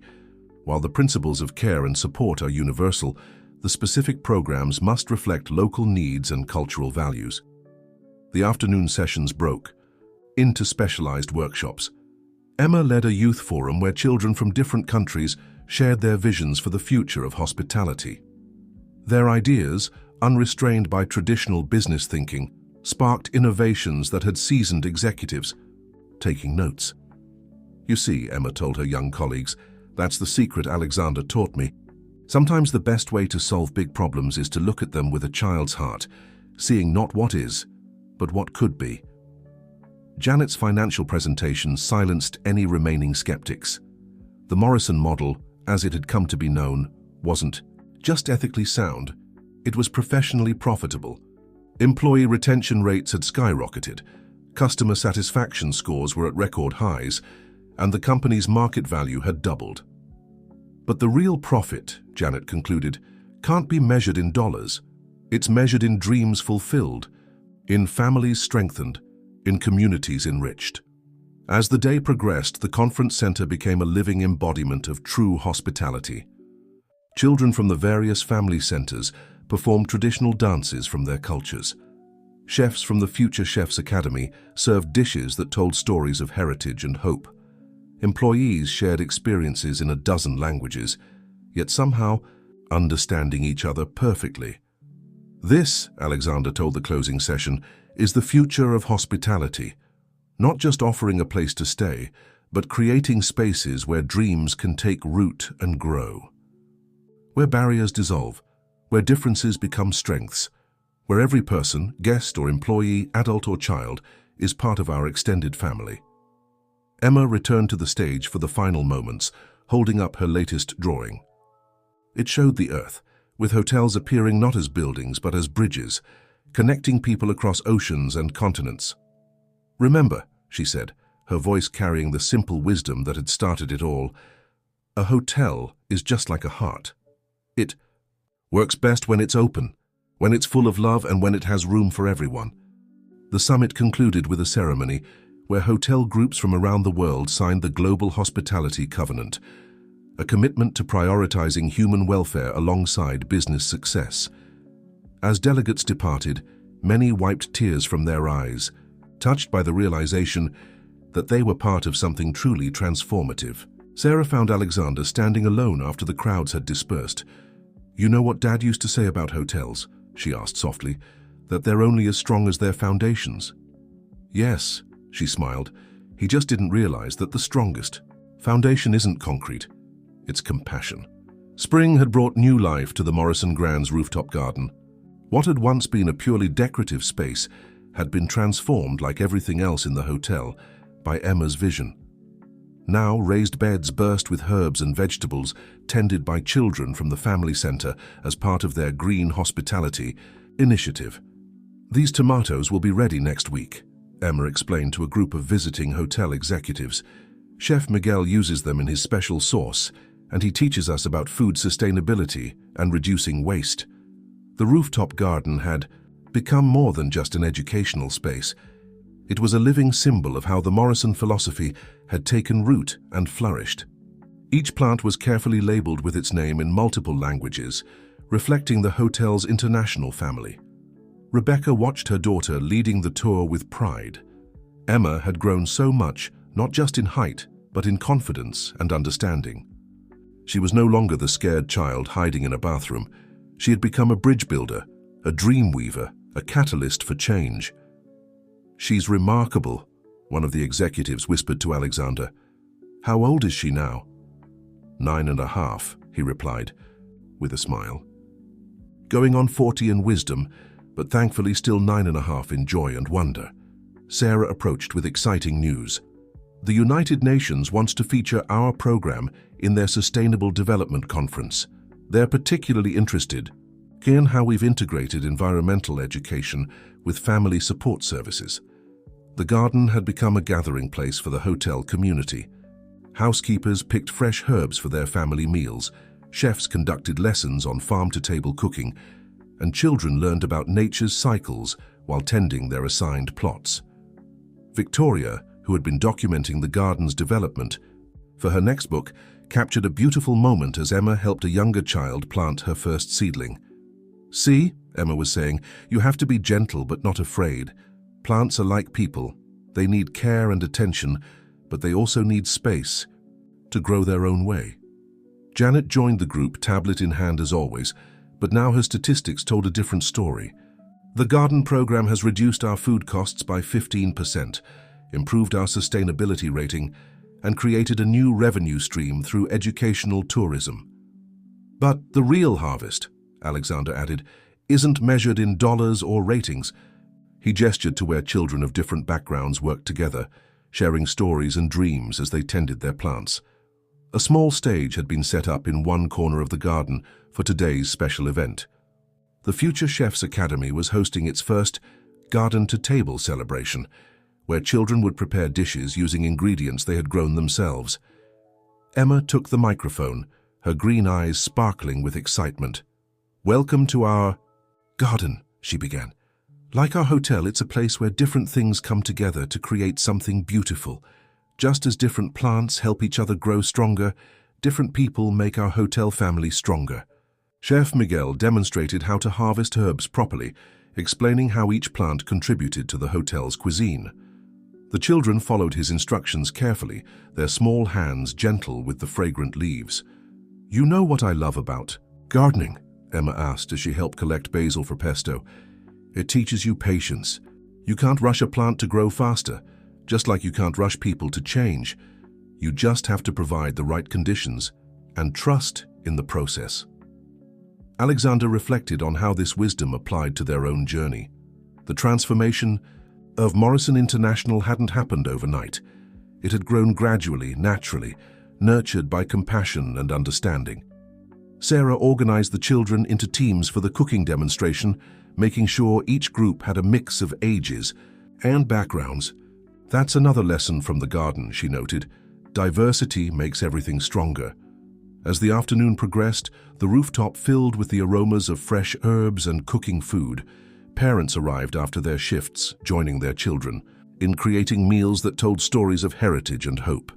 [SPEAKER 1] While the principles of care and support are universal, the specific programs must reflect local needs and cultural values." The afternoon sessions broke into specialized workshops. Emma led a youth forum where children from different countries shared their visions for the future of hospitality. Their ideas, unrestrained by traditional business thinking, sparked innovations that had seasoned executives taking notes. "You see," Emma told her young colleagues, "that's the secret Alexander taught me. Sometimes the best way to solve big problems is to look at them with a child's heart, seeing not what is, but what could be." Janet's financial presentation silenced any remaining skeptics. The Morrison model, as it had come to be known, wasn't just ethically sound, it was professionally profitable. Employee retention rates had skyrocketed, customer satisfaction scores were at record highs, and the company's market value had doubled. But the real profit, Janet concluded, can't be measured in dollars. It's measured in dreams fulfilled, in families strengthened, in communities enriched. As the day progressed, the conference center became a living embodiment of true hospitality. Children from the various family centers performed traditional dances from their cultures. Chefs from the Future Chefs Academy served dishes that told stories of heritage and hope. Employees shared experiences in a dozen languages, yet somehow understanding each other perfectly. "This," Alexander told the closing session, "is the future of hospitality. Not just offering a place to stay, but creating spaces where dreams can take root and grow." where barriers dissolve, where differences become strengths, where every person, guest or employee, adult or child, is part of our extended family. Emma returned to the stage for the final moments, holding up her latest drawing. It showed the Earth, with hotels appearing not as buildings but as bridges, connecting people across oceans and continents. "Remember," she said, her voice carrying the simple wisdom that had started it all, "a hotel is just like a heart. It works best when it's open, when it's full of love and when it has room for everyone." The summit concluded with a ceremony where hotel groups from around the world signed the Global Hospitality Covenant, a commitment to prioritizing human welfare alongside business success. As delegates departed, many wiped tears from their eyes, touched by the realization that they were part of something truly transformative. Sarah found Alexander standing alone after the crowds had dispersed. "You know what Dad used to say about hotels?" she asked softly, "that they're only as strong as their foundations." "Yes," she smiled. "He just didn't realize that the strongest foundation isn't concrete, it's compassion." Spring had brought new life to the Morrison Grand's rooftop garden. What had once been a purely decorative space had been transformed, like everything else in the hotel, by Emma's vision. Now raised beds burst with herbs and vegetables tended by children from the family center as part of their green hospitality initiative. "These tomatoes will be ready next week," Emma explained to a group of visiting hotel executives. "Chef Miguel uses them in his special sauce, and he teaches us about food sustainability and reducing waste." The rooftop garden had become more than just an educational space. It was a living symbol of how the Morrison philosophy had taken root and flourished. Each plant was carefully labeled with its name in multiple languages, reflecting the hotel's international family. Rebecca watched her daughter leading the tour with pride. Emma had grown so much, not just in height, but in confidence and understanding. She was no longer the scared child hiding in a bathroom. She had become a bridge builder, a dream weaver, a catalyst for change. "She's remarkable," one of the executives whispered to Alexander. "How old is she now?" 9.5, he replied, with a smile. "Going on 40 in wisdom, but thankfully still 9.5 in joy and wonder." Sarah approached with exciting news. "The United Nations wants to feature our program in their Sustainable Development Conference. They're particularly interested in how we've integrated environmental education with family support services." The garden had become a gathering place for the hotel community. Housekeepers picked fresh herbs for their family meals, chefs conducted lessons on farm-to-table cooking, and children learned about nature's cycles while tending their assigned plots. Victoria, who had been documenting the garden's development for her next book, captured a beautiful moment as Emma helped a younger child plant her first seedling. "See," Emma was saying, "you have to be gentle but not afraid. Plants are like people. They need care and attention, but they also need space to grow their own way." Janet joined the group, tablet in hand as always, but now her statistics told a different story. "The garden program has reduced our food costs by 15%, improved our sustainability rating, and created a new revenue stream through educational tourism." "But the real harvest," Alexander added, "isn't measured in dollars or ratings." He gestured to where children of different backgrounds worked together, sharing stories and dreams as they tended their plants. A small stage had been set up in one corner of the garden for today's special event. The Future Chefs Academy was hosting its first garden-to-table celebration, where children would prepare dishes using ingredients they had grown themselves. Emma took the microphone, her green eyes sparkling with excitement. "Welcome to our garden," she began. "Like our hotel, it's a place where different things come together to create something beautiful. Just as different plants help each other grow stronger, different people make our hotel family stronger." Chef Miguel demonstrated how to harvest herbs properly, explaining how each plant contributed to the hotel's cuisine. The children followed his instructions carefully, their small hands gentle with the fragrant leaves. "You know what I love about gardening?" Emma asked as she helped collect basil for pesto. "It teaches you patience. You can't rush a plant to grow faster, just like you can't rush people to change. You just have to provide the right conditions and trust in the process." Alexander reflected on how this wisdom applied to their own journey. The transformation of Morrison International hadn't happened overnight. It had grown gradually, naturally, nurtured by compassion and understanding. Sarah organized the children into teams for the cooking demonstration, making sure each group had a mix of ages and backgrounds. That's another lesson from the garden, she noted. Diversity makes everything stronger. As the afternoon progressed, the rooftop filled with the aromas of fresh herbs and cooking food. Parents arrived after their shifts, joining their children in creating meals that told stories of heritage and hope.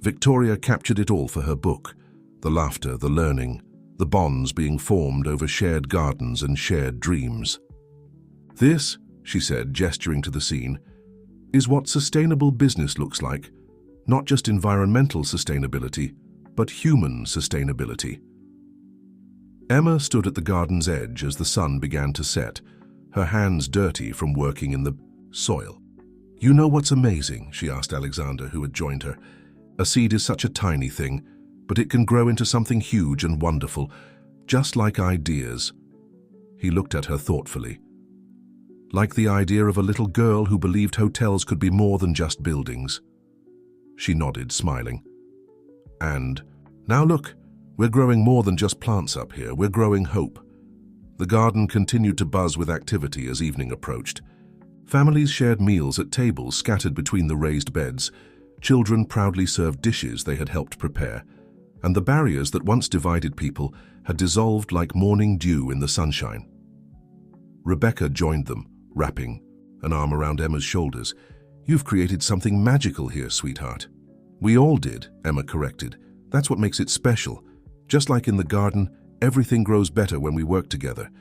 [SPEAKER 1] Victoria captured it all for her book: the laughter, the learning, the bonds being formed over shared gardens and shared dreams. "This," she said, gesturing to the scene, "is what sustainable business looks like. Not just environmental sustainability, but human sustainability." Emma stood at the garden's edge as the sun began to set, her hands dirty from working in the soil. "You know what's amazing?" she asked Alexander, who had joined her. "A seed is such a tiny thing, but it can grow into something huge and wonderful, just like ideas." He looked at her thoughtfully. "Like the idea of a little girl who believed hotels could be more than just buildings." She nodded, smiling. "And now look, we're growing more than just plants up here, we're growing hope." The garden continued to buzz with activity as evening approached. Families shared meals at tables scattered between the raised beds. Children proudly served dishes they had helped prepare, and the barriers that once divided people had dissolved like morning dew in the sunshine. Rebecca joined them, wrapping an arm around Emma's shoulders. "You've created something magical here, sweetheart." "We all did," Emma corrected. "That's what makes it special. Just like in the garden, everything grows better when we work together.